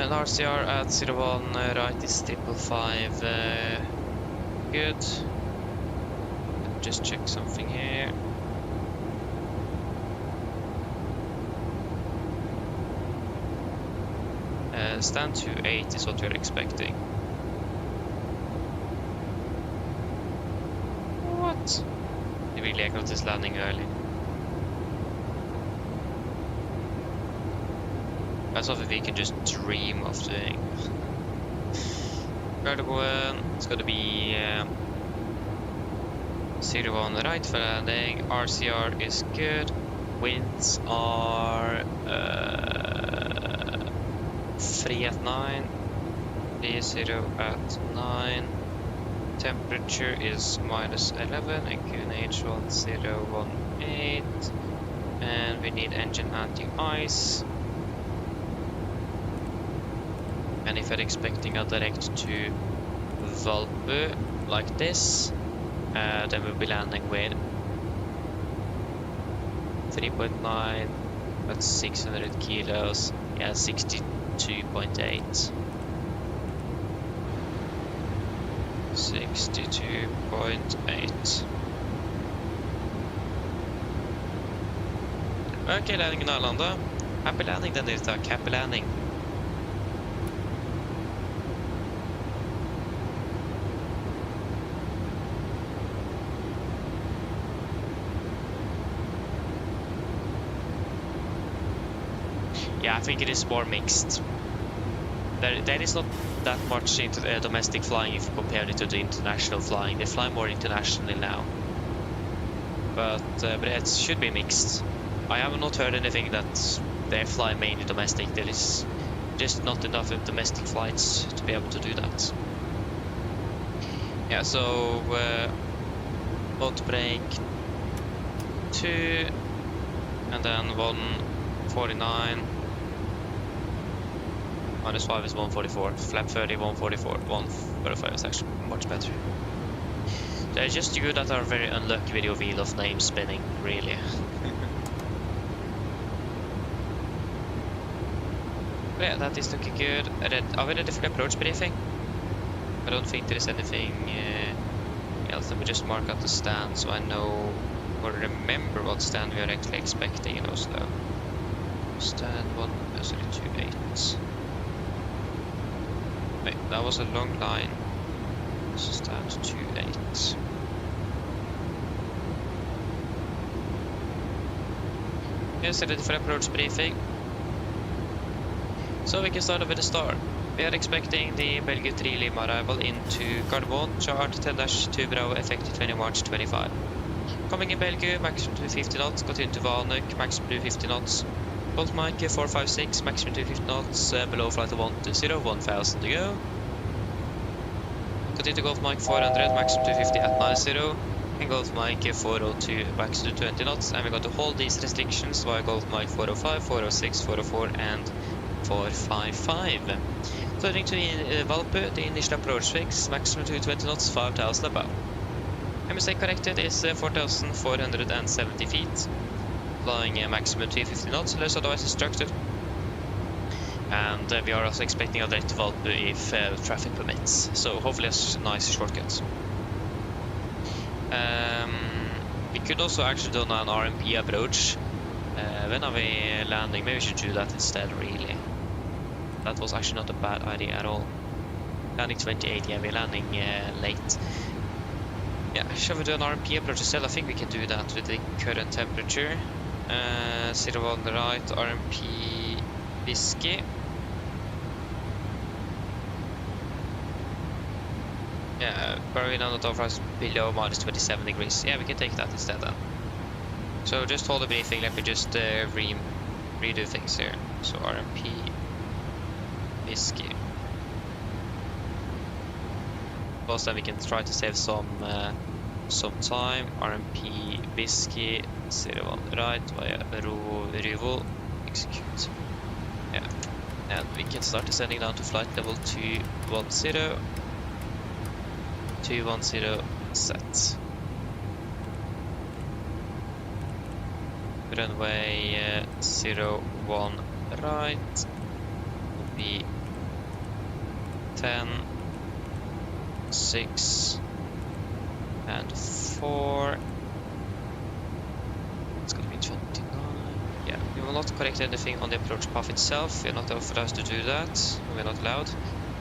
G: RCR at 01 right is 555. Good. Just check something here. Stand 28 is what we're expecting. What? They really got this landing early. That's something we can just dream of doing. It's gonna be 01 right for landing. RCR is good. Winds are 3 at 9. 30 at 9. Temperature is -11 and QNH 1018. And we need engine anti-ice. And if you're expecting a direct to Valbu like this, then we'll be landing with 3.9 at 600 kilos, yeah, 62.8. 62.8. Okay, landing in Arlanda. Happy landing then, Dirtak. Happy landing. Yeah, I think it is more mixed. There is not that much into domestic flying if you compare it to the international flying. They fly more internationally now, but it should be mixed. I have not heard anything that they fly mainly domestic. There is just not enough of domestic flights to be able to do that. Yeah, so boat break 2 and then 149. -5 is 144. Flap 30, 144. 145 is actually much better. They're just you that are very unlucky with your wheel of name spinning, really. But yeah, that is looking good. Are we ready for the approach briefing? I don't think there is anything else. Let me just mark out the stand so I know or remember what stand we are actually expecting in Oslo. Stand 1-28. Wait, that was a long line. Stand 28. Yes, ready for approach briefing. So we can start off with the start. We are expecting the Belgium 3 Lima arrival into Gardermoen, chart 10-2 Bravo, effective 20 March 25. Coming in Belgium, maximum 250 knots, continue to Valnuk, maximum 250 knots. Bolt Mike 456, maximum 250 knots, below flight 120, 1000 to go. Continue to Golf Mike 400, maximum 250 at 90, and Golf Mike 402, maximum 20 knots, and we're going to hold these restrictions via Golf Mike 405, 406, 404, and 455. Turning to Valpu, the initial approach fix, maximum 220 knots, 5000 above. Mistake corrected is 4470 feet. Flying a maximum 350 knots unless otherwise instructed. And we are also expecting a direct to Valpu if traffic permits. So hopefully a nice shortcut. We could also actually do an RMP approach. When are we landing? Maybe we should do that instead, really. That was actually not a bad idea at all. Landing 28, yeah, we're landing late. Yeah, shall we do an RMP approach instead? I think we can do that with the current temperature. 01 right, RMP Whiskey. Yeah, probably not overflies below -27 degrees. Yeah, we can take that instead then. So just hold the briefing, let me just redo things here. So RMP Whiskey. Plus then we can try to save some time. RMP Whiskey 01 right via Ryvo, execute. Yeah. And we can start descending down to flight level 210. 210 set. Runway 01 right. Will be 10, 6, and 4. It's gonna be 29. Yeah, we will not correct anything on the approach path itself. We are not authorized to do that. We are not allowed.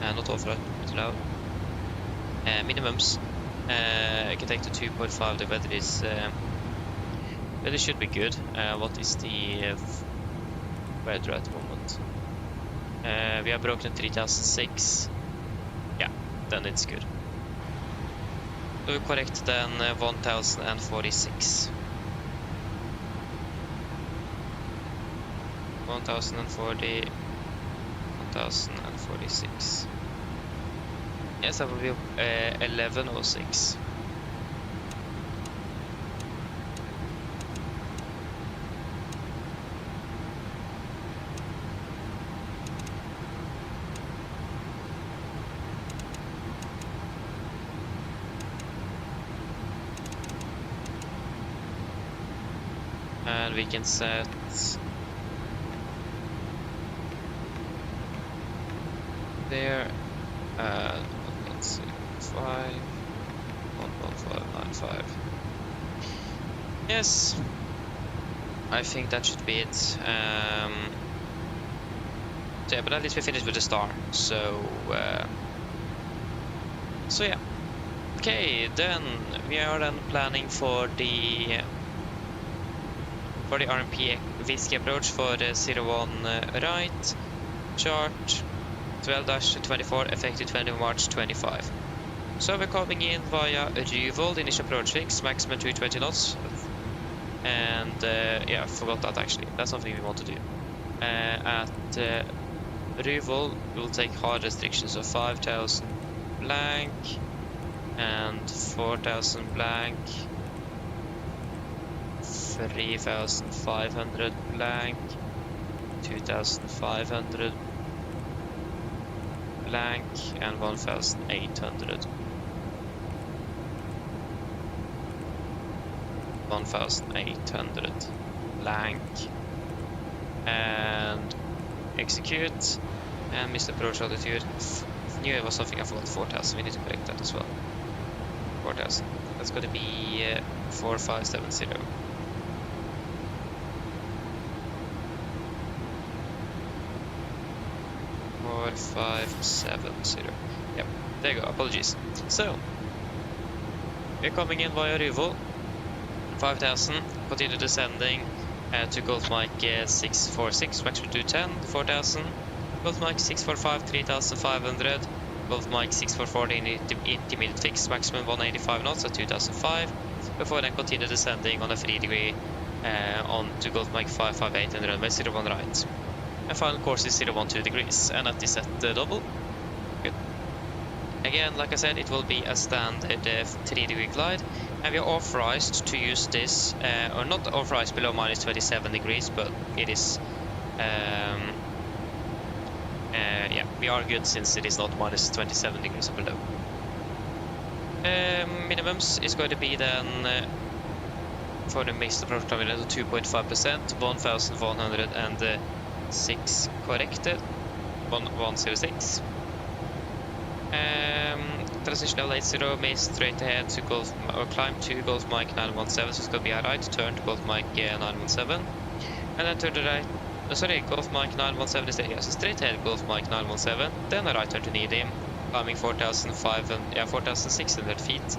G: Not authorized, but allowed. Minimums. I can take the 2.5. The weather is. Weather should be good. What is the weather at the moment? We have broken 3006. Yeah, then it's good. So we correct then 1046. 1040, 1046. Yes, that will be 1106. And we can set there, let's see, 11595. Yes, I think that should be it. So yeah, but at least we finished with the star. So yeah. Okay, then we are then planning for the RMP Whiskey approach for the 01 right, chart 12-24, effective 20 March 25. So we're coming in via Ryvoll, the initial approach fix, maximum 220 knots. And yeah, I forgot that actually. That's something we want to do. At Ryvoll, we'll take hard restrictions of 5,000 blank and 4,000 blank, 3,500 blank, 2,500 blank, and 1,800. 1,800 blank, and execute, and miss approach altitude. Knew it was something I forgot. 4,000. We need to correct that as well. 4,000. That's going to be 4570. 4570. Yep, there you go. Apologies. So we're coming in via Ryvoll. 5,000. Continue descending to Golf Mike 646. Maximum 210. 4,000. Golf Mike 645. 3,500. Golf Mike 644 in intermediate fix. Maximum 185 knots at 2,005. Before then continue descending on a 3 degree on to Golf Mike 558 and runway 01 right. And final course is 012 degrees, and at this at double. Good. Again, like I said, it will be a standard 3 degree glide, and we are authorized to use this, or not authorized below minus 27 degrees, but it is, yeah, we are good since it is not minus 27 degrees or below. Minimums is going to be then for the mixed approach time 2.5%, 1,106 corrected, 106. Transition level 80, may straight ahead to Golf, or climb to Golf Mike 917, so it's going to be a right turn to Golf Mike 917, and then turn to the right. Sorry, Golf Mike 917 is there, yes, straight ahead Golf Mike 917, then a right turn to Needham, climbing 4,600 feet,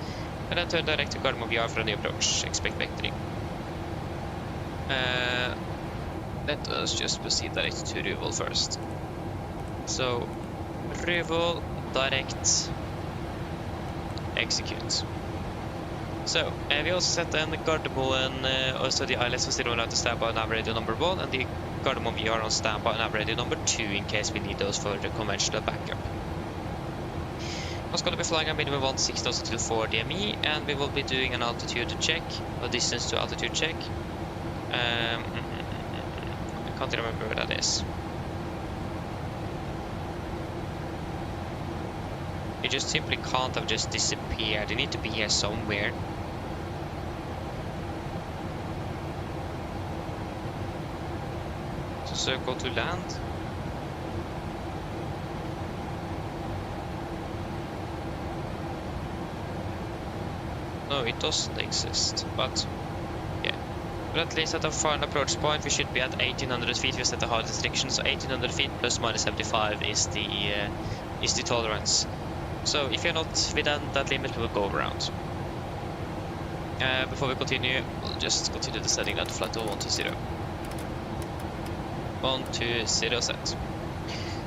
G: and then turn direct to Gardermoen VR for a new approach. Expect vectoring. Let us just proceed direct to Ryvoll first. So, Ryvoll, direct, execute. So, we also set then Gardermoen, also the ILS was still on to standby on Radeon number 1, and the Gardermoen VR on standby on Radeon number 2 in case we need those for the conventional backup. I was going to be flying a minimum 160 knots until 4 DME, and we will be doing an altitude check, a distance to altitude check. I can't remember where that is. It just simply can't have just disappeared. They need to be here somewhere. So go to land. No, it doesn't exist, but yeah. But at least at our final approach point, we should be at 1800 feet. We set a hard restriction, so 1800 feet plus minus 75 is the tolerance. So if you're not within that limit, we will go around. Before we continue, we'll just continue the setting that flight to 120. 120 set.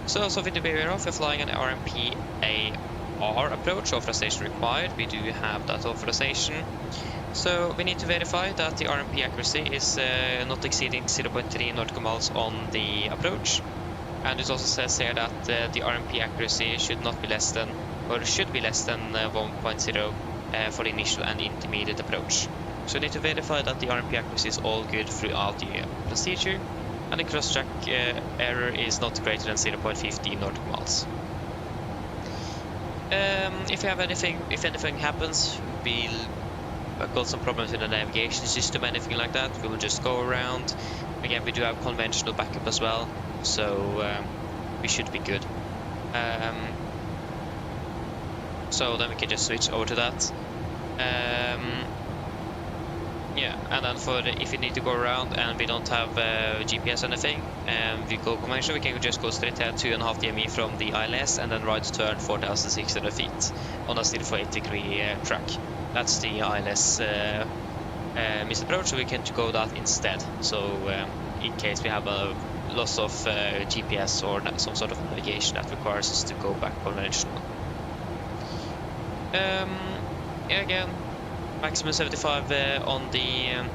G: So something to be aware of, we're flying an RMP AR approach, authorization required. We do have that authorization. So we need to verify that the RMP accuracy is not exceeding 0.3 nautical miles on the approach. And it also says here that the RMP accuracy should not be less than, or should be less than 1.0 for the initial and intermediate approach. So we need to verify that the RMP accuracy is all good throughout the procedure, and the cross-track error is not greater than 0.15 nautical miles. If anything happens, we'll got some problems with the navigation system, anything like that, we will just go around. Again, we do have conventional backup as well, so we should be good. So then we can just switch over to that. Yeah, and then for if we need to go around and we don't have GPS or anything, we go conventional, we can just go straight ahead 2.5 DME from the ILS and then right turn 4,600 feet on a still 48-degree track. That's the ILS missed approach, so we can go that instead. So in case we have a loss of GPS or some sort of navigation that requires us to go back conventional. Yeah, again, maximum 75 on the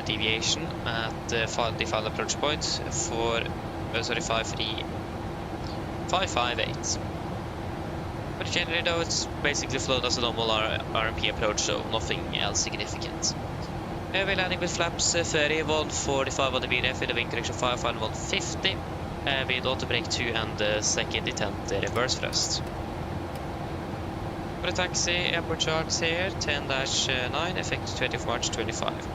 G: deviation at the final approach point for 558. But generally though, it's basically flown as a normal RMP approach, so nothing else significant. We're landing with flaps 30, 145 on the VNF with a wing correction 5, final 150 with auto brake 2 and second intent reverse thrust. For the taxi, airport charts here, 10-9, effective 20th March 25.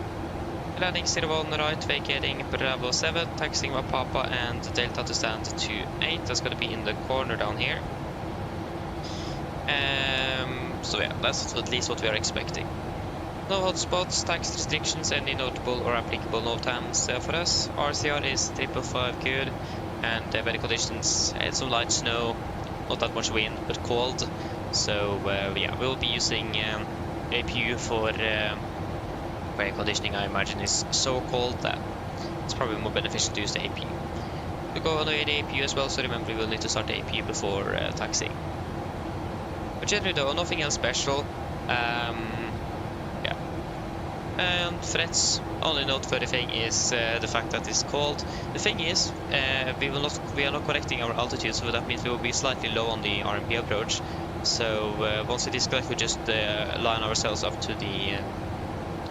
G: Landing 01 right, vacating Bravo 7, taxiing Papa and Delta to stand 28. That's going to be in the corner down here. So yeah, that's at least what we are expecting. No hotspots, tax restrictions, any notable or applicable no times for us. RCR is 555 good, and weather conditions, some light snow, not that much wind, but cold. So yeah, we'll be using APU for air conditioning. I imagine is so cold that it's probably more beneficial to use the APU. We go on the APU as well, so remember we will need to start the APU before taxiing. But generally though, nothing else special. Yeah. And threats, only noteworthy thing is the fact that it's cold. The thing is, we are not correcting our altitude, so that means we will be slightly low on the RMP approach. So once it is correct, we just line ourselves up to the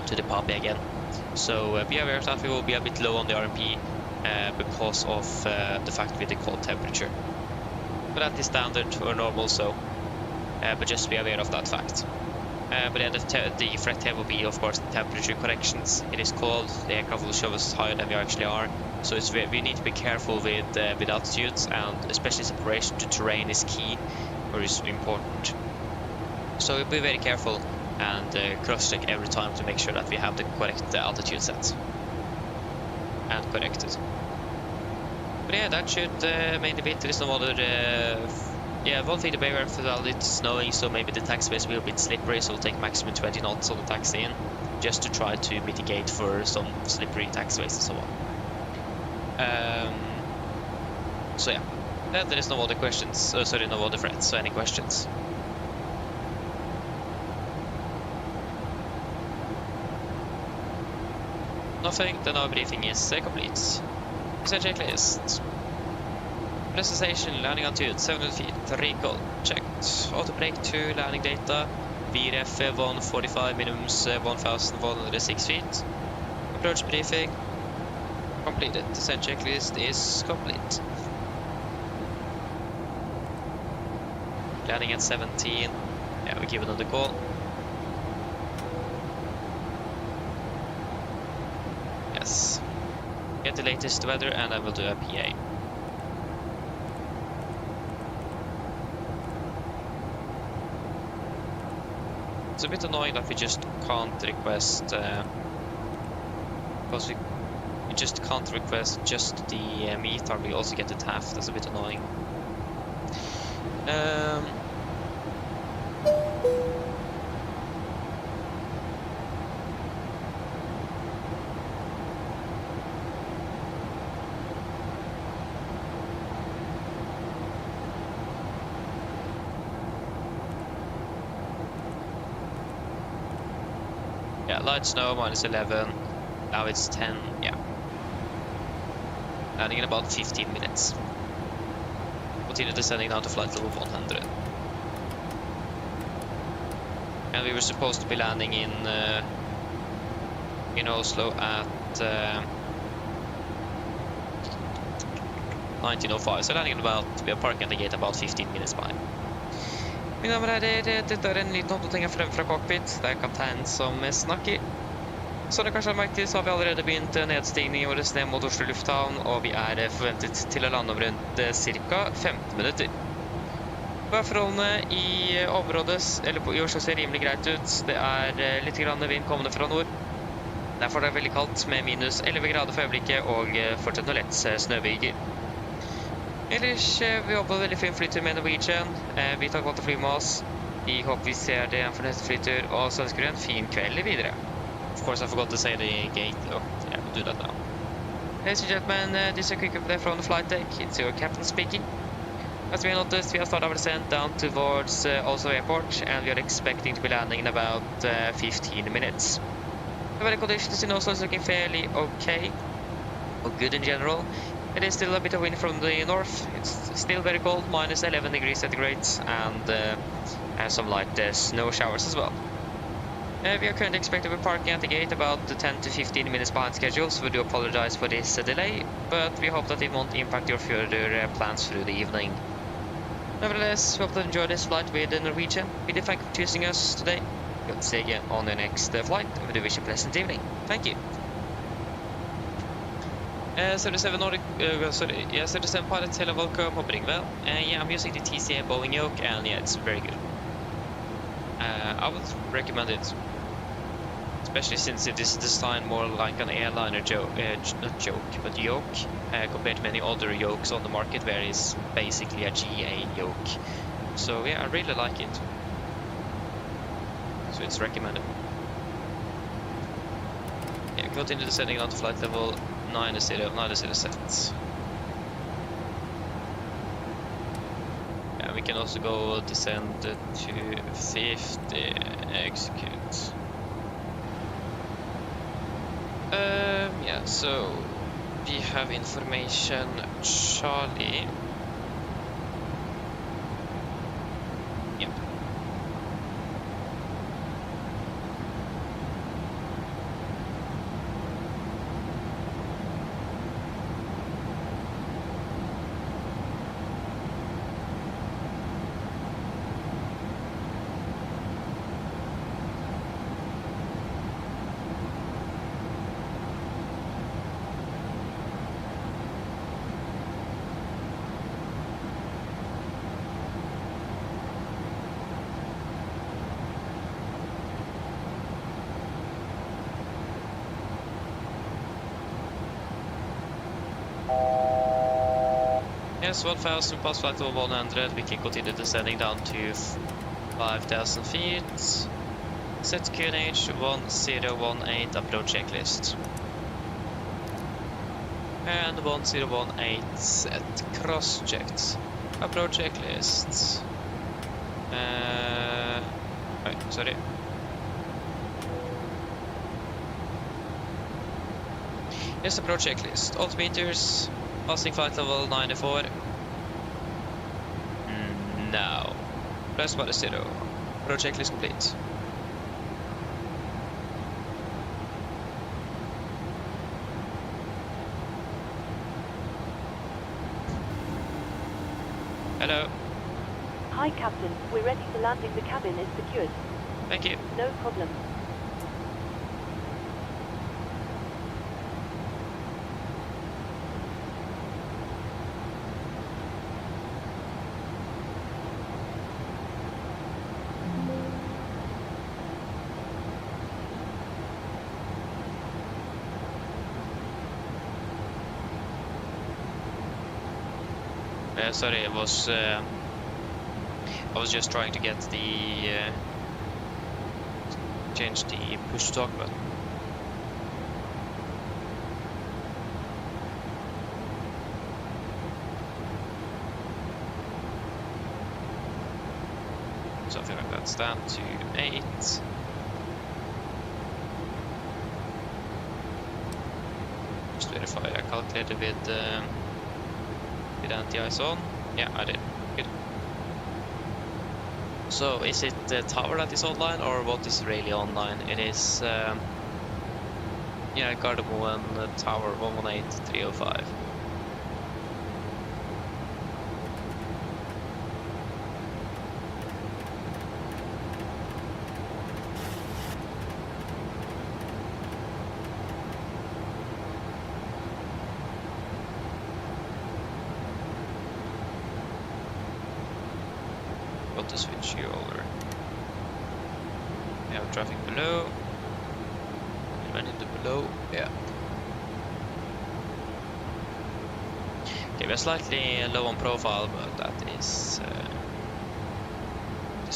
G: PAPI again. So be aware that we will be a bit low on the RMP because of the fact with the cold temperature. But that is standard or normal, so but just be aware of that fact. But yeah, the threat here will be, of course, the temperature corrections. It is cold, the aircraft will show us higher than we actually are, so we need to be careful with altitudes, and especially separation to terrain is key, or is important. So be very careful and cross-check every time to make sure that we have the correct altitude set and corrected. But yeah, that should mainly be it. There is no other. Yeah, one thing to be aware of is that it's snowing, so maybe the taxiways will be a bit slippery, so we'll take maximum 20 knots on the taxi in, just to try to mitigate for some slippery taxiways and so on. So yeah, then there is no other questions, no other threats, so any questions? Nothing, then our briefing is complete. Set checklist. Presentation, landing altitude 700 feet, recall, checked. Auto brake 2, landing data, VRF 145, minimums 1106 feet. Approach briefing, completed. Descent checklist is complete. Landing at 17. Yeah, we give it another call. Yes. Get the latest weather and I will do a PA. It's a bit annoying that we just can't request because we just can't request just the METAR, we also get the TAF. That's a bit annoying. Yeah, light snow, -11. Now it's 10, yeah. Landing in about 15 minutes. Continue descending down to flight level 100. And we were supposed to be landing in Oslo at 19:05. So landing about, we are parking at the gate about 15 minutes by. Mine damer og herrer, dette er en liten oppdatering frem fra cockpit. Det er kapteinen som snakker. Som dere kanskje har merket, så har vi allerede begynt nedstigning vår ned mot Oslo lufthavn, og vi er forventet til å lande om rundt ca. 15 minutter. Værforholdene i området, eller i Oslo, ser rimelig greit ut. Det er litt grann vind kommende fra nord. Derfor er det veldig kaldt med -11 grader for øyeblikket, og fortsatt noe lett snøbyger. Ellers, vi håper veldig fin flytur med Norwegian. Vi tar godt å fly med oss. Vi håper vi ser det for neste flytur, og så ønsker vi en fin kveld videre. Of course, I forgot to say the gate. Oh, yeah, we'll do that now. Ladies and gentlemen, this is a quick update from the flight deck. It's your captain speaking. As we noticed, we have started our descent down towards Oslo Airport, and we are expecting to be landing in about 15 minutes. The weather conditions in Oslo is looking fairly okay, or good in general. It is still a bit of wind from the north. It's still very cold, -11 degrees centigrade, and some light snow showers as well. We are currently expected to be parking at the gate about 10 to 15 minutes behind schedule, so we do apologize for this delay, but we hope that it won't impact your further plans through the evening. Nevertheless, we hope to enjoy this flight with Norwegian. We do thank you for choosing us today. We'll see you again on the next flight, and we do wish you a pleasant evening. Thank you. 37 Nordic, sorry, yeah, 37 pilots, hello, welcome, hopping well. Yeah, I'm using the TCA Boeing yoke, and yeah, it's very good. I would recommend it, especially since it is designed more like an airliner not joke, but yoke, compared to many other yokes on the market where it's basically a GA yoke. So yeah, I really like it. So it's recommended. Yeah, continue descending down to flight level 90 set. Yeah, we can also go descend to 50, execute. Yeah, so we have information, Charlie. Yep. Yes, 1,000 past flight over 100. We can continue descending down to 5,000 feet. Set QNH 1018 approach checklist. And 1018 set cross checked. Approach checklist. Wait, sorry. Yes, approach checklist. Altimeters. Passing flight level 94. Now. Press by the 0. Approach checklist complete.
L: Hello.
E: Hi, Captain. We're ready for landing. The cabin is secured.
G: Thank you.
E: No problem.
G: Sorry, I was just trying to get the change the push to talk button. Something like that. Stand to 8. Just verify I calculated with anti-ice on. Yeah, I did. Good. So, is it the tower that is online, or what is really online? It is, yeah, Gardermoen Tower 118305. Got to switch you over. We have traffic below. We went into below. Yeah. Okay, we're slightly low on profile, but that is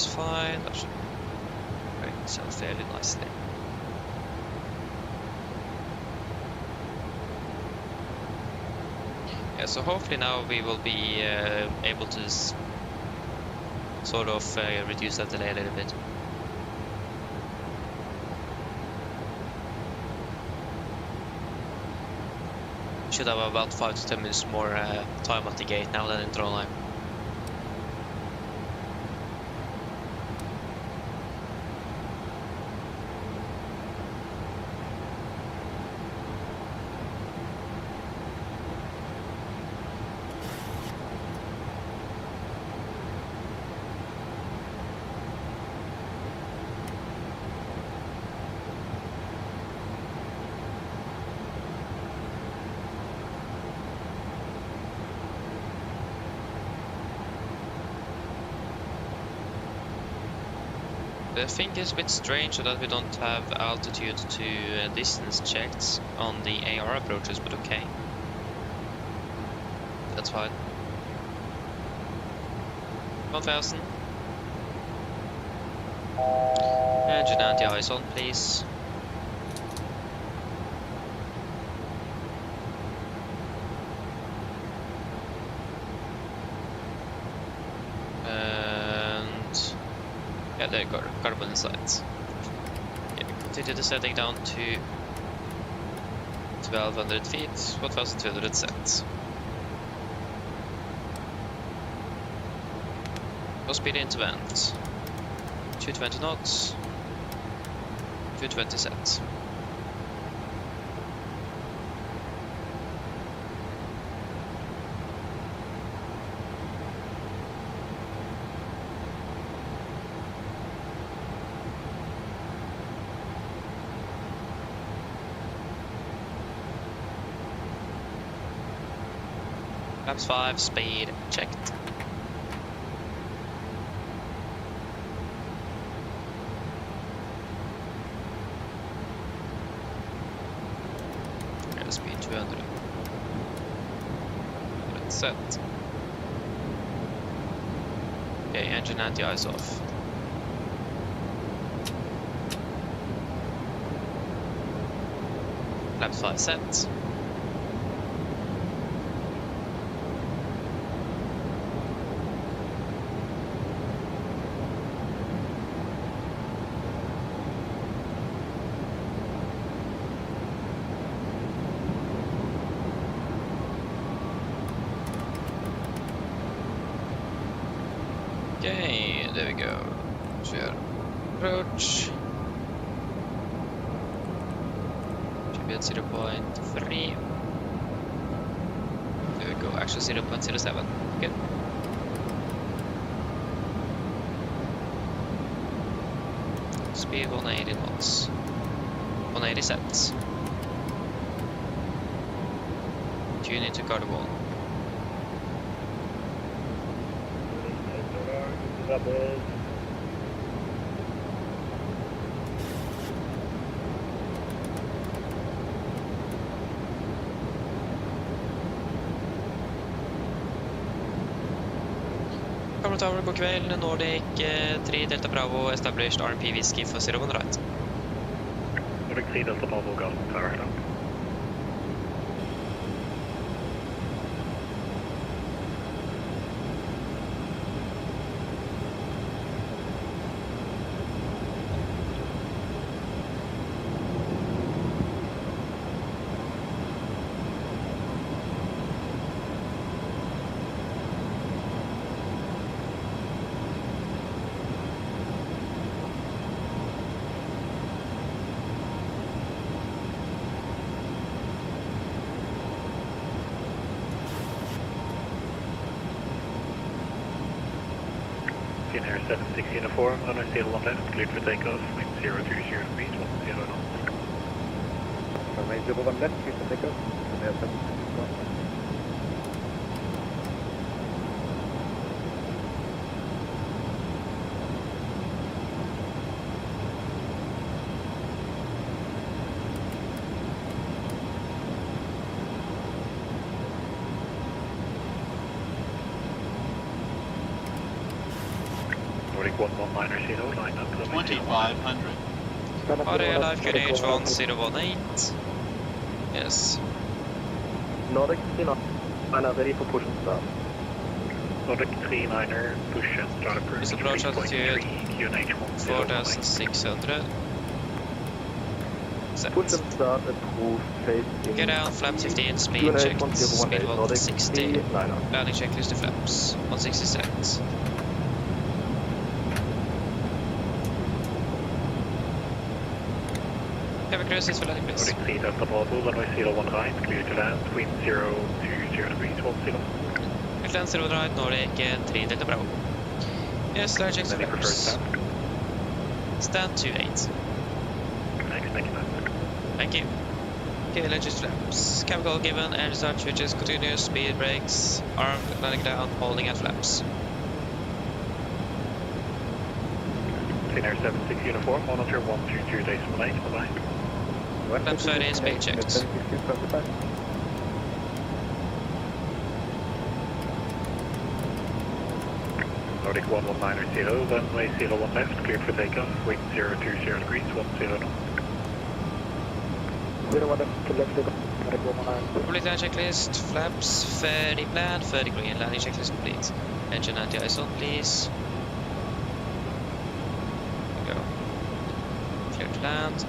G: fine. That should bring itself fairly nicely. Yeah, so hopefully now we will be able to sort of reduce that delay a little bit. Should have about 5 to 10 minutes more time at the gate now than in Trondheim. I think it's a bit strange that we don't have altitude to distance checks on the AR approaches, but okay. That's fine. 1000. Engine anti-ice on, please. Yeah, there you go, carbon insights. Yeah, we continue the setting down to 1200 feet, 1200 set. Low speed into vent. 220 knots, 220 set. Laps 5, speed checked. Yeah, speed 200. Let's set. Okay, engine anti-ice off. Laps 5 set. Okay, there we go. Share approach. Should be at 0.3. There we go, actually 0.07. Good. Speed 180 knots. 180 sets. Tune into guard 1. Camera Tower, god kveld. Nordic 3 Delta Bravo established RMP whiskey for 01 right.
H: Nordic 3 Delta Bravo, Golf Tower down. Finnair 76 uniform, runway 01 left, cleared for takeoff, wind 020 degrees, 10 knots.
L: Runway 01 left, cleared for takeoff, Finnair 76 uniform.
H: Nordic 119 line up, runway
K: 2500.
G: Audio live QNH 1018. Yes.
L: Nordic 39 ready for push and start.
H: Nordic 39er, push and start approach,
G: Is approach
H: 3.3,
G: altitude
H: QNH
G: 4600. Set.
L: Push and start approved, phase in.
G: Get down, flap 15, speed
L: QNH
G: checked,
L: 1018,
G: speed
L: Nordic
G: 160.
L: 39er.
G: Landing checklist to flaps, 160 set. Have a cruise is for landing, please.
H: Nordic 3 Delta Bravo, runway 01 right, clear to land, wind 020 degrees, 10.
G: At land 0 right, Nordic 3 Delta Bravo. Yes, large checks to
H: Any preferred
G: flaps.
H: stand?
G: Stand 28.
H: Thank you, man.
G: Thank you. Okay, let's just flaps. Chemical given, air start switches, continuous speed brakes, arm landing down, holding at flaps.
H: Finnair 76 uniform, monitor 122 days from late, bye-bye.
G: Flaps 30, speed checks.
H: Nordic 1190, runway 01 left, cleared for takeoff, wind 020 degrees, 10 knots.
L: 01 left to left, Nordic 119.
G: Complete landing checklist, flaps 30 plan, 30 green, landing checklist complete. Engine anti-ice on, please. There we go. Clear to land.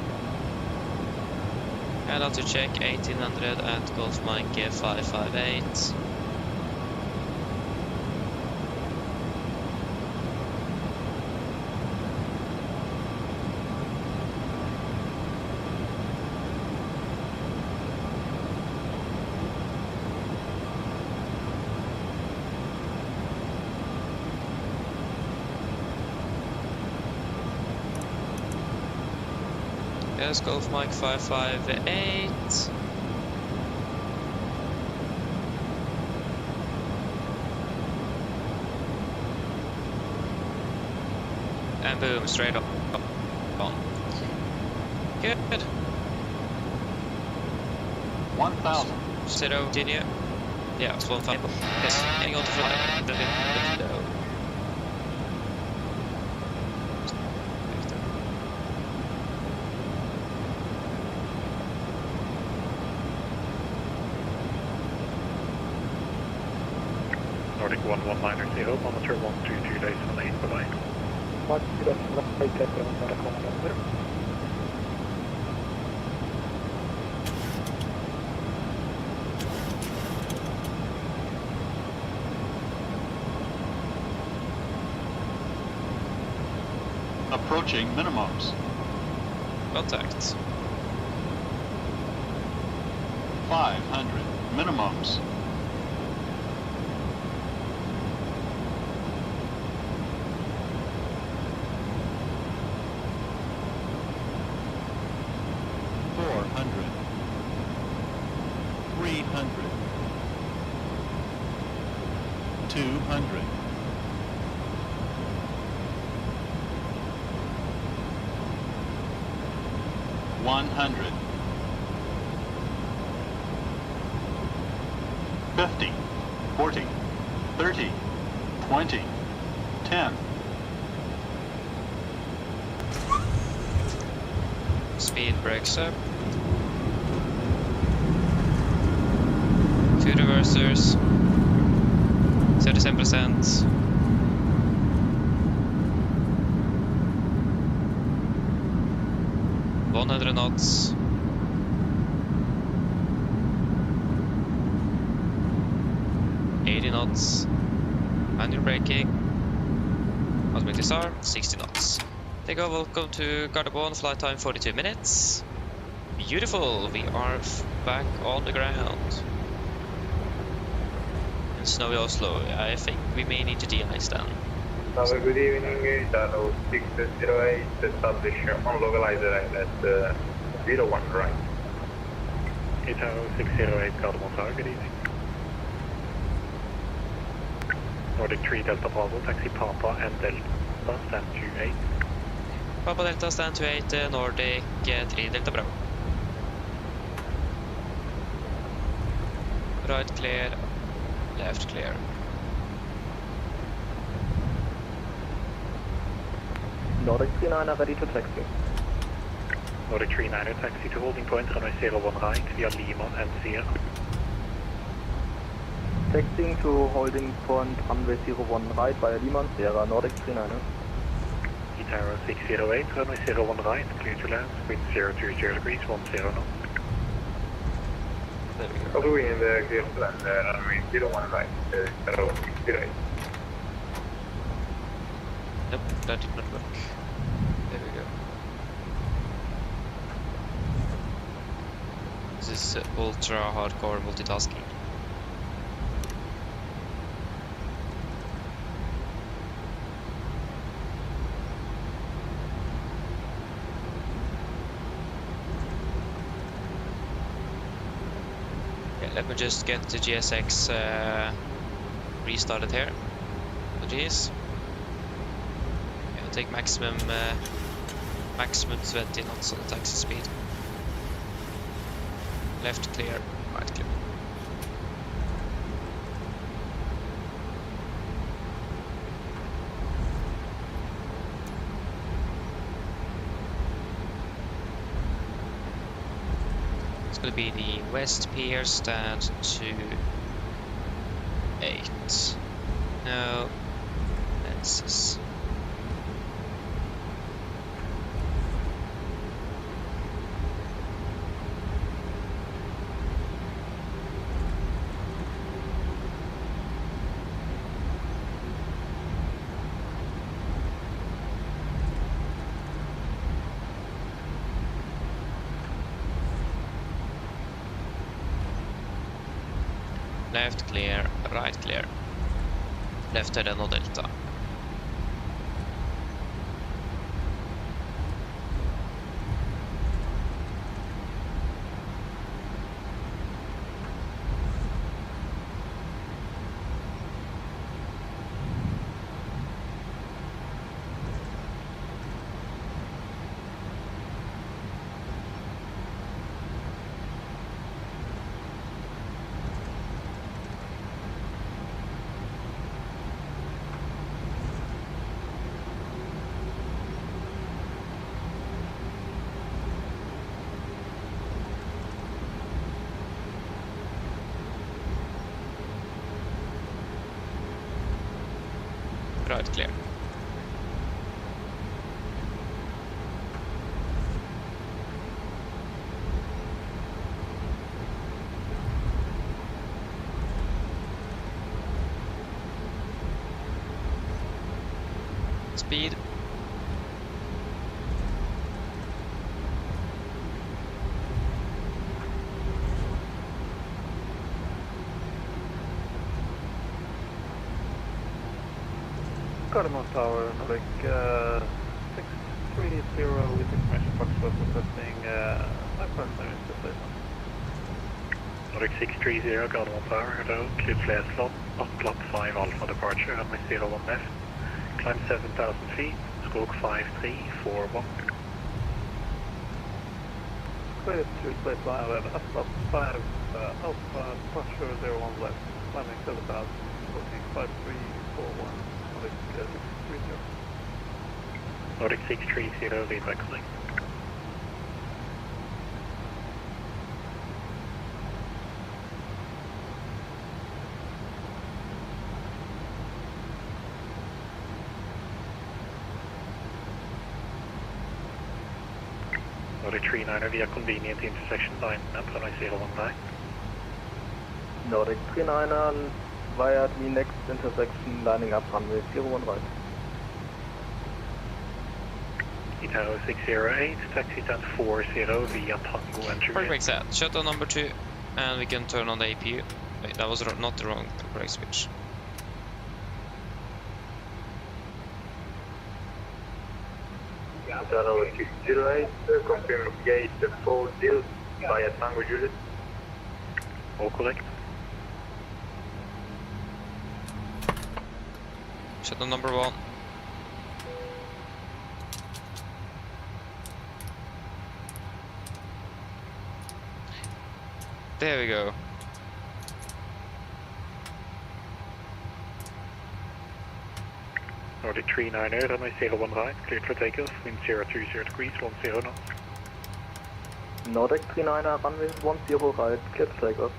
G: And auto check 1800 at Golf Mike 558. Yes, Golf Mike 558. And boom, straight up. On. Good.
K: 1000.
G: Zero, continue. Yeah, it's 1-5. Yes, hang on to fly. No.
H: Nordic 1190, monitor 122 days from late, bye-bye.
K: Approaching minimums.
G: Contact.
K: 500. Minimums. 200. $100. 50, 40, 30, 20, 10.
G: Speed breaks up. 2 reversers. 37%. $100 knots. Knots. Manual braking. Automatic start. 60 knots. Takeoff. Welcome to Gardermoen. Flight time 42 minutes. Beautiful. We are back on the ground. In snowy Oslo. I think we may need to de-ice then.
M: Have a good evening. Channel 608. Establish on localizer at 01 right.
H: Channel 608 Gardermoen Tower. Good evening. Nordic 3 Delta Bravo, taxi Papa and Delta, stand 28.
G: Papa Delta, stand 28, Nordic 3 Delta Bravo. Right clear, left clear.
L: Nordic 39 ready to taxi.
H: Nordic 39 taxi to holding point, runway 01 right, via Lima and Sierra.
L: Taxiing to holding point runway 01 right via Lima and Sierra, Nordic 39.
H: Tower 608, runway 01 right, clear to land, wind 020 degrees, 10 knots.
G: There we go.
M: Following in the clear to land, runway 01 right, 0608.
G: Nope, that did not work. There we go. This is ultra hardcore multitasking. Let me just get the GSX restarted here. Apologies. I'll take maximum 20 knots on the taxi speed. Left clear, right clear. It's going to be the West Pier, stand 28. No, lenses. Left clear, right clear. Left head and delta. Right clear. Speed.
H: Gardermoen Tower, Nordic 630 with information box was requesting 5.9 displacement. Nordic 630, Garden 1 Tower, hello, clear flare slot, lap 5 Alpha departure, runway 01 left, climb 7,000 feet, stroke 5341.
L: Clear to split 5 and up 5, Alpha departure 01 left, climbing 7,000, stroking 5341, Nordic 630.
H: Nordic 630, lead by connect. Nordic 39 via convenient intersection line up runway 019.
L: Nordic 39 via the next intersection lining up runway 01 right.
H: Italo 608, taxi 1040 via Tango entry.
G: Perfect set. Shutdown number 2, and we can turn on the APU. Wait, that was not the wrong correct switch.
M: Italo 608, confirm gate 40 via Tango Juliet.
H: All correct.
G: Shutdown number 1. There we go.
H: Nordic 39 runway 01 right, cleared for takeoff, wind 020 degrees, 10 knots.
L: Nordic 39 runway 10 right, cleared for takeoff.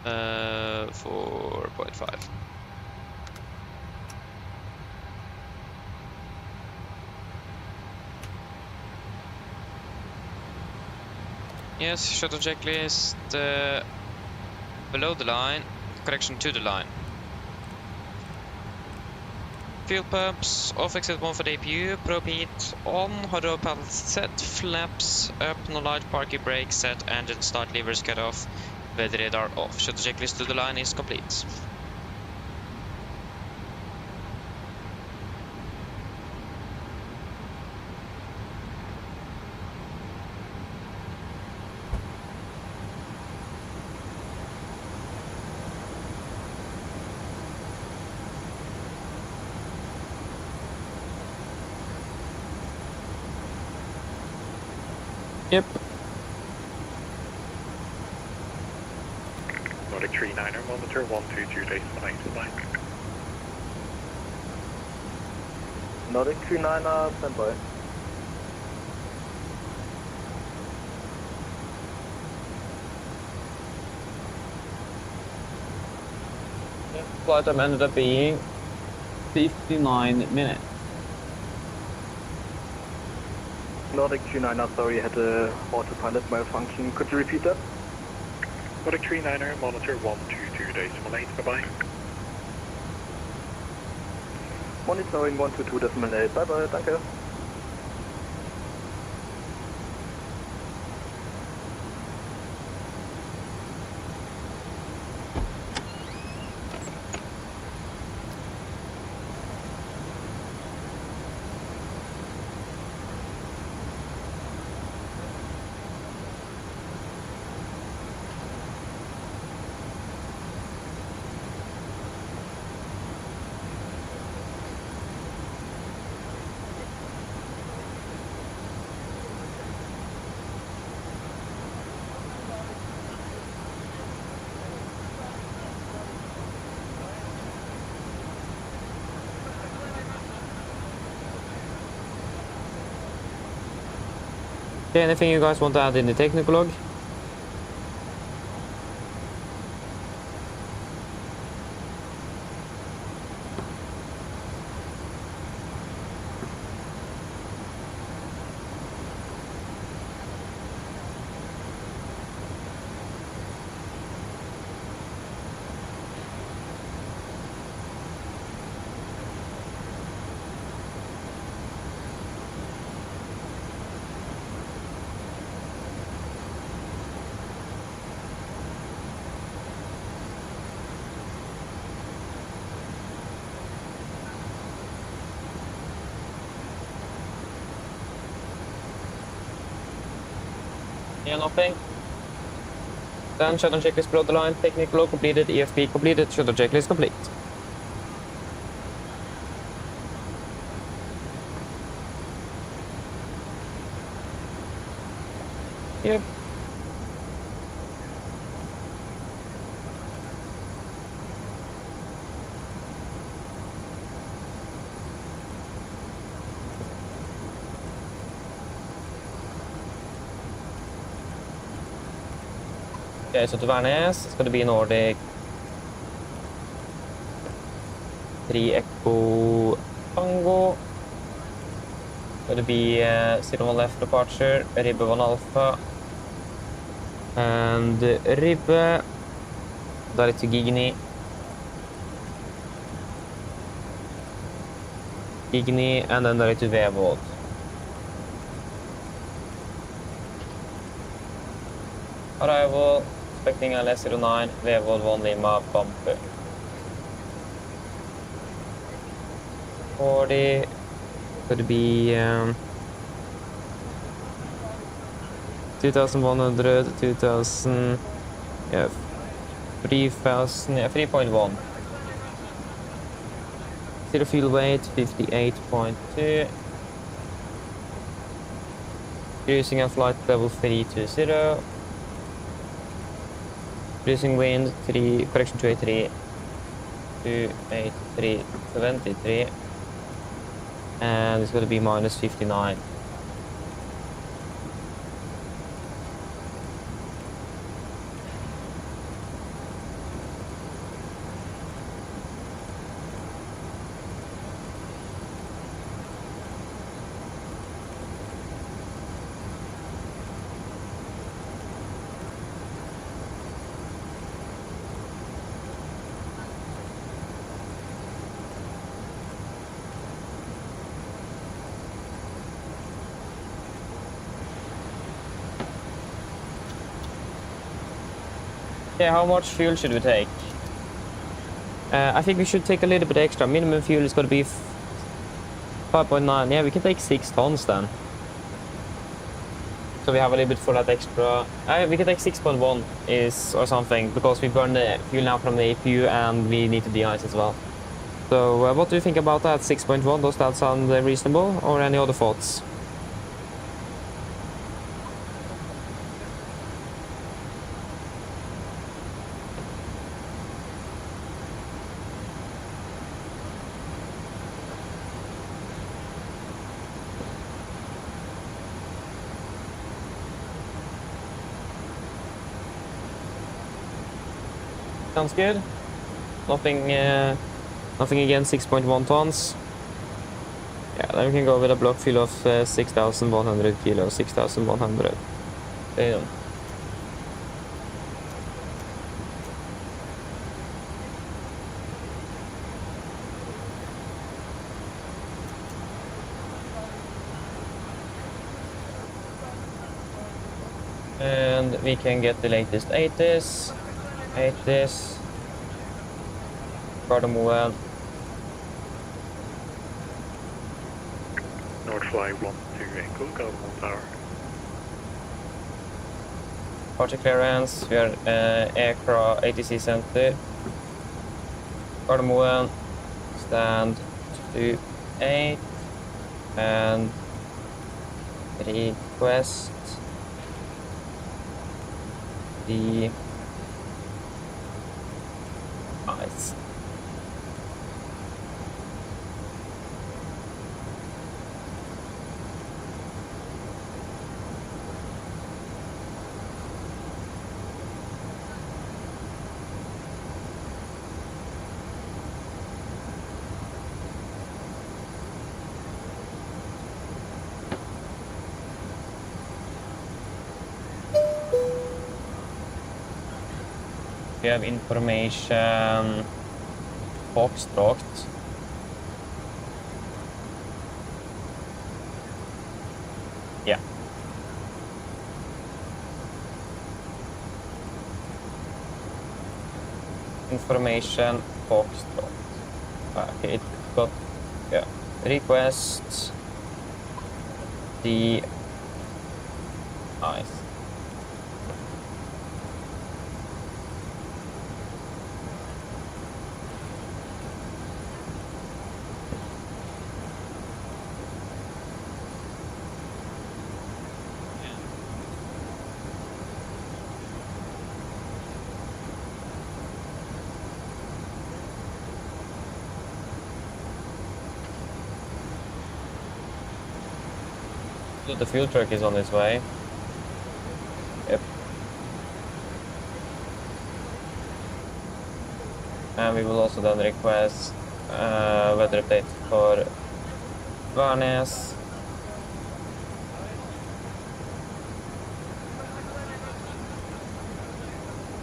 G: Uh, 4.5. Yes, shuttle checklist below the line, correction to the line. Fuel pumps, off exit 1 for the APU, probe heat on, hydro paddle set, flaps up, no light, parking brake set, engine start, levers cut off, weather radar off. Shuttle checklist to the line is complete.
A: Yep.
H: Nordic 39er, monitor 122 days 189.
L: Nordic 39 standby.
A: Flight time ended up being 59 minutes.
L: Nordic 39, sorry, had a autopilot malfunction. Could you repeat that?
H: Nordic 39er, monitor 122 days 18, bye-bye.
L: Monitoring 122.8, bye-bye, danke.
A: Okay, anything you guys want to add in the technical log? Yeah, nothing. Then shutdown checklist below the line. Technical completed. EFP completed. Shutdown checklist complete. Yep. Okay, so to Værnes, it's going to be Nordic 3 Echo Tango. Going to be 01 left departure, Ribbe 1 Alpha, and Ribbe, direct to Gigni. Gigni, and then direct to Vevold. Arrival, expecting LS09, Vevold 1 Lima, bumper. 40, could be 2,100, 2,000, yeah, 3,000, yeah, 3.1. Zero fuel weight, 58.2. Cruising at flight level 320. Cruising wind 3, correction 283, 283, 73, and it's going to be minus 59. Yeah, how much fuel should we take? I think we should take a little bit extra. Minimum fuel is going to be 5.9. Yeah, we can take 6 tons then. So we have a little bit for that extra. We can take 6.1 is or something because we burn the fuel now from the APU and we need to de-ice as well. So what do you think about that? 6.1, does that sound reasonable or any other thoughts? Sounds good. Nothing against 6.1 tons. Yeah, then we can go with a block fuel of 6,100 kilos, 6,100. Damn. And we can get the latest 80s. 80s. Gardermoen.
H: Northfly 1 to Echo, Gardermoen Tower.
A: Departure clearance, we are aircraft ATC center. Gardermoen, stand 28 and request the ice. We have information Foxtrot. Yeah. Information Foxtrot. Okay, it got, yeah, request the ice. So the fuel truck is on its way. Yep. And we will also then request weather update for Varnes.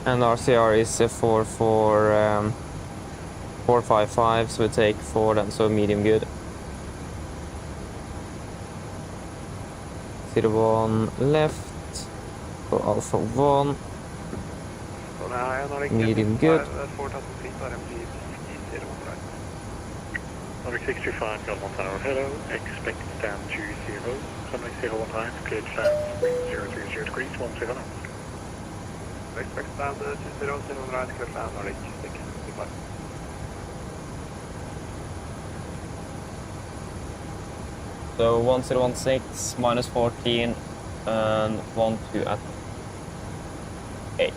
A: And RCR is 455, so we take 4 then, so medium good. 01 left, for Alpha 1. Medium good.
H: 4000 feet, RMG 01 right. 635, Golden Tower, hello, expect stand 20, runway 01 right, cleared stand, 030 degrees, 10 knots. Expect stand 20, 01 right, cleared stand, Nordic 665.
A: So 1016, minus 14, and 12 at 8.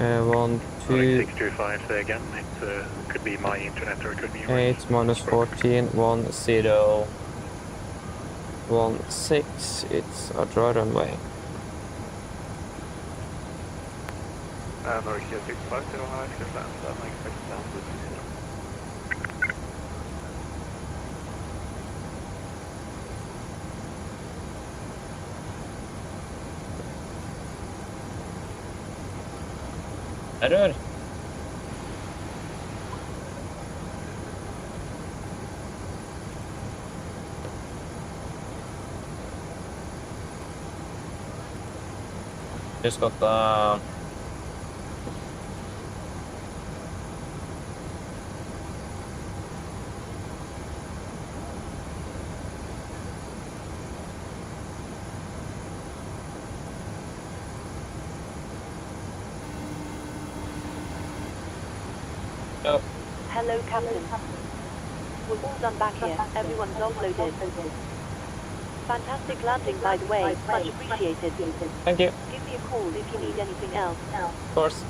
A: 1, 2,
H: 625, say again, it could be my internet or it could be yours.
A: 8, minus 14, 10, 16, it's a dry runway.
H: Nordic 665, 01 right, cleared stand, I expect stand 20.
A: Error. Just got the
E: Hello, Captain. We're all done back here. Everyone's offloaded. Fantastic landing, by the way. Much appreciated.
A: Thank you.
E: Give me a call if you need anything else.
A: Of course.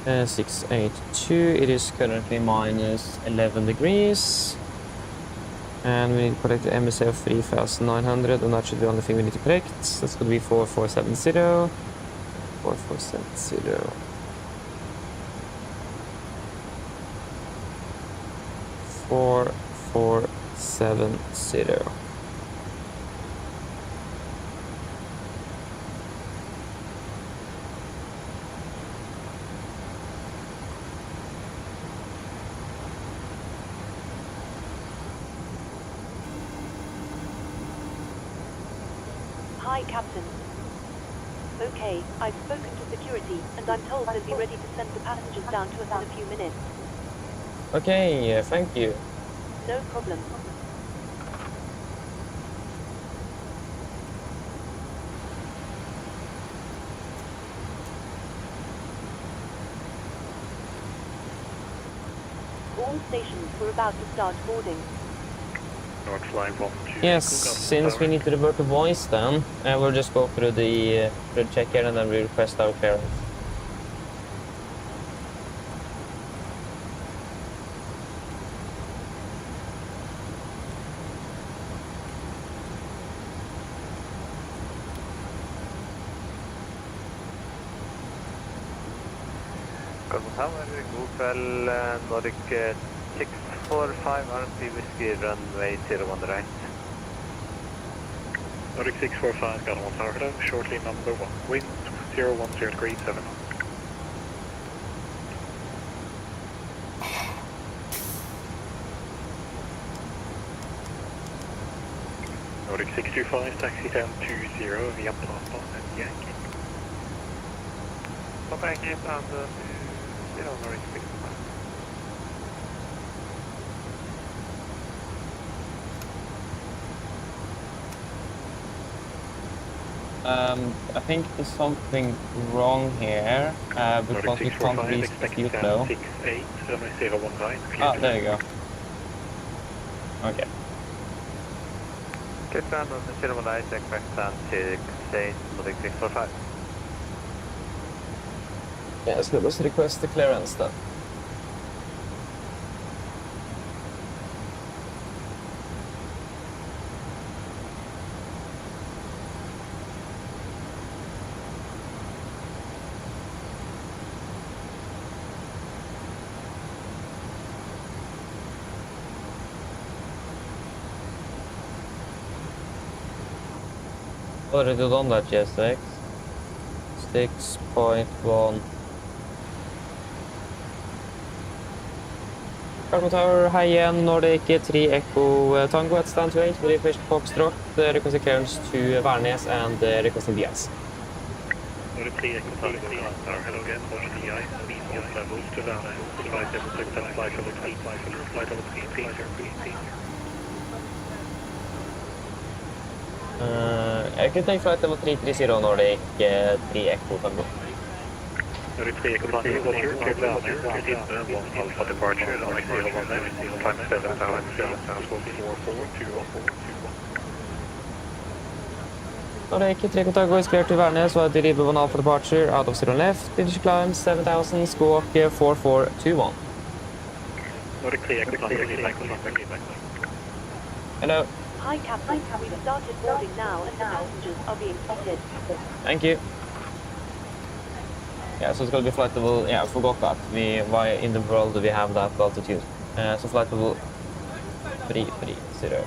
A: Uh, 682, it is currently minus 11 degrees. And we need to correct the MSF 3900, and that should be the only thing we need to correct. That's going to be 4470. 4470. 4470.
E: Hi, Captain. Okay, I've spoken to security, and I'm told they'll be ready to send the passengers down to us in a few minutes.
A: Okay, thank you.
E: No problem. All stations were about to start boarding.
A: Yes, since we need to revert to voice then, we'll just go through the check here and then we request our clearance.
I: Garden Tower, god kveld. Nordic 645 RMP Whiskey runway 01 right.
H: Nordic 645 Garden Tower, hello. Shortly number 1. Wind 010 degrees 7 knots. Nordic 625, taxi 1020 via Papa and Yankee. Papa Yankee and 0 Nordic 625.
A: I think there's something wrong here because we can't reach the fuel flow.
H: 68, runway 01 right.
A: Ah, there you go. Okay.
I: Good ground on the 01 right, expect stand 68, Nordic 645.
A: Yeah, so let's request the clearance then. Already done that, GSX. 6.1. Garden Tower, high igjen, Nordic 3 Echo Tango at stand 28, with request Foxtrot, requesting clearance to Værnes and requesting DIs.
H: Nordic 3 Echo Tango, hello again, Nordic DI, speed levels to Værnes, flight level 6, flight level 3, flight level 3,
A: I could take flight level 330 Nordic 3 Echo Tango.
H: Nordic 3 Echo Tango, go here, clear Værnes, clear 1 Alpha departure, Nordic 01 left, time 7 hours, 4420421.
A: Nordic 3 Echo Tango is clear to Værnes, while deliver 1 Alpha departure, out of 0 left, initial climb 7000, squawk 4421.
H: Nordic 3 Echo Tango,
E: Hi
A: Hello.
E: Captain, we've started boarding now and the passengers are being seated.
A: Thank you. Yeah, so it's going to be flight level, yeah, I forgot that. Why in the world do we have that altitude? So flight level 330.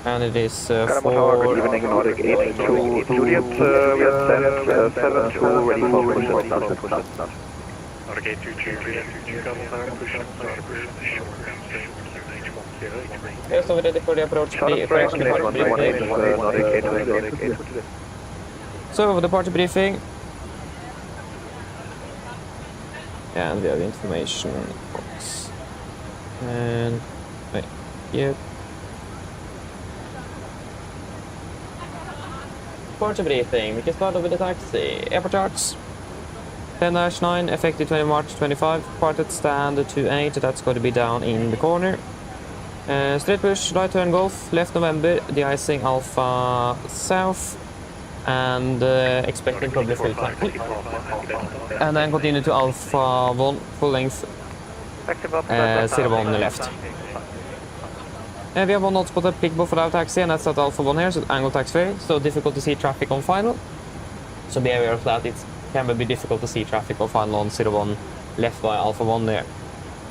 A: And it is
I: Good evening, Nordic 82 Juliet, we have sent 72 ready for push.
H: Nordic 82 Juliet, Garden Tower, push up, short ground station, H10.
A: Okay, so we're ready for the approach correction departure briefing. So, departure briefing. And we have information box. And wait, here. Departure briefing. We can start with the taxi. Airport charts. 10-9, effective 20 March 25. Parted stand 28. That's going to be down in the corner. Straight push, right turn Golf, left November, de-icing Alpha South, and expecting probably full time. And then continue to Alpha 1, full length, 01 left. We have one hotspot applicable for our taxi, and that's at Alpha 1 here, so angle taxiway, so difficult to see traffic on final. So be aware of that, it can be difficult to see traffic on final on 01 left by Alpha 1 there.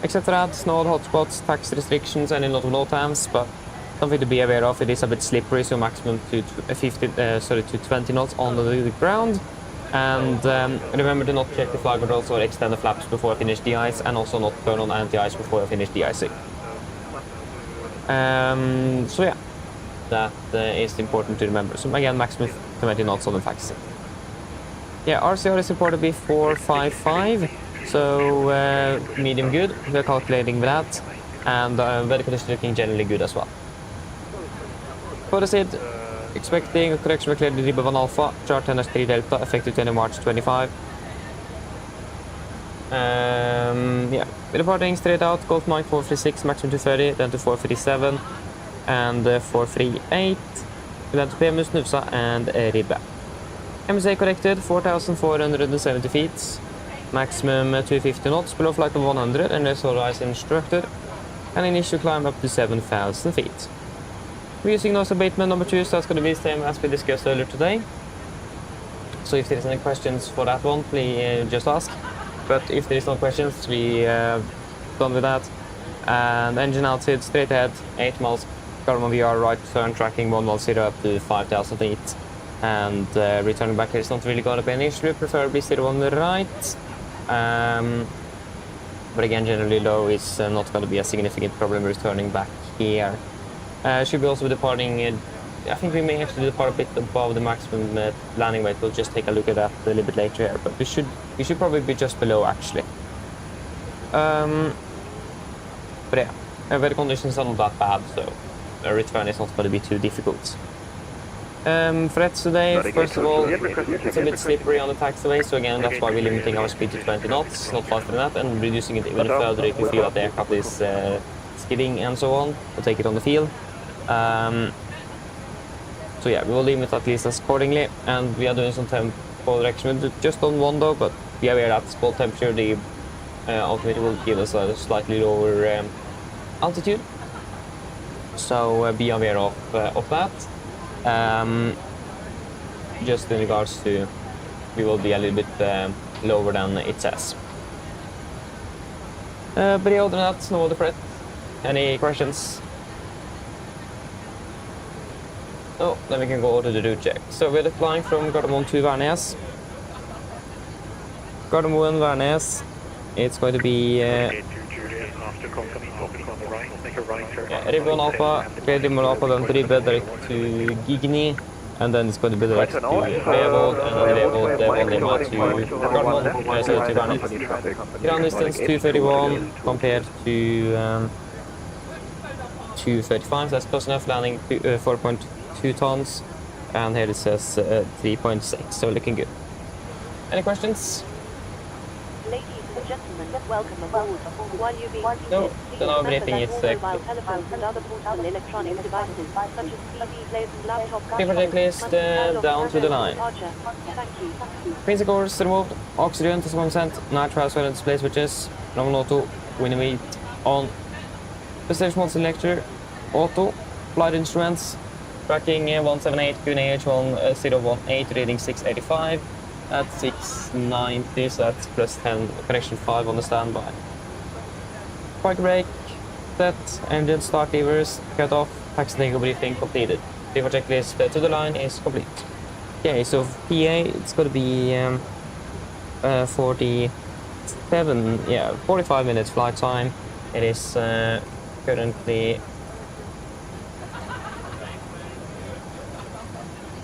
A: Except for that, no hotspots, tax restrictions, any lot of low times, but something to be aware of, it is a bit slippery, so maximum to 20 knots on the ground. And remember to not check the flight controls or extend the flaps before I finish de-ice, and also not turn on anti-ice before I finish de-icing. So yeah, that is important to remember. So again, maximum 20 knots on the taxi. Yeah, RCR is reported to be 455. So medium good, we're calculating with that, and weather conditions looking generally good as well. For the SID, expecting a correction with clearly Riba 1 Alpha, chart 10-3 Delta, effective 20 March 25. Yeah, we're departing straight out, Golf Mike 436, maximum 230, then to 437, and 438, then to PMU Snufsa and Ribbe. MSA corrected, 4,470 feet. Maximum 250 knots below flight of 100 unless otherwise instructed, and initial climb up to 7,000 feet. We're using nose abatement number 2, so that's going to be the same as we discussed earlier today. so if there's any questions for that one, please just ask. But if there's no questions, we done with that. And engine outside, straight ahead, 8 miles. Garmin VR right turn, tracking 110 up to 5,000 feet. And returning back here is not really going to be an issue, preferably 01 right. But again, generally low is not going to be a significant problem returning back here. Should be also departing, I think we may have to depart a bit above the maximum landing weight. We'll just take a look at that a little bit later here, but we should probably be just below actually. But yeah, weather conditions are not that bad, so a return is not going to be too difficult. Threats today, first of all, it's a bit slippery on the taxiway, so again, that's why we're limiting our speed to 20 knots, not faster than that, and reducing it even further if you feel that the aircraft is skidding and so on. We'll take it on the field. So yeah, we will limit at least accordingly, and we are doing some tempo direction, just on one though, but be aware that cold temperature, the altimeter will give us a slightly lower altitude. So be aware of that. Just in regards to, we will be a little bit lower than it says. But yeah, other than that, no other threat. Any questions? Oh, then we can go to the route check. So we're flying from Gardermoen to Værnes. Gardermoen, Værnes. It's going to be Ribbon Alpha, Ribbon Alpha, then 3 direct to Gigny, and then it's going to be direct to Revold, and then Revold, Volima to Gardermoen, so to Værnes. Ground distance 231 compared to 235, so that's close enough, landing 4.2 tons, and here it says 3.6, so looking good. Any questions?
E: Ladies and gentlemen, welcome aboard. While you're being seated,
A: No,
E: please
A: then
E: remember
A: everything
E: that
A: is
E: all mobile telephones and other portable electronic devices, such as CD players and laptop
A: Paper checklist down to the line.
E: Thank you.
A: Basic orders removed, oxygen to 1%, nitro and display switches, normal auto, Winnie on. Presentation mode selector, auto, flight instruments, tracking 178, QNH 1018, reading 685. At 690, so that's plus 10, connection 5 on the standby. Park brake, set, engine start levers, cut off, taxi tango briefing completed. Paper checklist to the line is complete. Okay, so PA, it's going to be 45 minutes flight time. It is currently...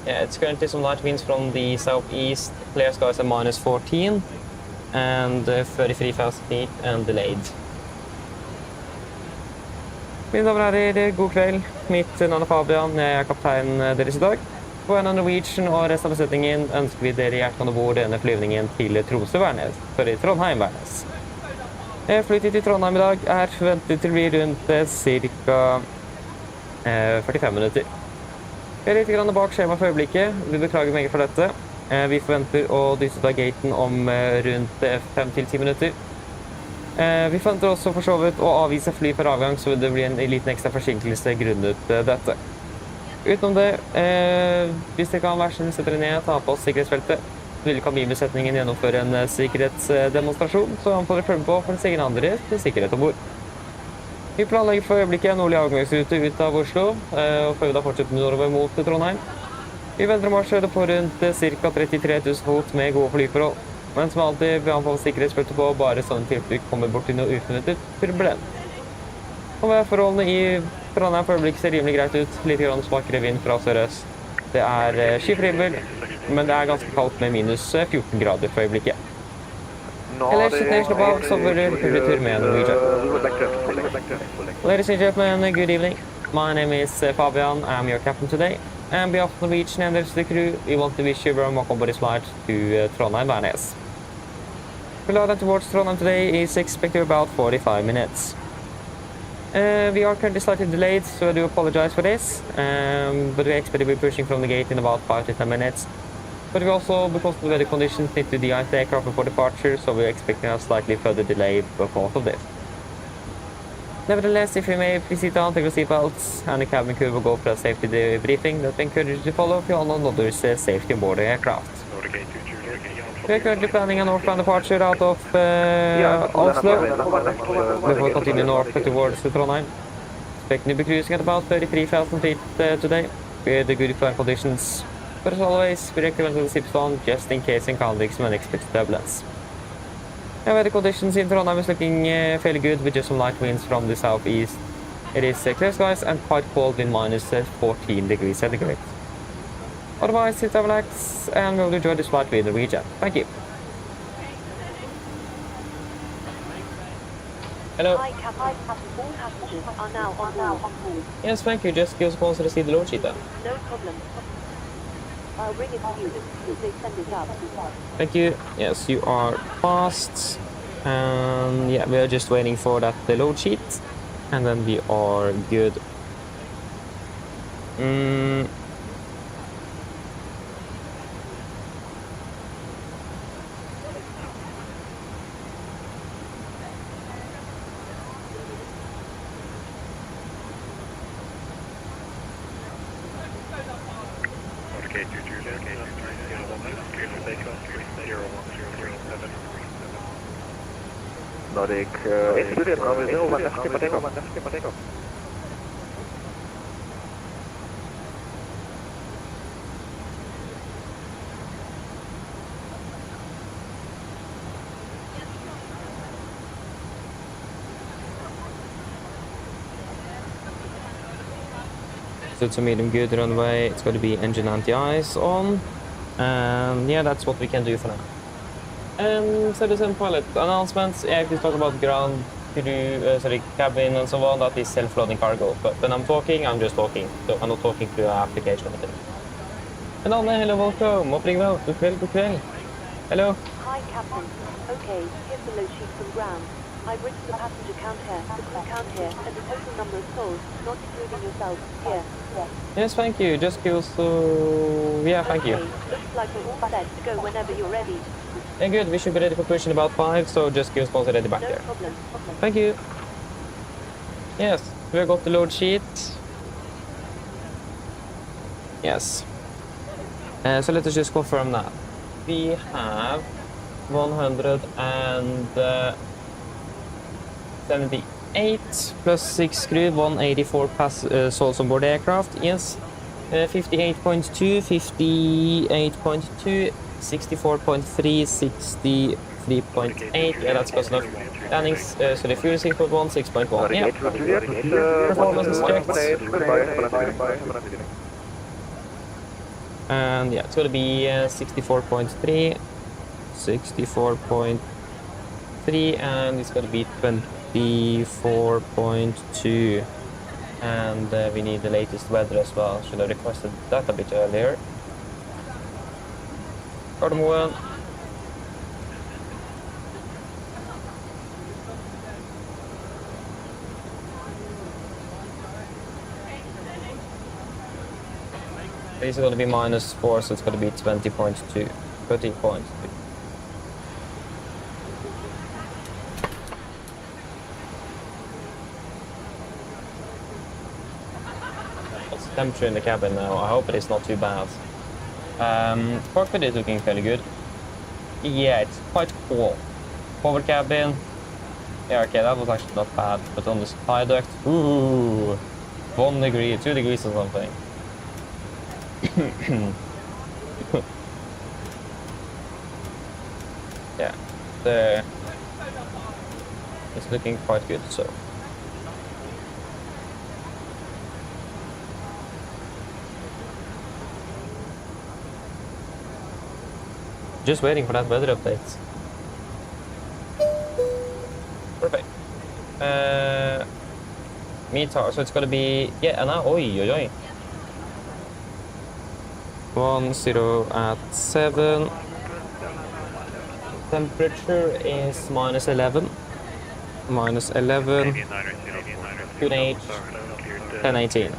A: Yeah, it's currently some light winds from the southeast, clear skies at -14, and 33,000 feet and delayed. Mine damer og herrer, god kveld. Mitt navn er Fabian, jeg er kapteinen deres i dag. På vegne av Norwegian og resten av besetningen ønsker vi dere hjertelig om bord denne flyvningen til Tromsø-Værnes, Trondheim-Værnes. Flytid til Trondheim i dag er forventet til å bli rundt ca. 45 minutter. Vi er litt bak skjema for øyeblikket. Vi beklager meget for dette. Vi forventer å dyse ut av gaten om rundt 5-10 minutter. Vi forventer også for så vidt å avvise fly for avgang, så det blir en liten ekstra forsinkelse grunnet dette. Utenom det, hvis det kan være sånn, setter dere ned, ta på oss sikkerhetsfeltet. Vil kabinbesetningen gjennomføre en sikkerhetsdemonstrasjon, så han får følge på for sin egen andre til sikkerhet ombord. Vi planlegger for øyeblikket en nordlig avgangsrute ut av Oslo, og får da fortsette nordover mot Trondheim. Vi venter å marsjere på rundt ca. 33 000 fot med gode flyforhold, men som alltid vil han få sikkerhetsfeltet på bare sånne tilfelle kommer bort til noe uforventet turbulent. Og forholdene i Trondheim for øyeblikket ser rimelig greit ut, litt svakere vind fra sørøst. Det er skyfri himmel, men det er ganske kaldt med minus 14 grader for øyeblikket. Ellers sitter slapp av, så får du tur med Norwegian. Ladies and gentlemen, good evening. My name is Fabian. I'm your captain today. And on behalf of Norwegian and the rest of the crew, we want to wish you a warm welcome on this flight to Trondheim Værnes. The flight towards Trondheim today is expected about 45 minutes. We are currently slightly delayed, so I do apologize for this, but we expect to be pushing from the gate in about 5 to 10 minutes. But we also, because of the weather conditions, need to de-ice the aircraft before departure, so we're expecting a slightly further delay because of this. Nevertheless, if you may please sit down, take your seatbelts, and the cabin crew will go for a safety debriefing that we encourage you to follow if you all know others' safety on board the aircraft. We're currently planning a northbound departure out of Oslo before we continue north towards Trondheim. Expecting to be cruising at about 33,000 feet today with the good flying conditions. But as always, we recommend the zips on just in case encountering some unexpected turbulence. The weather conditions in Trondheim is looking fairly good with just some light winds from the southeast. It is clear skies and quite cold with minus 14 degrees centigrade. Otherwise, sit down, relax, and we'll enjoy this flight with Norwegian. Thank you. Hello.
E: Hi, Captain. All passengers are now on board.
A: Yes, thank you. Just give us a call to receive the load sheet then.
E: No problem. I'll bring it to you if they send it up.
A: Thank you. Yes, you are fast. And yeah, we are just waiting for that the load sheet. And then we are good.
I: Nordic,
A: So it's a medium good runway. It's going to be engine anti-ice on. And yeah, that's what we can do for now. And citizen pilot announcements. Yeah, if you talk about ground crew, cabin and so on, that is self-loading cargo. But when I'm talking, I'm just talking. So I'm not talking to an application or anything. And Anne, hello, welcome. Opening well. Good kveld. Hello.
E: Hi, Captain. Okay, here's the load sheet from ground. I've written the passenger count here, the crew count here, and the total number of souls, not including yourself, here.
A: Yes, thank you. Just give us yeah, thank you.
E: Looks like we're all set to go whenever you're ready.
A: Yeah, good. We should be ready for push in about 5, so just give us a ready back there.
E: No problem.
A: Thank you. Yes, we got the load sheet. Yes. So let us just confirm that. We have 178 plus 6 crew, 184 souls on board the aircraft. Yes. 58.2, 58.2, 64.3, 63.8. Yeah, that's close enough. Landings, so the fuel 6.1, 6.1. Yeah. Performance is checked. And yeah, it's going to be 64.3, 64.3, and it's going to be 24.2. And we need the latest weather as well. Should have requested that a bit earlier. Gardermoen. This is going to be -4, so it's going to be 20.2, 30.2. What's the temperature in the cabin now? I hope it is not too bad. Cockpit is looking fairly good. Yeah, it's quite cool. Forward cabin. Yeah, okay, that was actually not bad. But on the supply duct, ooh, 1 degree, 2 degrees or something. Yeah, it's looking quite good, so. Just waiting for that weather update. Perfect. Meter, so it's gonna be, yeah, and now, oi. 10 at 7. Temperature is -11. -11. Good age. 10:18.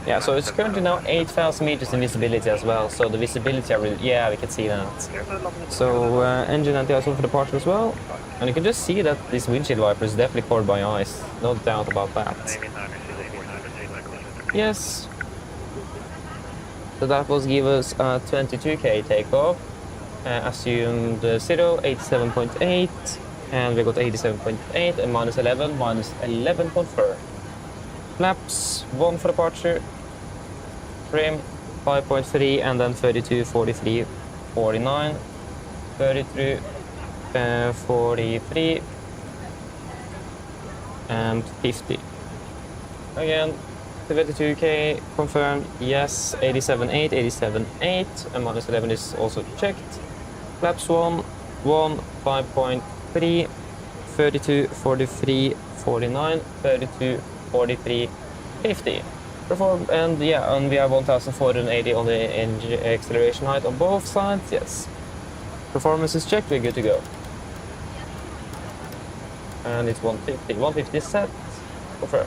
A: Yeah, so it's currently now 8,000 meters in visibility as well. So the visibility, yeah, we can see that. So engine anti-ice for departure as well. And you can just see that this windshield wiper is definitely covered by ice. No doubt about that. Yes. So that was give us a 22K takeoff. Assumed 0, 87.8, and we got 87.8 and minus 11 confirmed. Flaps 1 for departure. Trim 5.3 and then 32, 43, 49, 33, 43, and 50. Again, 22K confirmed, yes, 87.8, 87.8, and minus 11 is also checked. Flaps 1, 5.3, 32, 43, 49, 32, 43, 50. Perform, and yeah, and we have 1480 on the acceleration height on both sides, yes. Performance is checked, we're good to go. And it's 150, 150 set, confirm.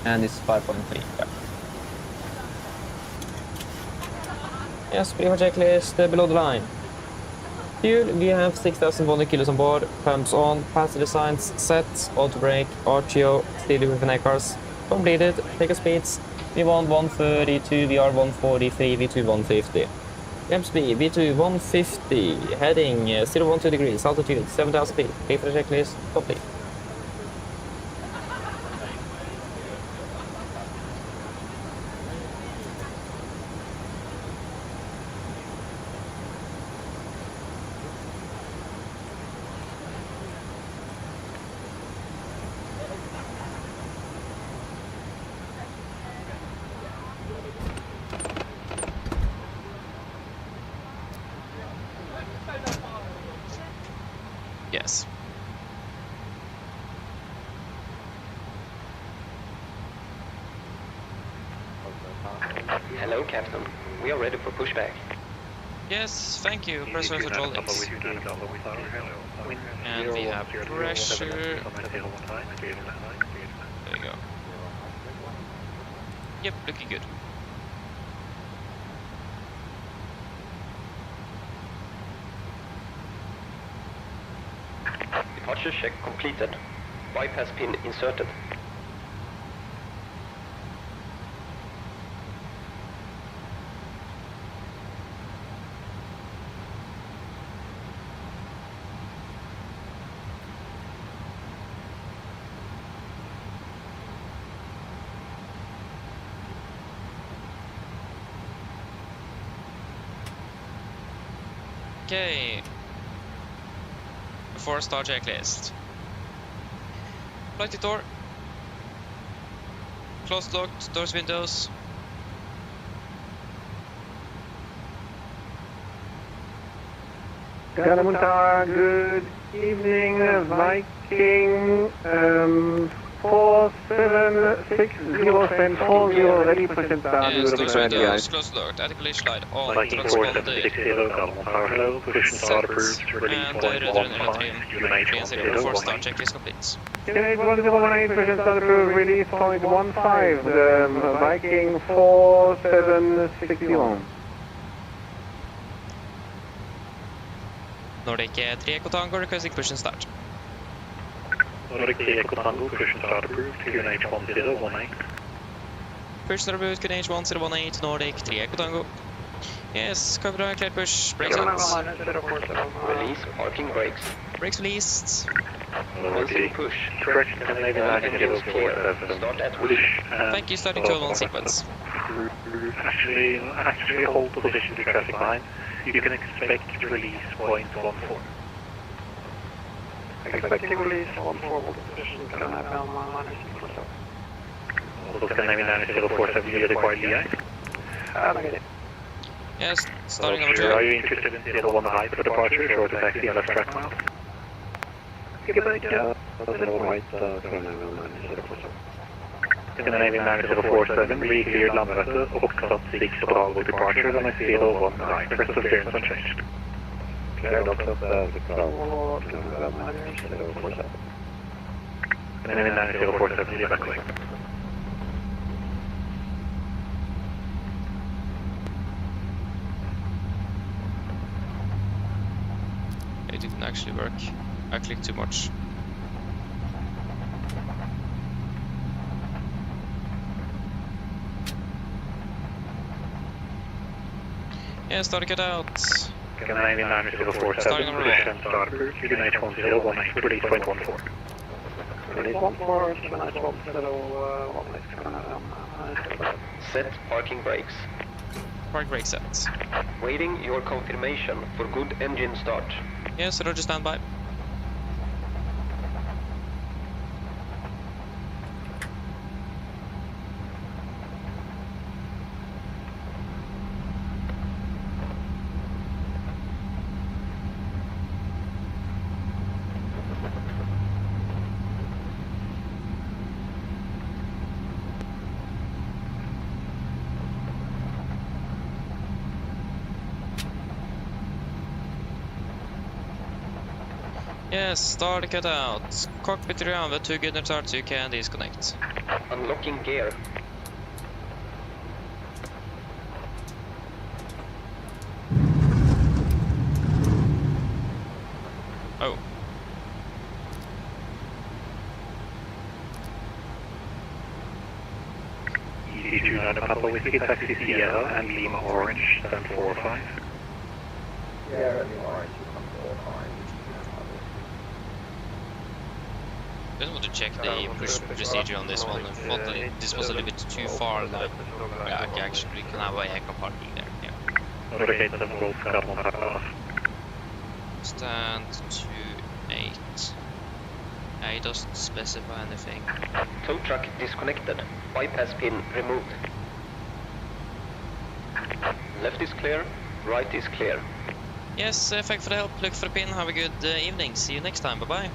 A: And it's 5.3, yeah. Yes, we have a checklist below the line. Fuel, we have 6,100 kilos on board, pumps on, passenger signs set, auto brake, RTO, steering with cars completed, take speeds, V1 132, VR 143, V2 150. Temp speed, V2 150, heading 012 degrees, altitude 7,000 feet, clear for the checklist, complete.
G: Yes.
F: Hello, Captain. We are ready for pushback.
G: Yes, thank you. Press for controls. And we have pressure. There you go. Yep, looking good.
F: Departure check completed. Bypass pin inserted.
G: Okay. 4-star checklist. Flight door. Closed, locked, doors, windows.
L: Good evening, Viking 4760 ready for
G: Yes, doors, windows, closed, locked, articulation light on, transponder. Set, and Radeon RX 4-star checklist complete.
L: Unit 1018% approved, release point 15, Viking 4761.
G: Nordic 3 Echo Tango requesting push and start.
H: Nordic 3 Echo Tango, push and start approved, QNH 1018.
G: Push and approved, QNH 1018, Nordic 3 Echo Tango. Yes, cover on, clear push, brakes on.
F: Release parking brakes.
G: Brakes released.
F: Commencing push.
H: Correction,
F: Engines clear. Start at push.
G: Thank you, starting 12 on sequence.
H: Actually hold position to traffic line. You can expect release point 14.
L: Expecting release 14, hold position, can I have minus 6%.
H: Also, can I have 047 required DI?
L: Negative.
G: Yes, starting number 2.
H: Are you interested in 01 high for departure, short to taxi and left track miles? Scandinavian 9047, re-cleared Landvetter, Oxford 6 Bravo departure, and I 01 high, rest of clearance unchanged. Cleared Oxford 6 Bravo, Scandinavian 9047, re-evacuate.
G: It didn't actually work. I clicked too much. Yeah, start cut out.
H: Canadian 9047,
G: Starting number one.
H: push and start approved. Unit 1019, release 0.14.
L: Release 14, Gemini 10,
F: Set parking brakes.
G: Park brake set.
F: Waiting your confirmation for good engine start.
G: Yes, Roger, standby. Yes, start cut out. Cockpit around with 2 good starts, you can disconnect.
F: Unlocking gear.
G: Oh.
H: EC29 Papa Whiskey, Taxi Sierra and Lima Orange, 1045.
M: Yeah, Lima Orange, 1045.
G: Just want to check the push procedure on this one. I thought that this was a little bit too far. Like, yeah, I actually can have a heck of parking there. Yeah.
H: Notification of Wolf Carbon off.
G: Stand 28. Yeah, it doesn't specify anything.
F: Tow truck disconnected. Bypass pin removed. Left is clear. Right is clear.
G: Yes, thanks for the help. Look for the pin. Have a good evening. See you next time. Bye-bye.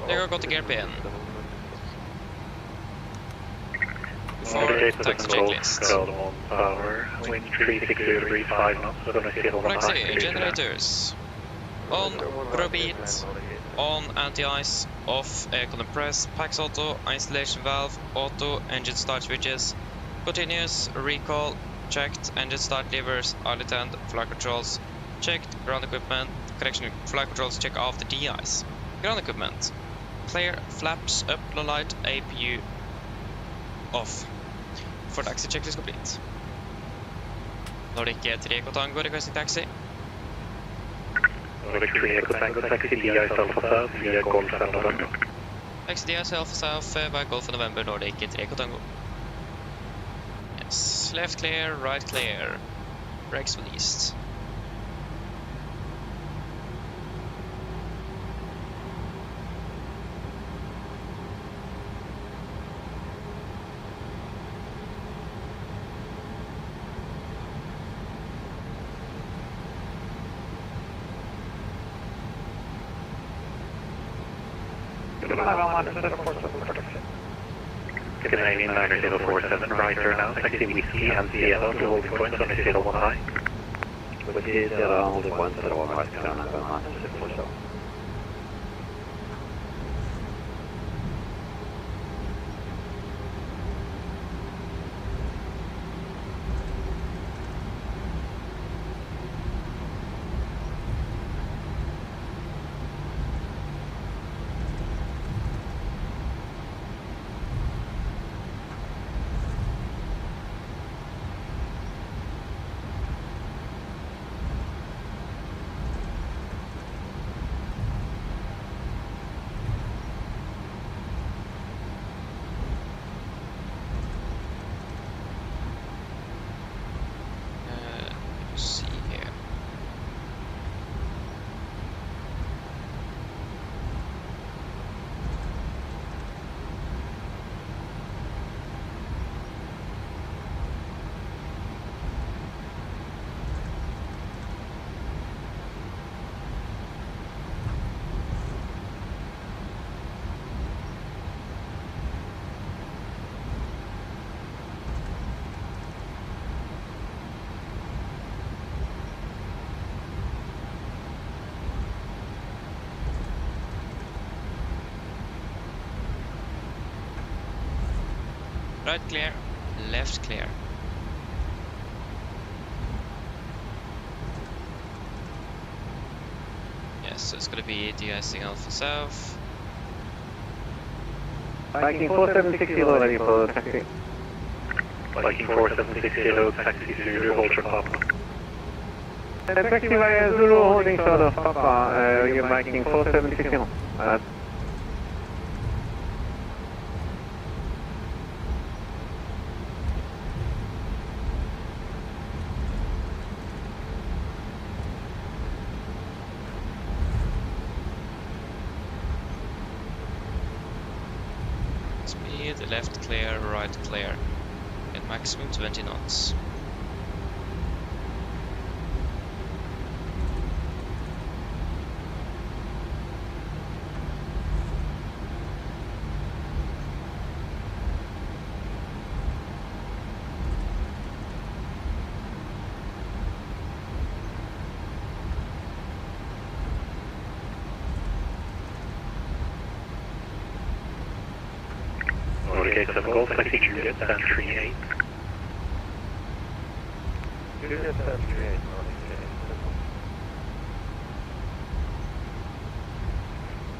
G: There you go, got the gear pin. Before taxi checklist.
H: Power, wind 360 degrees, 5 knots,
G: Taxi, generators. On, probeat. On, anti-ice. Off, air compress. Pax auto, installation valve. Auto, engine start switches. Continuous, recall. Checked, engine start levers. Idle tend, flight controls. Checked, ground equipment. Correction, flight controls check after de-ice. Ground equipment. Clear, flaps up, low light, APU off. For taxi checklist complete. Nordic 3 Echo Tango requesting taxi.
H: Nordic 3 Echo Tango, taxi de-ice Alpha South via Golf and November.
G: Taxi de-ice Alpha South via Golf and November, Nordic 3 Echo Tango. Yes, left clear, right clear. Brakes released.
H: Canadian 9047, right turn now, taxi Whiskey and Sierra to holding points on the 01 high.
N: Whiskey, Sierra, holding points at 01 right turn and 947.
G: See here. Right clear. left clear. Yes, so it's going to be de-icing Alpha South.
L: Viking 4760 ready for taxi.
H: Viking 4760, taxi Zulu, Ultra Papa.
L: Taxi via Zulu holding short of Papa, you're Viking 4760.
G: Speed, left clear, right clear. At maximum 20 knots.
H: Nordic 87 Golf, taxi Juliet, stand 38.
L: Juliet, stand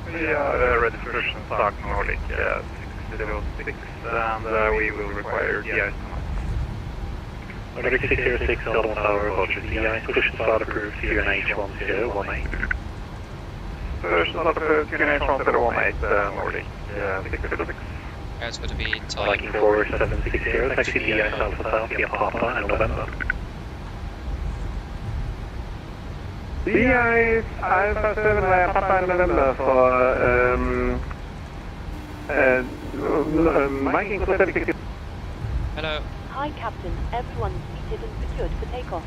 L: 38.
M: We are ready for stock Nordic 606 and we will require de-ice.
H: Nordic 606, Golden Tower, Roger, de-ice, push and start approved, QNH 1018.
M: Push and start approved, QNH 1018, Nordic 606.
G: It's going to be time.
H: Viking 4760, taxi de-ice Alpha South via Papa and November.
L: De-ice Alpha 7 via Papa and November for Viking 4760.
G: Hello.
E: Hi, Captain. Everyone's seated and secured for takeoff.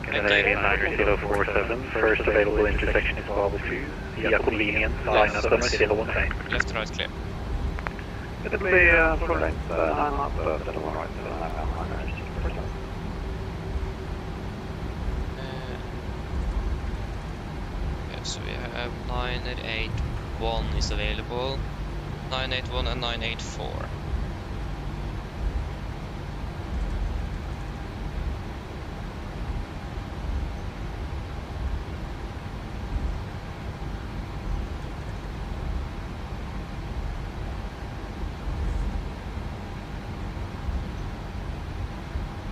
H: Canadian 9047, first available intersection is Bravo 2, via convenience, line up on 018.
G: Left, right, clear.
L: It'll be full length, 9 up, 7 right, 7 left, 9 right.
G: Yeah, so we have 981 is available, 981 and 984.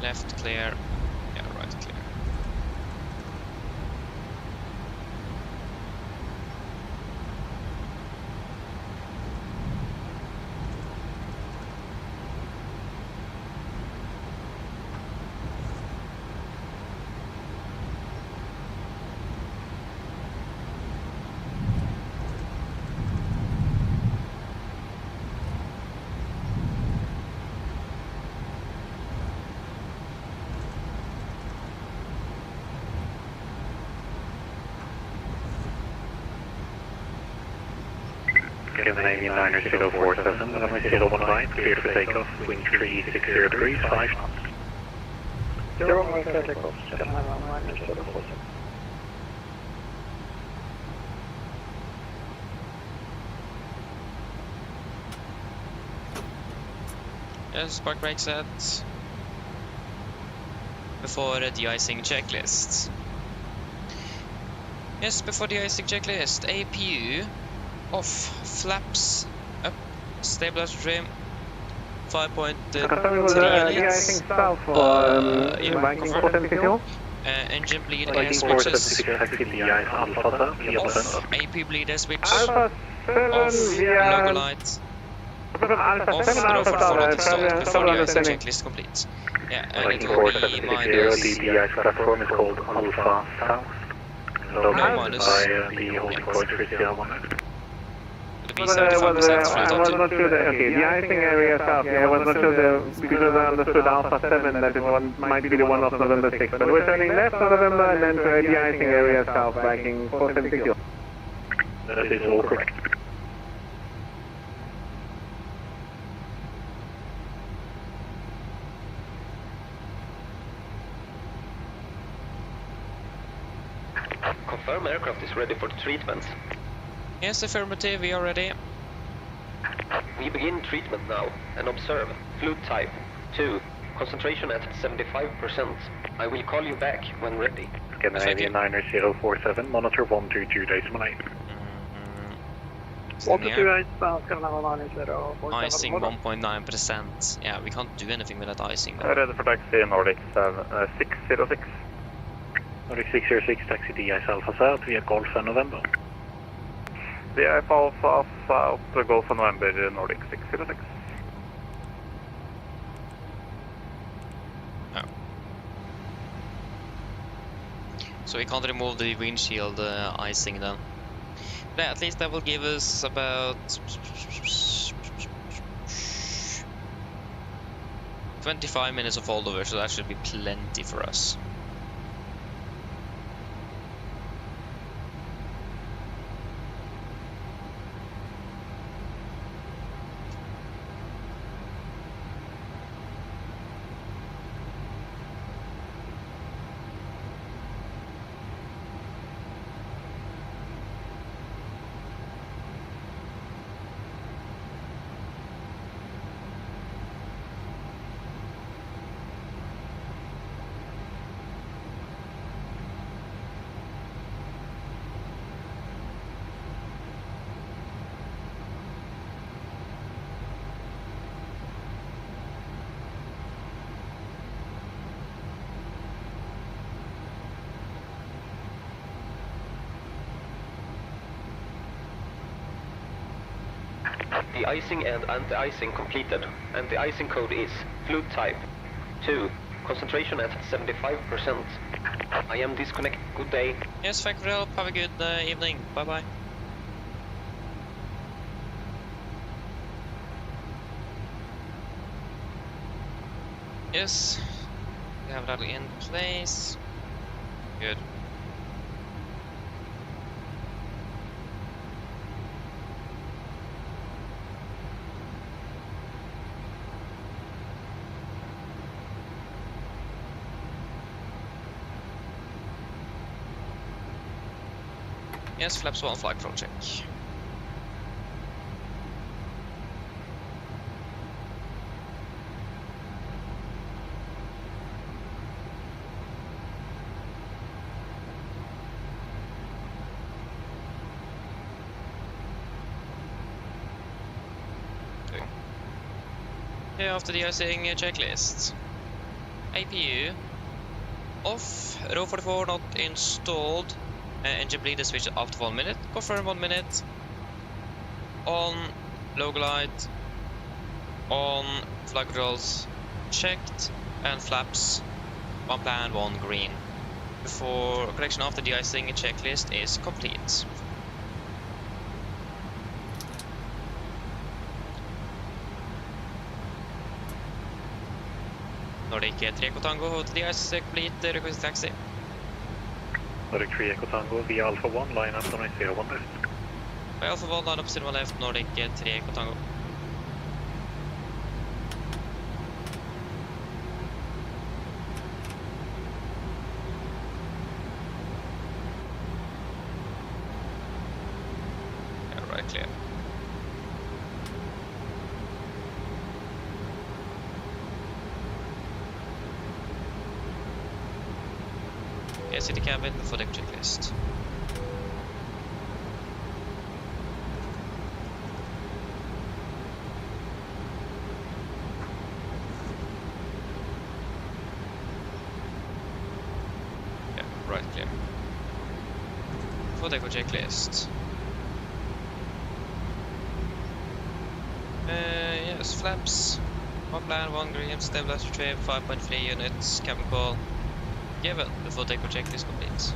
G: Left clear, yeah, right clear.
H: Canadian 9047, runway 019, cleared for takeoff, wind 360 degrees, 5 knots.
L: 019 takeoff, 719,
G: Yes, park brake set. Before the de-icing checklist. Yes, before the de-icing checklist, APU off, flaps up, stabilizer trim, 5.3 units, engine bleed air switches, off, AP bleed air switch, off, logo light, off, throw for the follow installed before the de-icing checklist complete. Yeah, and it will be minus,
H: the de-ice platform is called Alpha South, located
G: minus,
H: by the holding point for CL100.
G: It'll be 75% fuel
L: I was not sure that, okay, the icing area south, yeah, I was not sure that, because I understood Alpha 7 that it might be the one of November 6, but we're turning left on November and then to the icing area south, Viking 4760.
H: That is all correct.
F: Confirm aircraft is ready for treatment.
G: Yes, affirmative, we are ready.
F: We begin treatment now and observe fluid type 2. Concentration at 75%. I will call you back when ready.
H: Scandinavian 9047, monitor 122.8.
G: Icing 1.9%. Yeah, we can't do anything with that icing.
I: Ready for taxi Nordic 606.
H: Nordic 606, taxi DIS Alpha South via Golf and November.
I: DIS Alpha South, Golf and November, Nordic 606.
G: So we can't remove the windshield icing then. But at least that will give us about 25 minutes of holdover, so that should be plenty for us.
F: The icing and anti-icing completed. Anti-icing code is fluid type 2. Concentration at 75%. I am disconnected. Good day.
G: Yes, thank you for the help. Have a good evening. Bye bye. Yes, we have that in place. Good. Yes, flaps 1 flight control check. Okay, after the icing checklist. APU off, row 44 not installed. Engine bleed is switched after 1 minute. Confirm 1 minute. On, logo light. On, flight controls checked. And flaps 1 plan, 1 green. Before correction after the icing checklist is complete. Nordic 3 Echo Tango to the icing complete, request taxi.
H: Nordic 3 Echo Tango via Alpha 1, line up on 01 left.
G: By Alpha 1, line up 01 left, Nordic 3 Echo Tango. Yeah, right, clear. City cabin before the checklist. Yeah, right, clear. Before the checklist. Yes, flaps. 1 plan, 1 green, stabilizer trim, 5.3 units, cabin call. Given before the check is complete.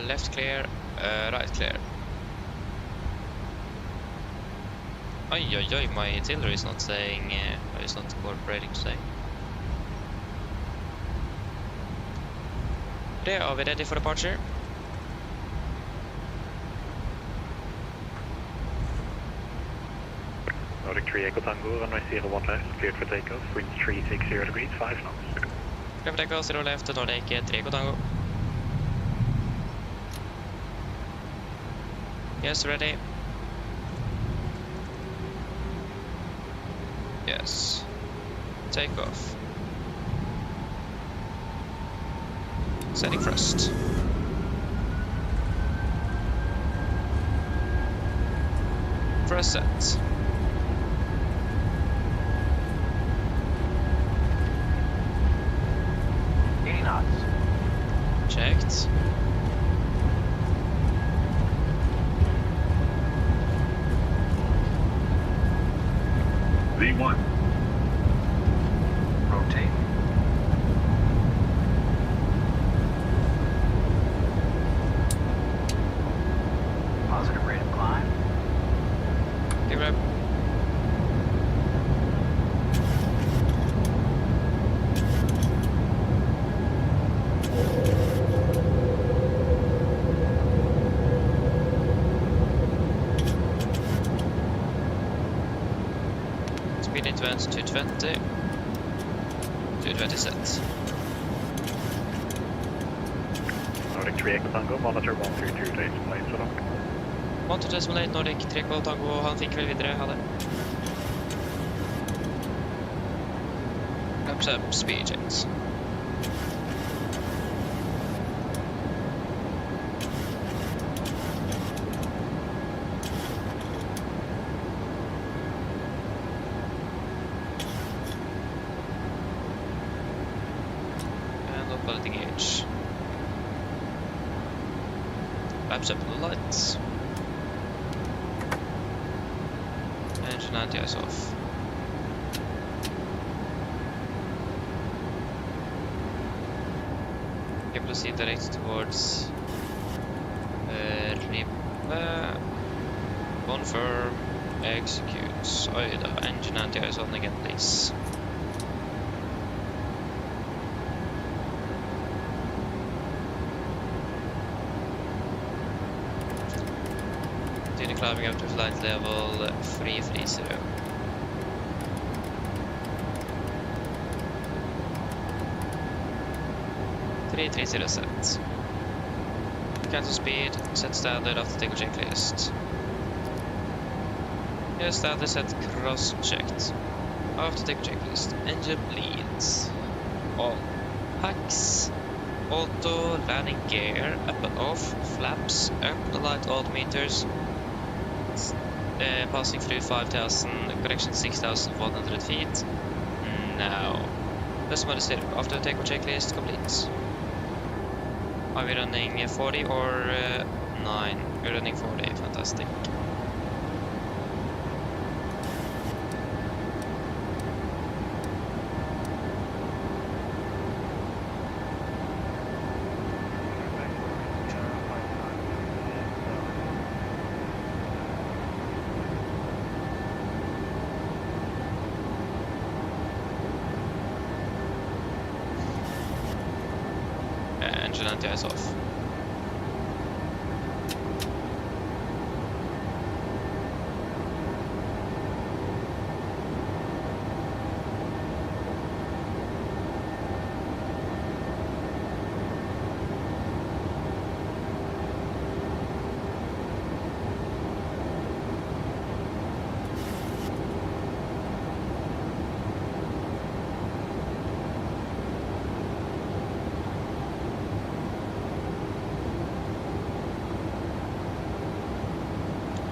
G: Left clear, right clear. Oj, my artillery is not saying, it's not cooperating today. There, are we ready for departure?
H: Nordic 3 Echo Tango, runway 01 left, cleared for takeoff, wind 360 degrees, 5 knots.
G: Clear for takeoff, 0 left, Nordic 3 Echo Tango. Yes, ready. Yes. Take off. Setting thrust. Thrust set. Checked.
K: V1.
O: Rotate. Positive rate of climb.
G: Give it up. Speed advance 220. 220 set.
H: Nordic 3 Echo Tango, monitor 132 days plane så långt.
G: 128 Nordic 3 Echo Tango, han fikk vel videre, ha det. Up speed checks. And up on the gauge. Wraps up the lights. Engine anti-ice off. Okay, proceed direct towards confirm, execute. Oida, engine anti-ice on again, please. Continue climbing up to flight level 330. Set. Cancel speed, set standard after take checklist. Yes, standard set cross checked. After take checklist. Engine bleeds. On. Hacks. Auto landing gear up and off. Flaps up. The light altimeters. Passing through 5,000. Correction 6,100 feet. Now. Customer zero. After take checklist complete. Are we running 40 or 9? We're running 40, fantastic. Engine anti-ice off.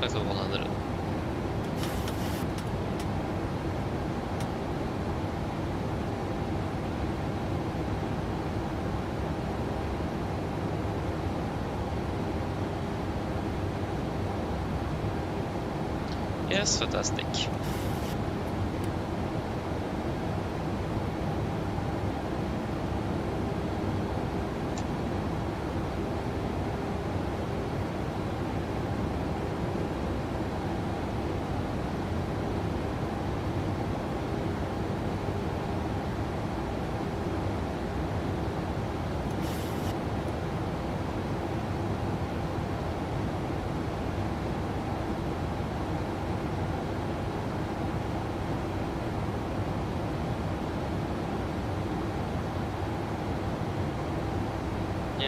G: Level 100. Yes, fantastic.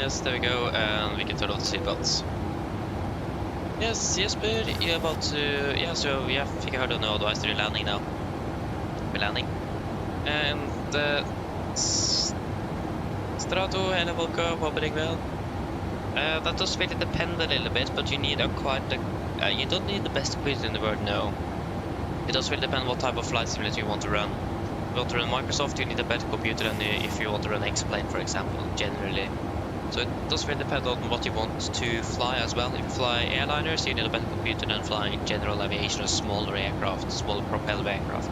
G: Yes, there we go, and we can turn off the seatbelts. Yes, Jesper, you're about to... Yeah, so I think I heard on the advisory landing now. We're landing. And Strato, hello, welcome, hopping well. That does really depend a little bit, but you need you don't need the best computer in the world, no. It does really depend what type of flight simulator you want to run. If you want to run Microsoft, you need a better computer than if you want to run X-Plane, for example, generally. So it does really depend on what you want to fly as well. If you fly airliners, you need a better computer than flying general aviation or smaller aircraft, smaller propeller aircraft.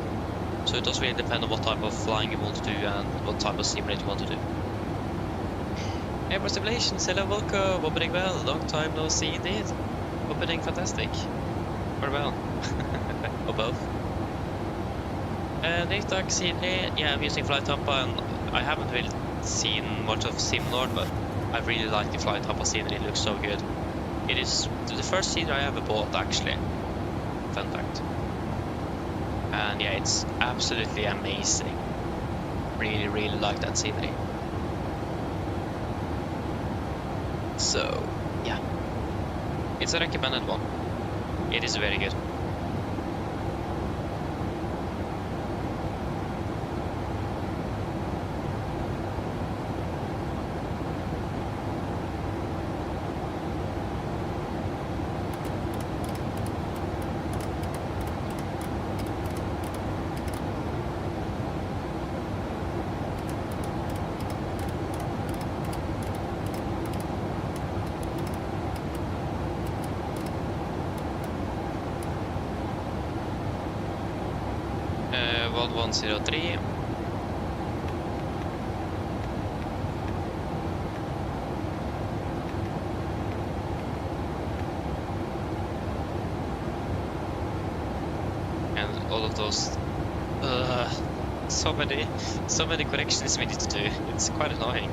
G: So it does really depend on what type of flying you want to do and what type of simulator you want to do. Airport simulations, hello, welcome, hopping well, long time no see indeed. Hopping fantastic. Or well, or both. Nate scenery, yeah, I'm using Flight Tampa and I haven't really seen much of SimLord, but I really like the Flight Tampa scenery, it looks so good. It is the first scenery I ever bought actually. Fun fact. And yeah, it's absolutely amazing. Really, really like that scenery. So, yeah. It's a recommended one. It is very good. World 103. And all of those so many corrections we need to do. It's quite annoying.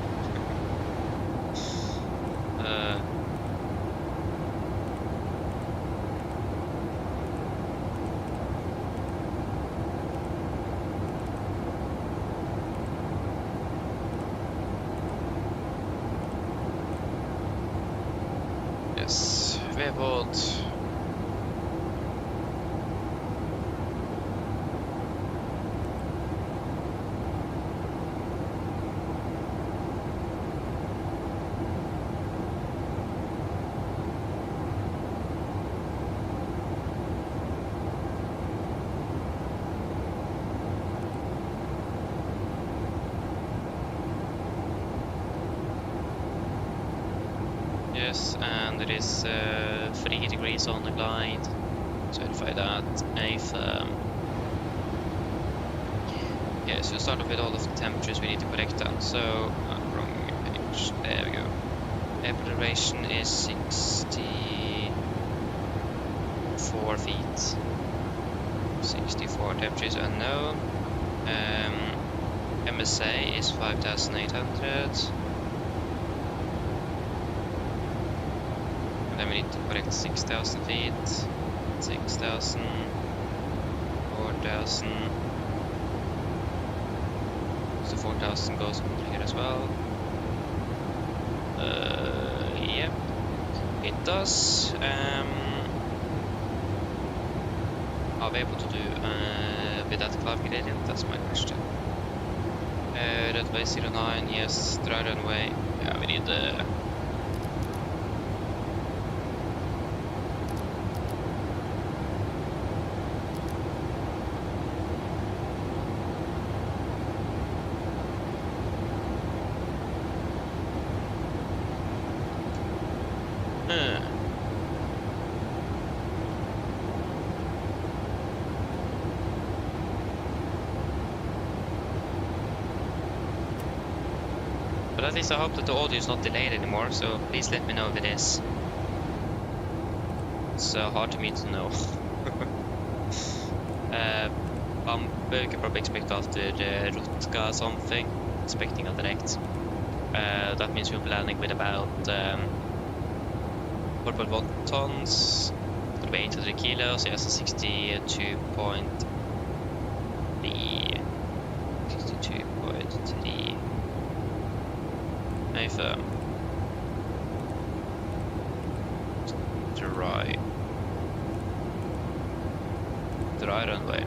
G: Yes, Vevod. Yes, and it is 3 degrees on the glide. Certify that. Yes, we'll start off with all of the temperatures we need to correct then. So, wrong page. There we go. Air duration is 64 feet. 64, temperatures unknown. MSA is 5,800. Then we need to correct 6,000 feet, 6,000, 4,000, so 4,000 goes over here as well. Yep, it does. Are we able to do with that cloud gradient? That's my question. Runway 09, yes, dry runway. Yeah, we need the But at least I hope that the audio is not delayed anymore, so please let me know if it is. It's hard to me to know. We can probably expect after Rutka something, expecting a direct. That means we'll be landing with about 4.1 tons, it'll be 800 kilos, yes, 62.3. 62.3. dry runway.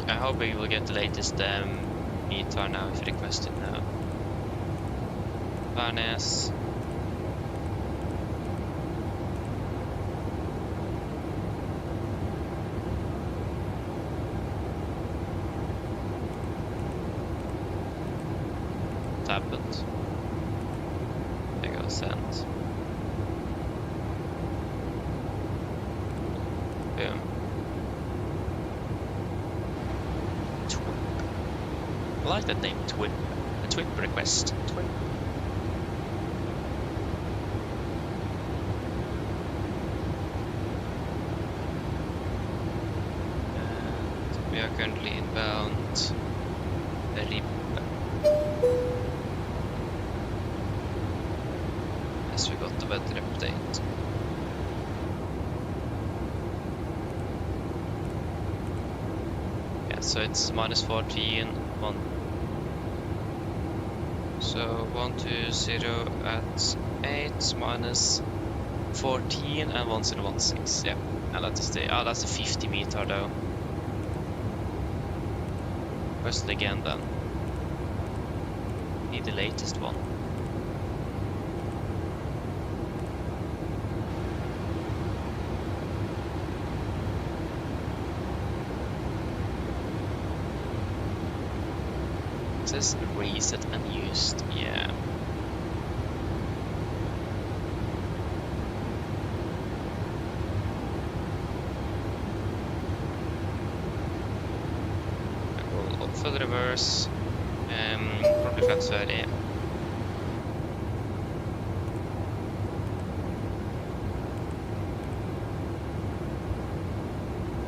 G: I hope we will get the latest meter now if you request it now. Harness. Tap it. There goes send. Boom. I like that name, Twip. A Twip request. Twip. And we are currently inbound Rippe. Yes, we got the weather update. Yeah, so it's minus 14. So 120 at 8 minus 14 and 1016. Yeah, and that is the that's the 50 meter though. Press it again then. Need the latest one. It says reset and used, yeah. I will off for the reverse, probably flat 30.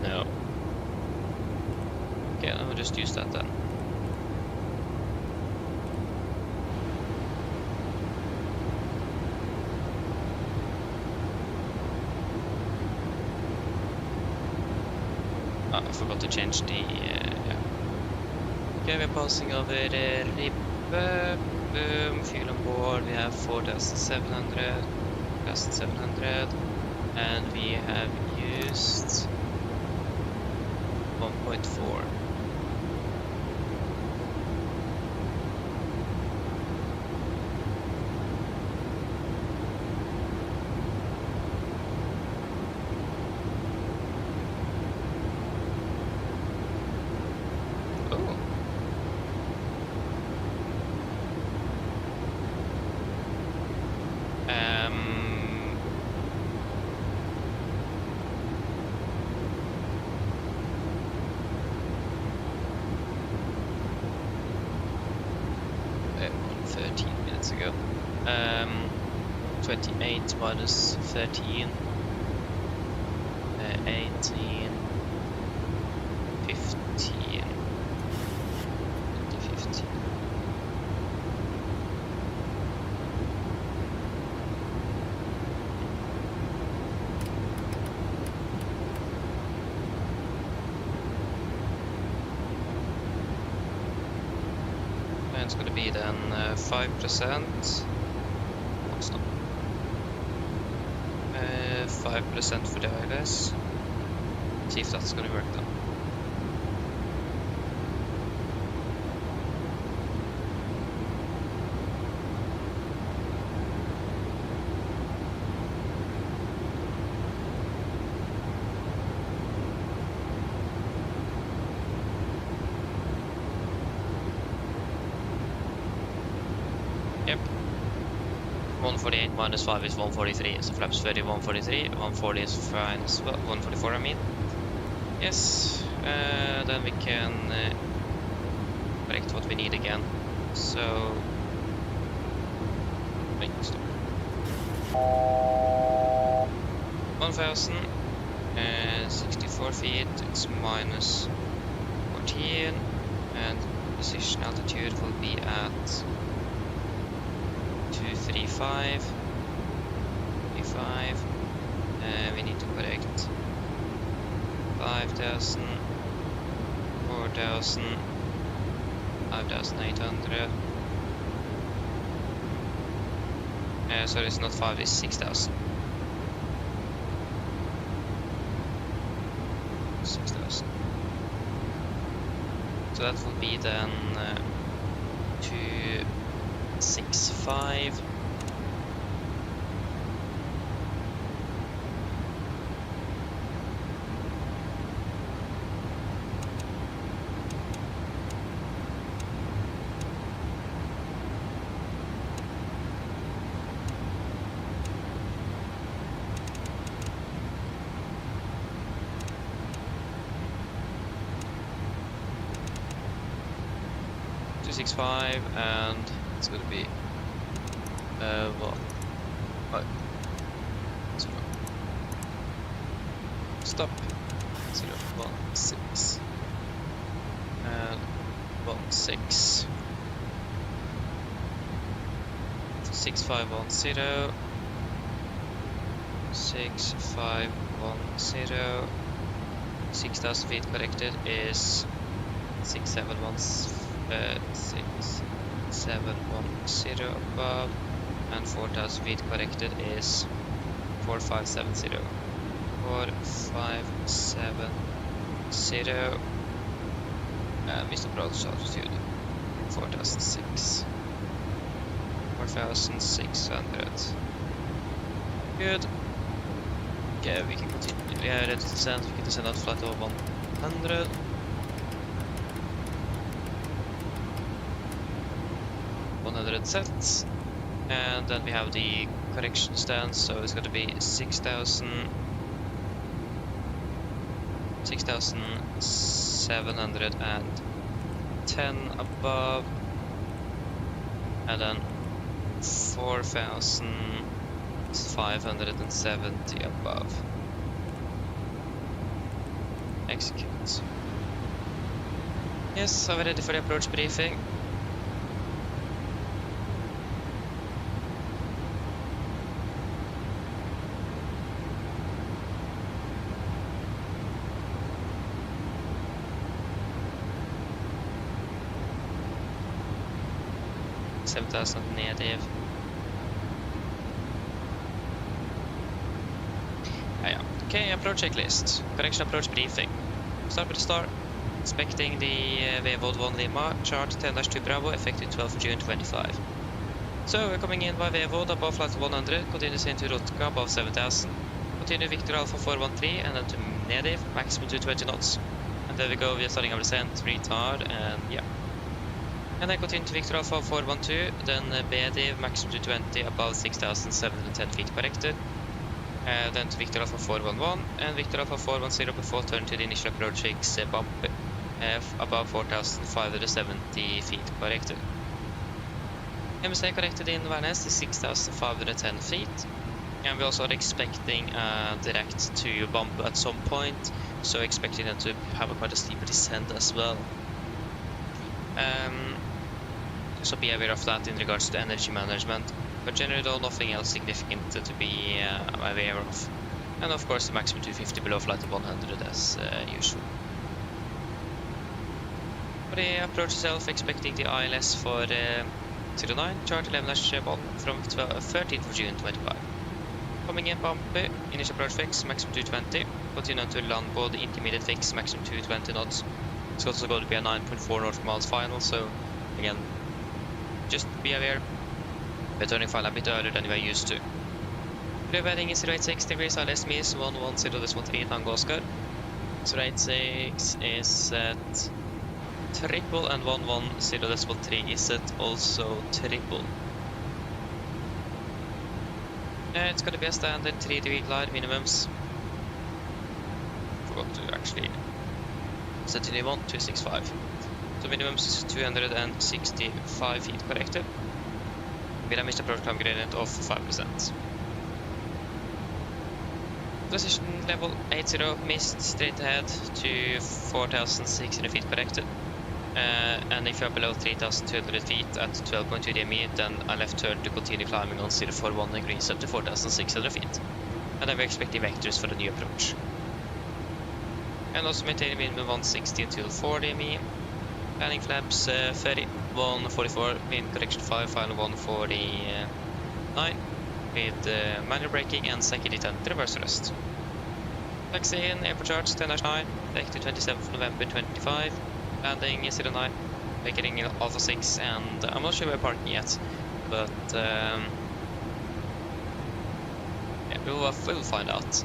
G: No. Okay, I'll just use that then. I forgot to change the, yeah. Okay, we're passing over Rippe, boom, fuel on board, we have 4,700, 4,700, and we have used 1.4. Ago. 28 minus 13, 18, 15, 15. And it's going to be then 5%. 5% for the ILS. See if that's going to work then. Yep. 148 minus 5 is 143, so flaps 30, 143, 140 is fine as well, 144 I mean. Yes, then we can correct what we need again. So, wait, stop. 1000, 64 feet, it's minus 14, and Position altitude will be at 235. 35. We need to correct 5,000, 4,000, 5,800. Sorry, it's not 5, it's 6,000. 6,000. So that will be then 265. And it's gonna be 1, 5, 0. Stop. 0, 1, 6 and 1, 6. 6510. 6510. 6,000 feet corrected is 6710 above, and 4,000 feet corrected is 4570. 4570. Mr. Broad's altitude 4006. 4600. Good. Okay, we can continue. We are ready to descend. We can descend out flight over 100. 100 sets, and then we have the correction stance, so it's going to be 6,710 above, and then 4,570 above. Execute. Yes, so we're ready for the approach briefing. That's not negative. Okay, approach checklist. Correction approach briefing. Start with the start. Inspecting the VVOD 1 Lima, chart 10-2 Bravo, effective 12th June 25. So we're coming in by VVOD above flight 100, continue into Rotka above 7,000. Continue Victor Alpha 413 and then to negative, maximum 220 knots. And there we go, we are starting our descent, retard, and yeah. And then continue to Victor Alpha 412, then BD maximum 220 above 6,710 feet corrected. Then to Victor Alpha 411 and Victor Alpha 410 before turn to the initial approach fix bump above 4,570 feet corrected. MSA corrected in Værnes is 6,510 feet. And we also are expecting direct to bump at some point, so expecting them to have quite a steep descent as well. So be aware of that in regards to energy management, but generally though nothing else significant to be aware of. And of course the maximum 250 below flight of 100 as usual. For the approach itself, expecting the ILS for 09, chart 11-1 from 13th of June 25. Coming in bumpy, initial approach fix, maximum 220, continue to land board, intermediate fix, maximum 220 knots. It's also going to be a 9.4 nautical miles final, so again, just be aware. We're turning final a bit earlier than we are used to. The weather is 086 degrees, ILS means 110.3 Tango Oscar. 086 is at triple and 110.3 is at also triple. It's going to be a standard 3-degree glide minimums. Forgot to actually set to 265. So minimums is 265 feet corrected, with a missed approach climb gradient of 5%. Position level 80, missed straight ahead to 4,600 feet corrected. And if you're below 3,200 feet at 12.2 DME, then a left turn to continue climbing on 041 degrees up to 4,600 feet. And then we expect the vectors for the new approach. And also maintain minimum 160 until 4 DME. Landing flaps 30, 144, wind correction 5, final 149, with manual braking and second detent reverse thrust. Taxi in, airport charge 10-9, back to 27th November 25, landing 09, making Alpha 6, and I'm not sure we're parking yet, but yeah, we'll find out.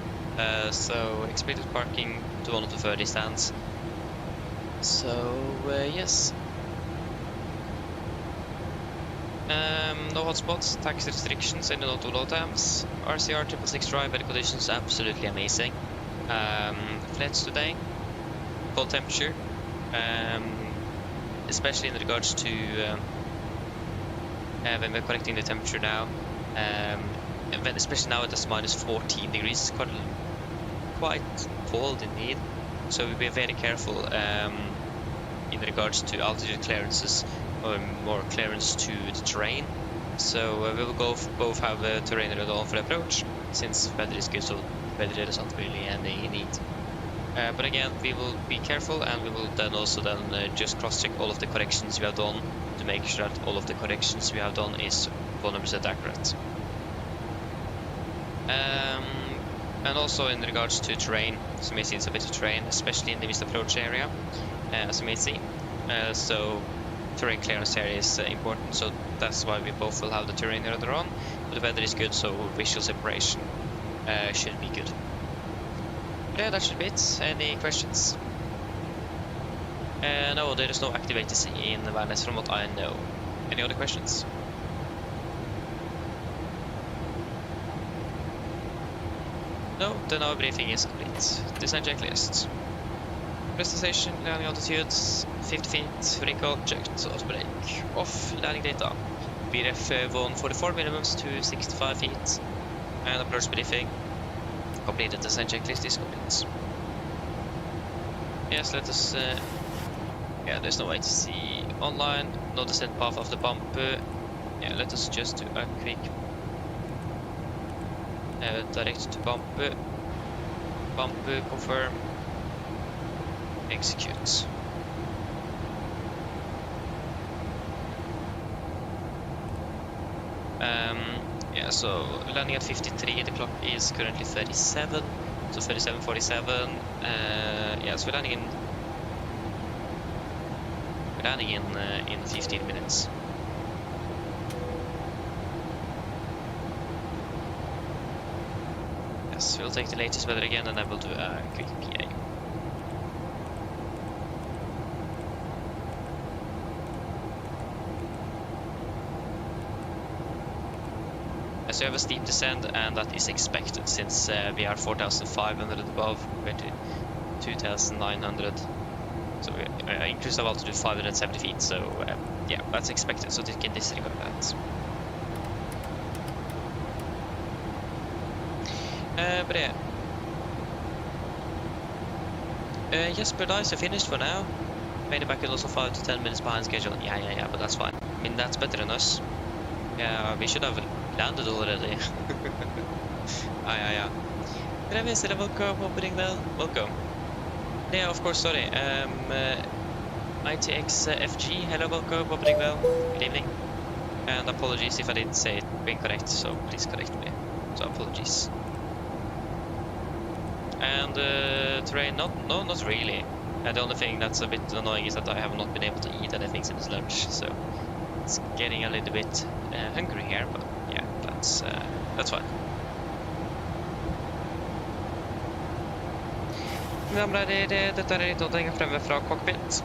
G: So expected parking to one of the 30 stands. So yes. No hotspots, tax restrictions, and no load times. RCR 666 drive, weather conditions absolutely amazing. Flats today, cold temperature, especially in regards to when we're correcting the temperature now, especially now it is minus 14 degrees, it's quite cold indeed. So we'll be very careful in regards to altitude clearances, or more clearance to the terrain. So we will both have a terrain radon for approach, since weather is good, so weather there is not really any need. But again, we will be careful, and we will then also just cross-check all of the corrections we have done to make sure that all of the corrections we have done is 100% accurate. And also in regards to terrain, as you may see, it's a bit of terrain, especially in the missed approach area, as you may see. So terrain clearance area is important, so that's why we both will have the terrain radar on. But the weather is good, so visual separation should be good. But yeah, that should be it. Any questions? No, there is no activated C in Värnäs from what I know. Any other questions? No, then our briefing is complete. Design checklist. Presentation, landing altitudes, 50 feet, recall checked, auto brake, off, landing data. BRF 144 minimums to 65 feet, and approach briefing. Completed design checklist is complete. Yes, let us, yeah, there's no way to see online, no descent path of the bump. Yeah, let us just do a quick direct to bump, confirm, execute. Yeah, so landing at 53, the clock is currently 37, so 37:47. Yeah, so we're landing in 15 minutes. Yes, we'll take the latest weather again, and then we'll do a quick PA. So we have a steep descent, and that is expected since we are 4,500 above compared to 2,900. So we increase of altitude 570 feet. So yeah, that's expected. So they can disregard that. But yeah. Yes, but I finished for now. Made it back in also 5 to 10 minutes behind schedule. Yeah, but that's fine. I mean, that's better than us. Yeah, we should have landed already. Yeah. Travis, welcome, opening bell. Welcome. Yeah, of course, sorry. ITX FG, hello, welcome, opening bell. Good evening. And apologies if I didn't say it incorrect, so please correct me. So apologies. And terrain, not really. The only thing that's a bit annoying is that I have not been able to eat anything since lunch, so it's getting a little bit hungry here, but yeah, that's fine. Dette litt åtting fremme fra cockpit.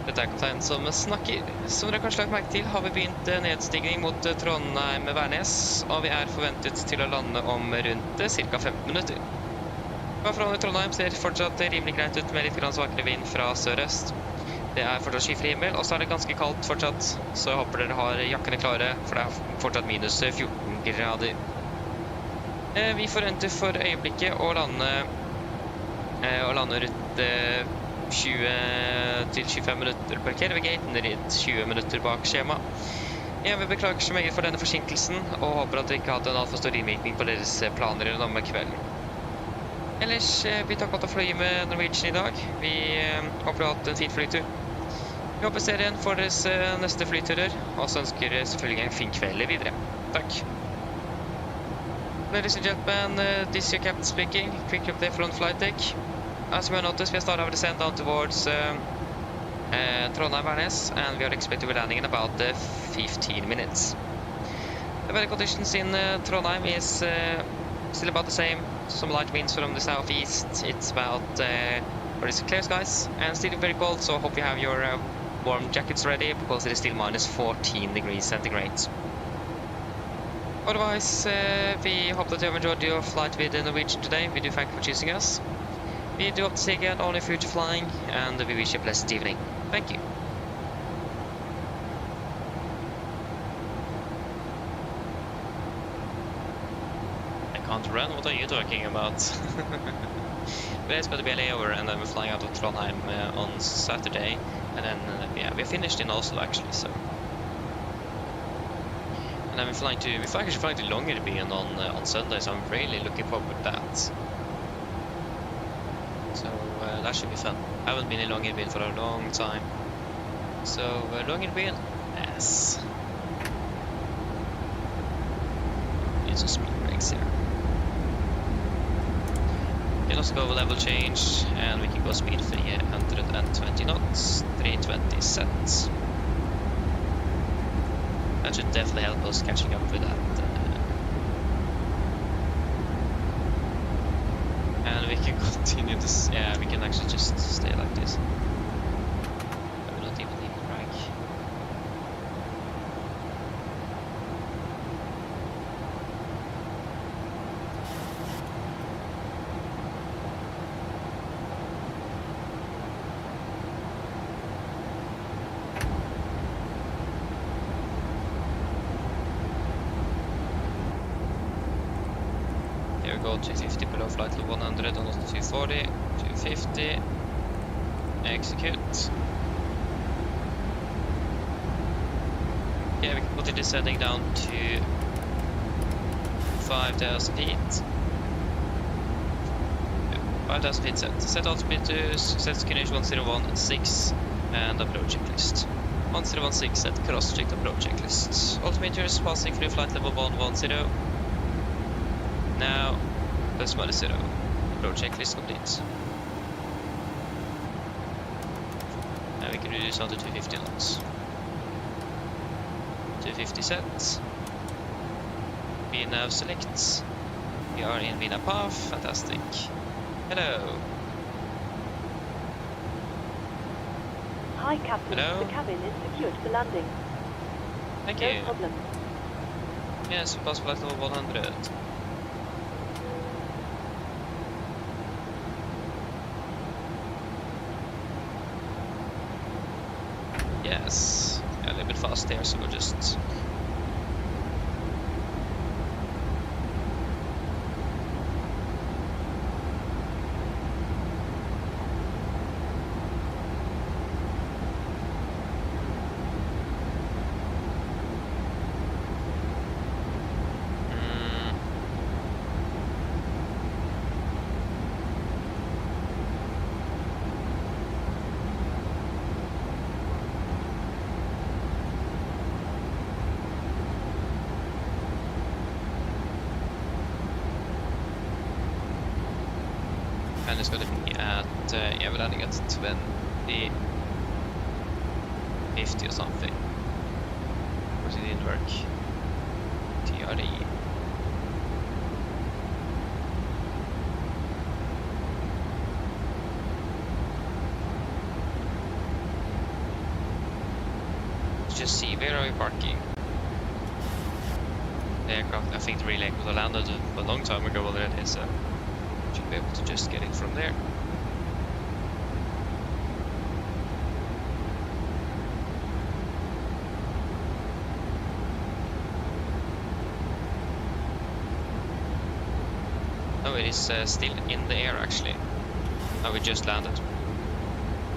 G: Dette kaptein som snakker. Som dere kanskje lagt merke til, har vi begynt nedstigning mot Trondheim Værnes, og vi forventet til å lande om rundt ca. 15 minutter. Fra Trondheim ser fortsatt rimelig greit ut med litt svakere vind fra sørøst. Det fortsatt skyfri himmel, og så det ganske kaldt fortsatt, så jeg håper dere har jakkene klare, for det fortsatt minus 14 grader. Vi forventer for øyeblikket å lande rundt til 25 minutter. Parkerer ved gaten litt 20 minutter bak skjema. Ja, vi beklager så mye for denne forsinkelsen, og håper at det ikke hadde en alt for stor innvirkning på deres planer gjennom kvelden. Ellers, vi tar godt å fly med Norwegian i dag. Vi håper du har hatt en fin flytur. Vi håper serien får deres neste flyturer, og så ønsker selvfølgelig en fin kveld videre. Takk. Ladies and gentlemen, this is your captain speaking. Quick update from flight deck. As you may notice, we have started our descent down towards Trondheim Norwegian, and we are expected to be landing in about 15 minutes. The weather conditions in Trondheim is still about the same. Some light winds from the southeast. It's about it's clear skies and still very cold, so I hope you have your warm jackets ready because it is still minus 14 degrees centigrade. Otherwise, we hope that you have enjoyed your flight with Norwegian today. We do thank you for choosing us. We do hope to see you again on your future flying, and we wish you a pleasant evening. Thank you. I can't run? What are you talking about? Today's going to be a layover, and then we're flying out of Trondheim on Saturday, and then yeah, we're finished in Oslo actually, so. And then we're actually flying to Longyearbyen on Sunday, so I'm really looking forward to that. So that should be fun. I haven't been in Longyearbyen for a long time. So Longyearbyen, yes. Need some speed brakes here. We can also go level change, and we can go speed 320 knots, 320 sets. That should definitely help us catching up with that. And we can continue this. Yeah, we can actually just stay like this. I will not even need to brake. Here we go, 250 below flight level 100, on 240, 250, execute. Okay, we can put it descending down to 5,000 feet. Yeah, 5,000 feet set. Set altitude to set destination 1016 and approach checklist. 1016 set cross-checked approach checklist. Altimeters passing through flight level 110. Now, plus minus 0. Approach checklist complete. Now we can reduce down to 250 knots. 250 set. VNav select. We are in VNav path. Fantastic. Hello.
E: Hi, Captain.
G: Hello.
E: The cabin is secured for landing.
G: Thank you.
E: No problem.
G: Yes, pass flight level 100. Yes, yeah, a little bit fast there, so we'll just. And it's going to be at, yeah, we're landing at 20, 50 or something. Of course it didn't work. TRE. Let's just see, where are we parking? The aircraft, I think the relay could have landed a long time ago already, so should be able to just get it from there. No, it is still in the air actually. Now we just landed.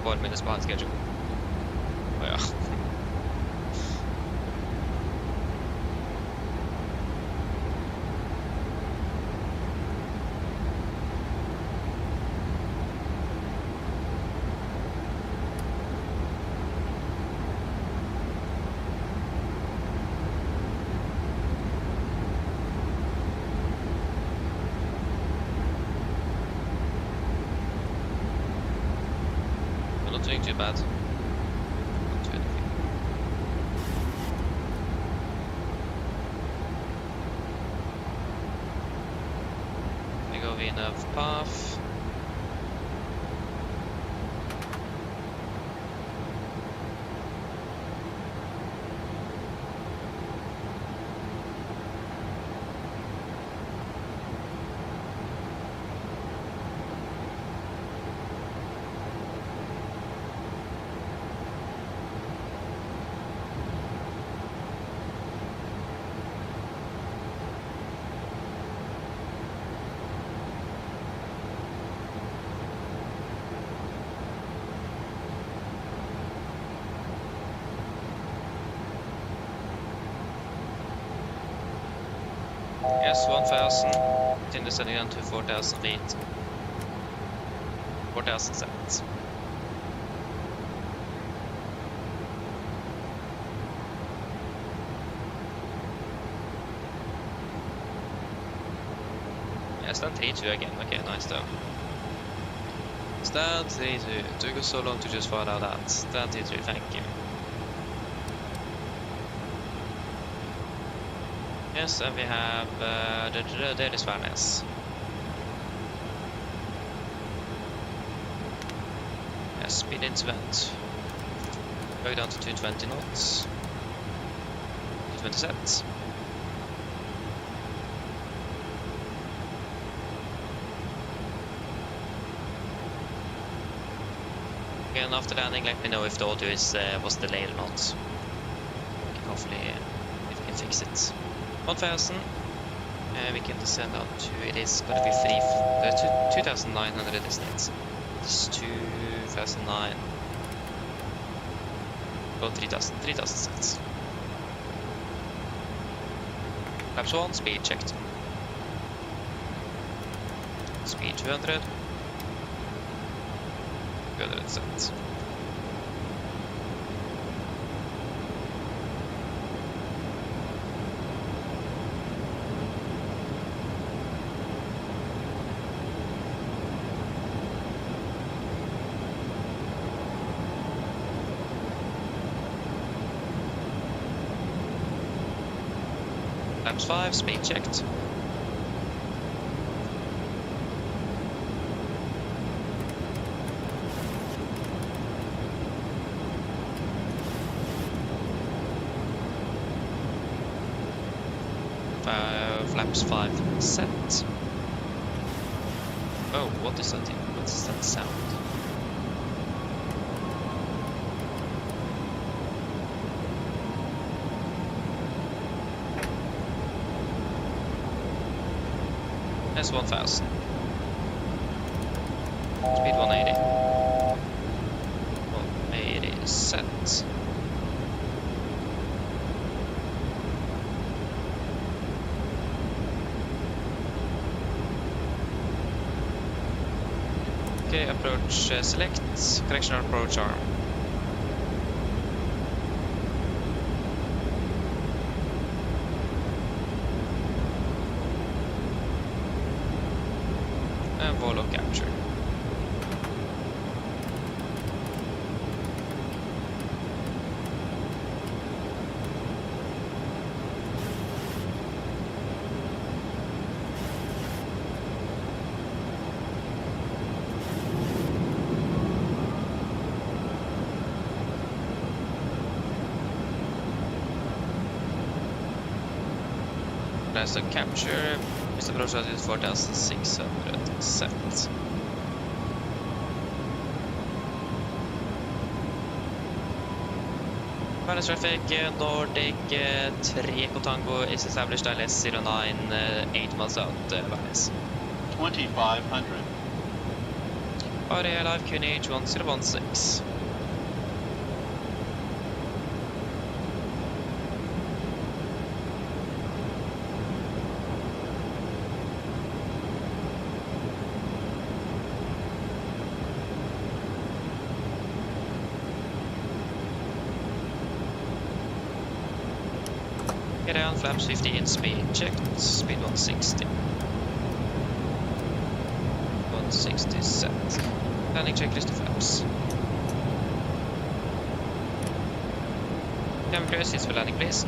G: 4 minutes behind schedule. Oh yeah. Not doing too bad. Not too anything. We go enough path. Yes, 1000. Continue descending down to 4000 feet. 4000 seconds. Yeah, stand 3-2 again. Okay, nice though. Stand 3-2. Took us so long to just find out that. Stand 3-2, thank you. Yes, and we have there is Varnes. Yes, speed into vent. Go down to 220 knots. 220 sets. Okay, and after landing, let me know if the audio was delayed or not. Hopefully, if we can fix it. 1000, and we can descend down to, it is going to be 2,900 distance. It's 2,009. About 3,000 sets. Laps 1, speed checked. Speed 200. 200 sets. Laps 5, speed checked. Laps 5 set. Oh, what is that? What is that sound? That's 1000. Speed 180. 180 set. Okay, approach select, correctional approach arm. And Volo capture. That's a capture. Mr. Approach is 4,600 set. Finance traffic, Nordic 3 Echo Tango is established ILS 09 8 miles out, Venice.
K: 2,500.
G: Area Live QNH 1016. Get down, flaps 15, speed checked, speed 160. 160 set. Landing checklist of flaps. Cam clear seats for landing, please.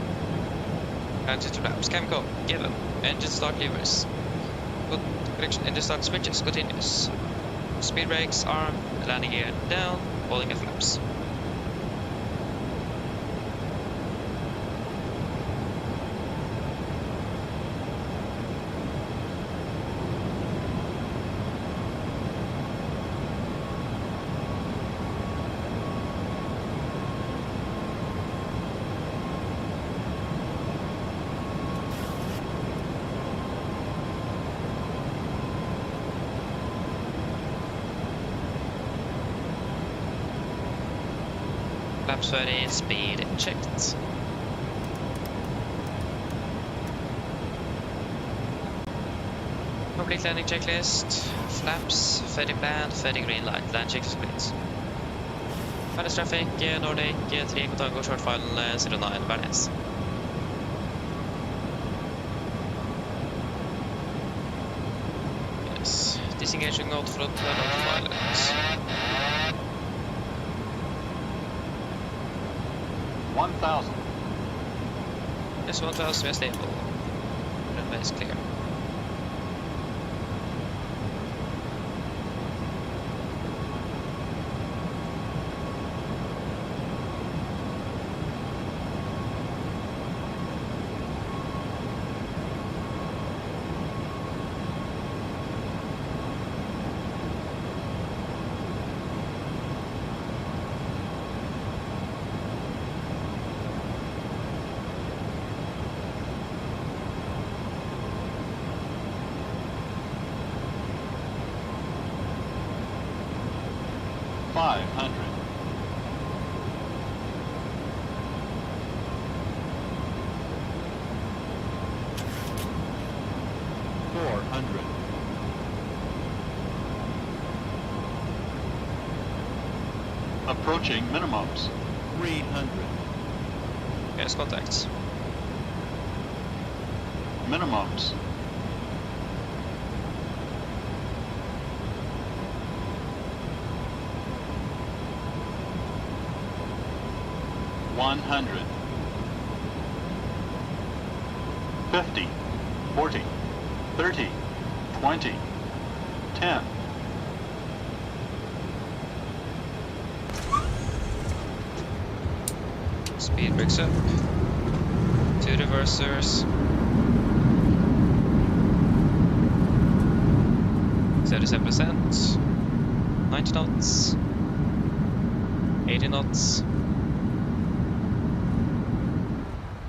G: Landing to flaps. Cam go. Given. Engine start levers. Good correction. Engine start switches. Continuous. Speed brakes. Arm. Landing gear down. Holding at flaps. Flaps 30, speed checked. Complete landing checklist. Flaps, ferry plan, ferry green light. Land checklist please. Palace traffic, Nordic, 3 Tango, short file 09, Bernes. Yes. Disengaging node front, autopilot.
K: $1,000.
G: Yes, 1000, we are stable. Runway is clear.
K: $500. $400. Approaching minimums. 300.
G: Yes, contacts.
K: Minimums. $100. 50. 40. 30. 20. 10.
G: Speed breaks up. 2 reversers. 37%. 90 knots. 80 knots.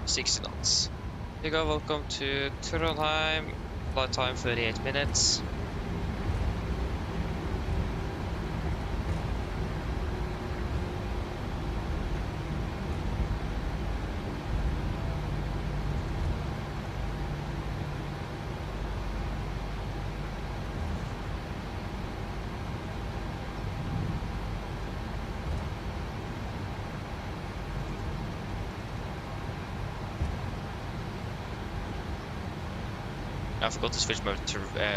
G: 60 knots. You go, welcome to Trondheim. Flight time 38 minutes. I forgot to switch my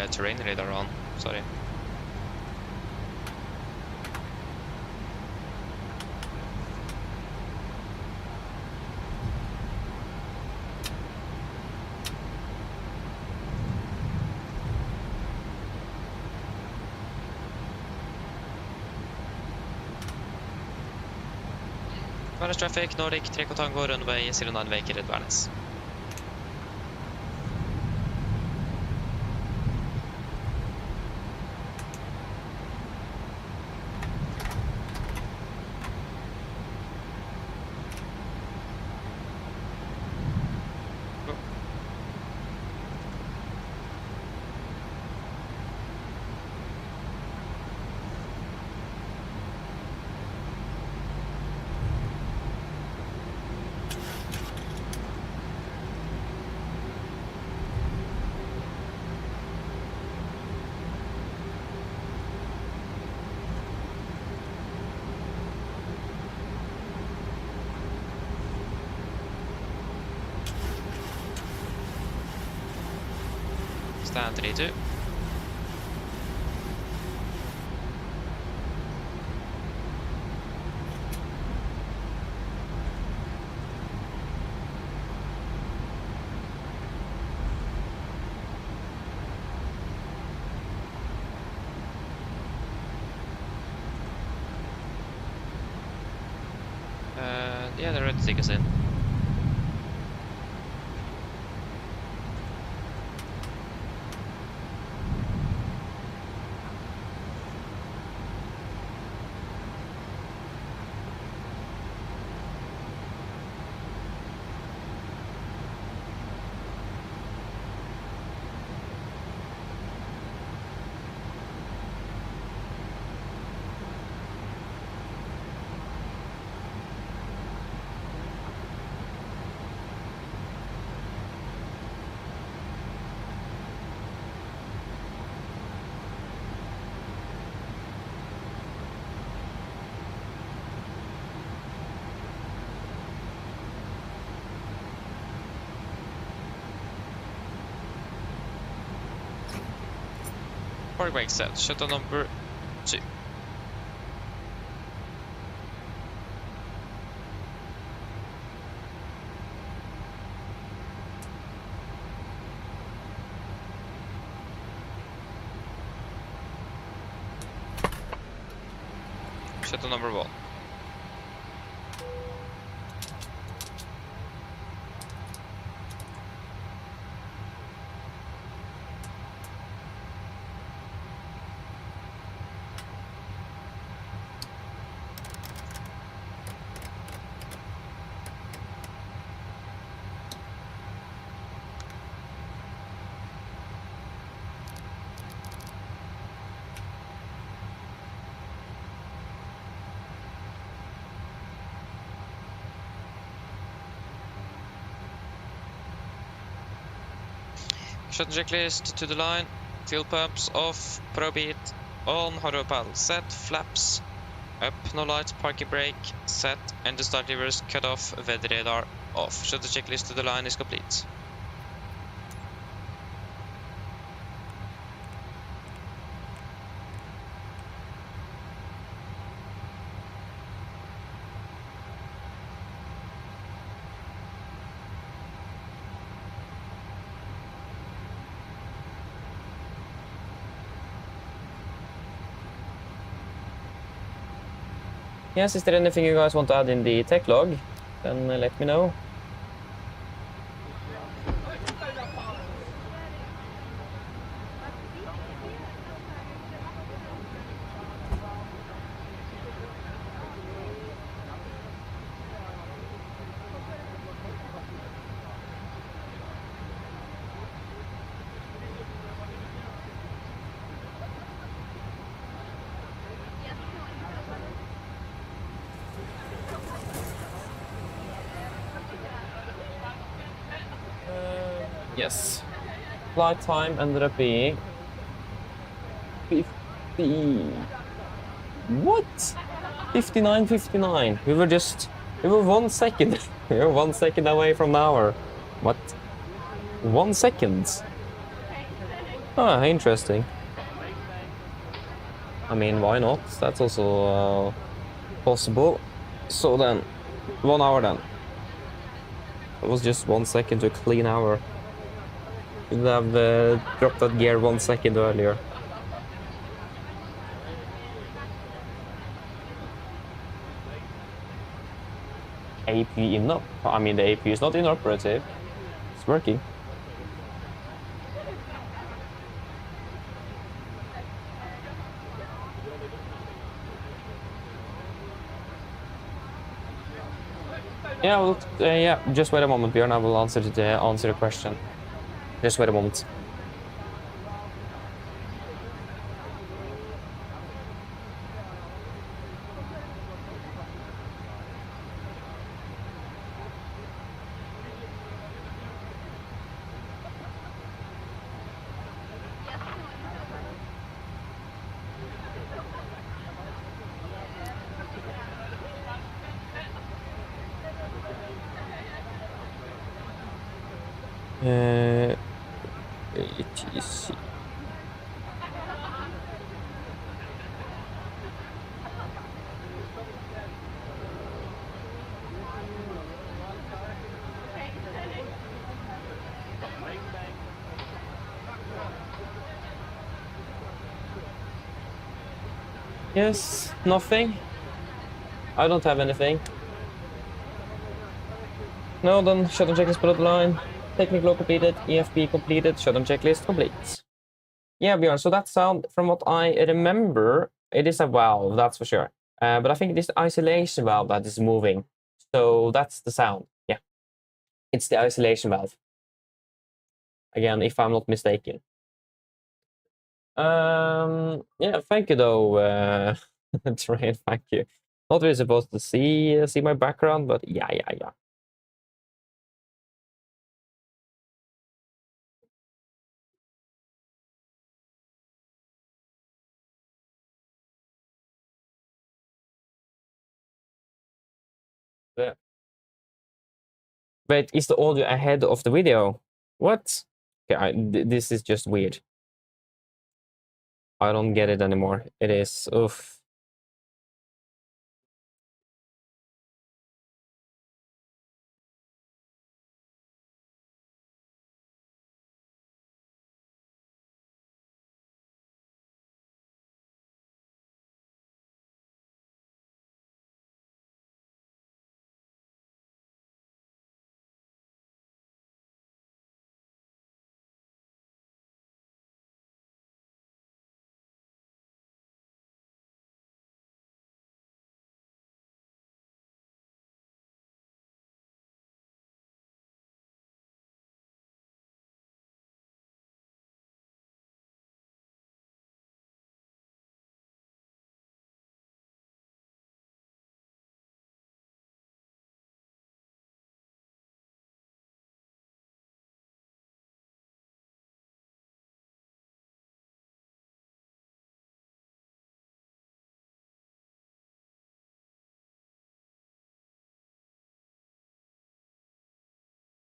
G: terrain radar on, sorry. Palace traffic, Nordic, 3 Tango, runway 09 vacated, Bernes. stand 32. Yeah, they're ready to take us in. Park brake set, shuttle number 2. Shuttle number 1. Shuttle checklist to the line, fuel pumps off, probe heat on, hardware paddle set, flaps up, no lights, parking brake set, and the start levers cut off, weather radar off. Shuttle checklist to the line is complete.
A: Yes, is there anything you guys want to add in the tech log? Then let me know. Yes. Flight time ended up being 50. What? 59.59. We were 1 second. We were 1 second away from the hour. What? 1 second? Ah, interesting. I mean, why not? That's also possible. So then, 1 hour then. It was just 1 second to a clean hour. Should have dropped that gear 1 second earlier. AP in I mean, the AP is not inoperative. It's working. Yeah, well, yeah. Just wait a moment, Björn. I will answer the question. Just wait a moment. etc. Yes, nothing. I don't have anything. No, then shutdown checklist put line. Technical completed, EFP completed, shutdown checklist complete. Yeah, Bjorn, so that sound, from what I remember, it is a valve, that's for sure. But I think it is the isolation valve that is moving. So that's the sound, yeah. It's the isolation valve. Again, if I'm not mistaken. Yeah, thank you though, Train, thank you. Not really supposed to see my background, but yeah. Wait, is the audio ahead of the video? What? Okay, this is just weird. I don't get it anymore. It is, oof.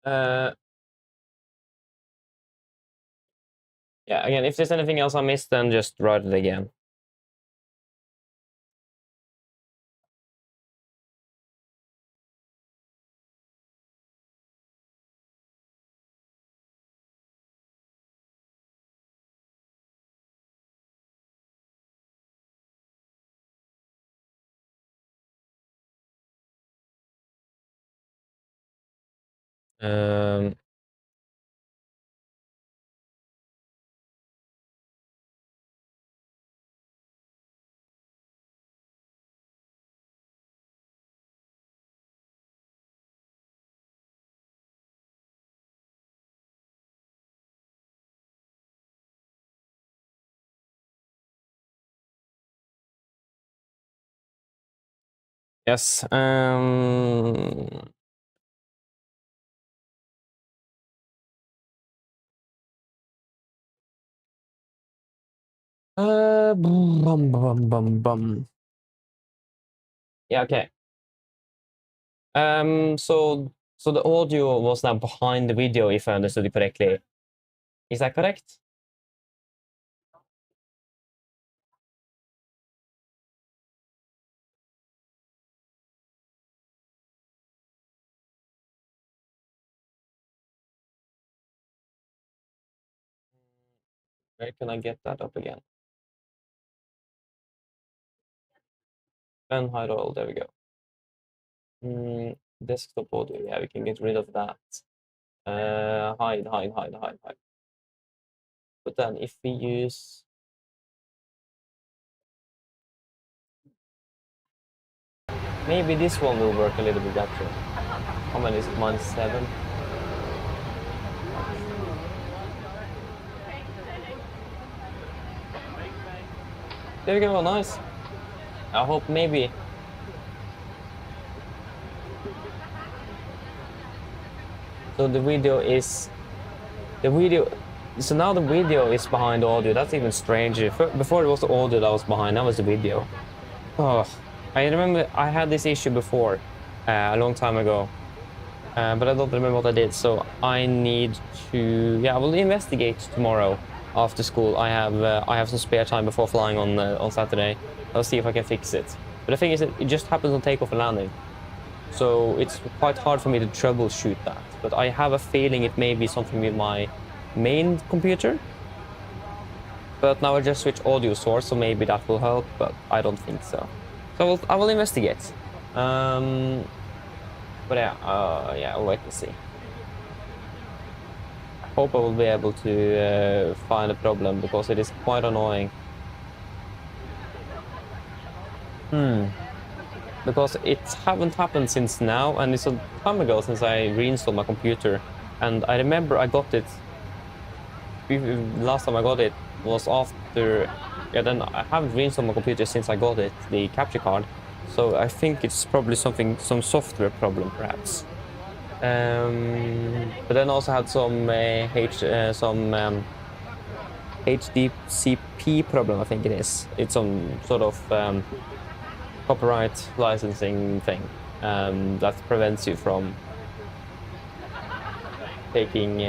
A: Yeah, again, if there's anything else I missed, then just write it again. Um, yes. Bum. Yeah, okay. So the audio was now behind the video, if I understood it correctly. Is that correct? Where can I get that up again? And hide all, there we go. Desktop audio, yeah, we can get rid of that. Hide. But then if we use... Maybe this one will work a little bit better. How many is it? -7? There we go, nice. I hope maybe... So the video is... So now the video is behind audio. That's even stranger. Before it was the audio that was behind, now it's the video. Oh, I remember I had this issue before, a long time ago. but I don't remember what I did, so I need to... Yeah, I will investigate tomorrow after school. I have some spare time before flying on Saturday. I'll see if I can fix it. But the thing is, it just happens on takeoff and landing. So it's quite hard for me to troubleshoot that. But I have a feeling it may be something with my main computer. But now I just switch audio source, so maybe that will help, but I don't think so. So I will investigate. But yeah, I'll wait and see. Hope I will be able to find a problem, because it is quite annoying. Because it haven't happened since now, and it's a time ago since I reinstalled my computer. And I remember I got it, last time I got it was after, yeah, then I haven't reinstalled my computer since I got it, the capture card. So I think it's probably some software problem, perhaps. But then also had some HDCP problem, I think it is. It's some sort of copyright licensing thing that prevents you from taking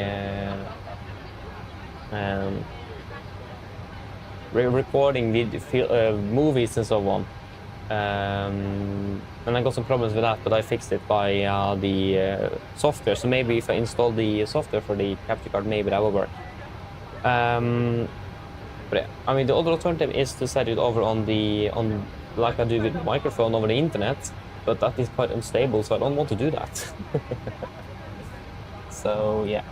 A: recording movies and so on. And I got some problems with that, but I fixed it by the software. So maybe if I install the software for the capture card, maybe that will work. But yeah, I mean, the other alternative is to set it over on like I do with the microphone over the internet, but that is quite unstable, so I don't want to do that. So yeah.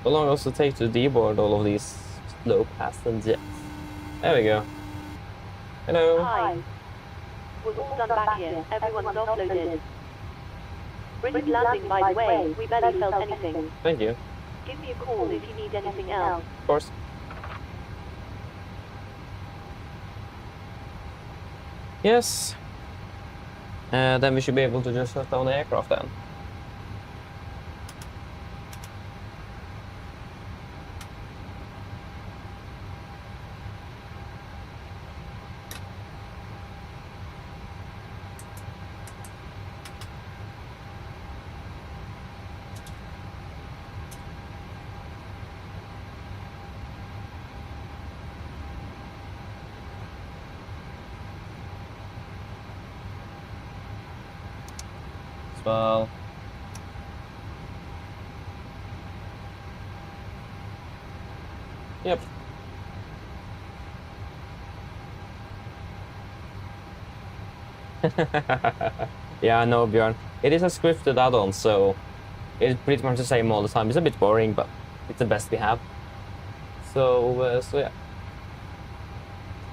A: How long does it take to deboard all of these slow passengers? There we go. Hello.
E: Hi. We're all done back here. Everyone's offloaded. Brilliant landing, by the way. We barely felt anything.
A: Thank you.
E: Give me a call if you need anything else.
A: Of course. Yes. Then we should be able to just shut down the aircraft then. Well, yep. Yeah, I know, Björn. It is a scripted add-on, so it's pretty much the same all the time. It's a bit boring, but it's the best we have. So yeah.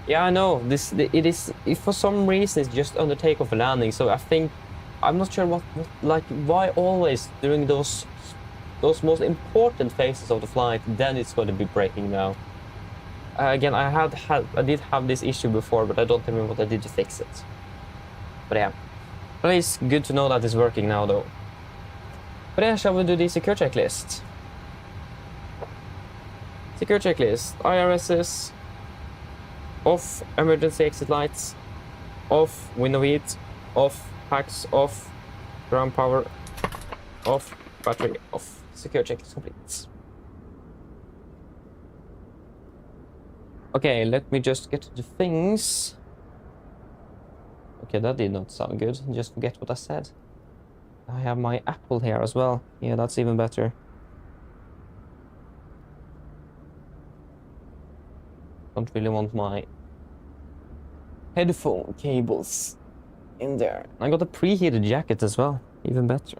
A: Yeah, I know. It is. If for some reason it's just under takeoff and landing, so I think. I'm not sure why always during those most important phases of the flight, then it's going to be breaking now. Again, I did have this issue before, but I don't remember what I did to fix it. But yeah, but it's good to know that it's working now, though. But yeah, shall we do the secure checklist? Secure checklist: IRSs, off emergency exit lights, off window heat, off. Packs off, ground power off, battery off. Secure check is complete. Okay, let me just get to the things. Okay, that did not sound good. Just forget what I said. I have my Apple here as well. Yeah, that's even better. Don't really want my headphone cables in there. I got a preheated jacket as well, even better.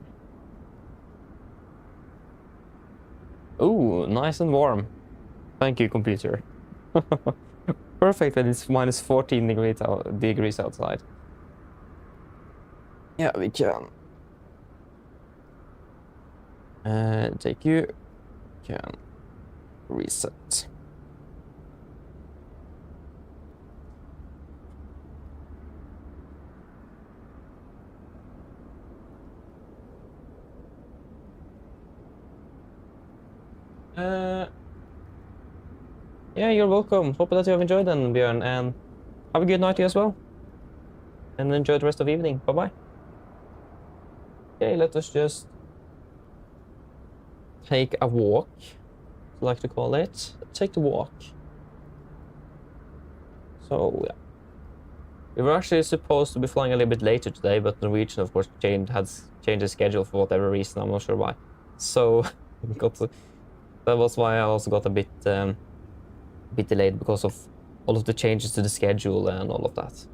A: Ooh, nice and warm. Thank you, computer. perfect when it's minus 14 degrees outside. Yeah, we can. Take you can reset. Yeah, you're welcome. Hope that you have enjoyed then, Björn, and have a good night as well. And enjoy the rest of the evening. Bye-bye. Okay, let us just take a walk, I like to call it. Take the walk. So, yeah. We were actually supposed to be flying a little bit later today, but Norwegian, of course, has changed the schedule for whatever reason. I'm not sure why. So, that was why I also got a bit delayed because of all of the changes to the schedule and all of that.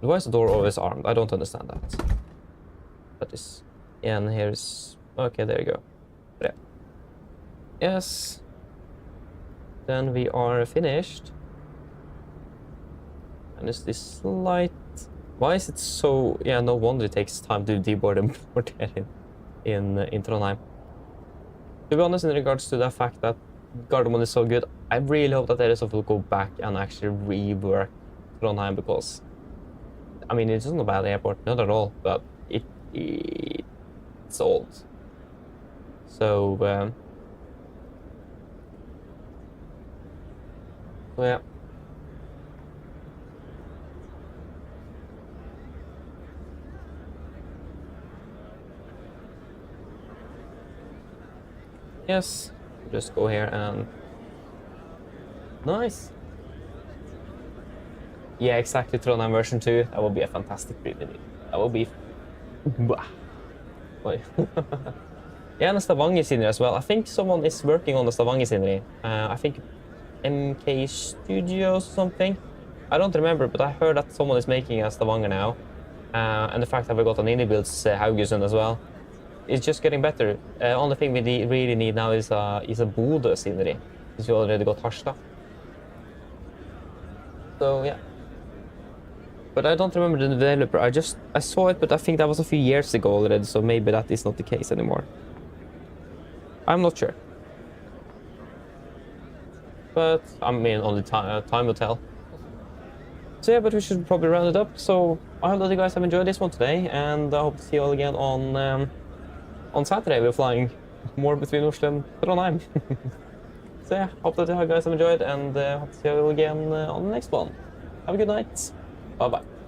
A: Why is the door always armed? I don't understand that. That is... Yeah, and here's... Okay, there you go. Yeah. Yes. Then we are finished. And is this light... Why is it so... Yeah, no wonder it takes time to deboard and board in Trondheim. To be honest, in regards to the fact that Gardermoen is so good, I really hope that Addons will go back and actually rework Trondheim, because I mean, it's not a bad airport, not at all, but it's old. So yeah. Yes, just go here and... Nice! Yeah, exactly, Trondheim version 2. That will be a fantastic preview. That will be... Yeah, and the Stavanger scenery as well. I think someone is working on the Stavanger scenery. I think MK Studios or something. I don't remember, but I heard that someone is making a Stavanger now. And the fact that we got an indie builds Haugesund as well. It's just getting better. Only thing we really need now is a Bodø scenery, since we already got Harstad. So yeah. But I don't remember the developer. I saw it, but I think that was a few years ago already, so maybe that is not the case anymore. I'm not sure. But I mean, only time will tell. So yeah, but we should probably round it up. So I hope that you guys have enjoyed this one today, and I hope to see you all again on Saturday. We're flying more between Oslo and Trondheim. So yeah, hope that you guys have enjoyed, and hope to see you all again on the next one. Have a good night. Bye-bye.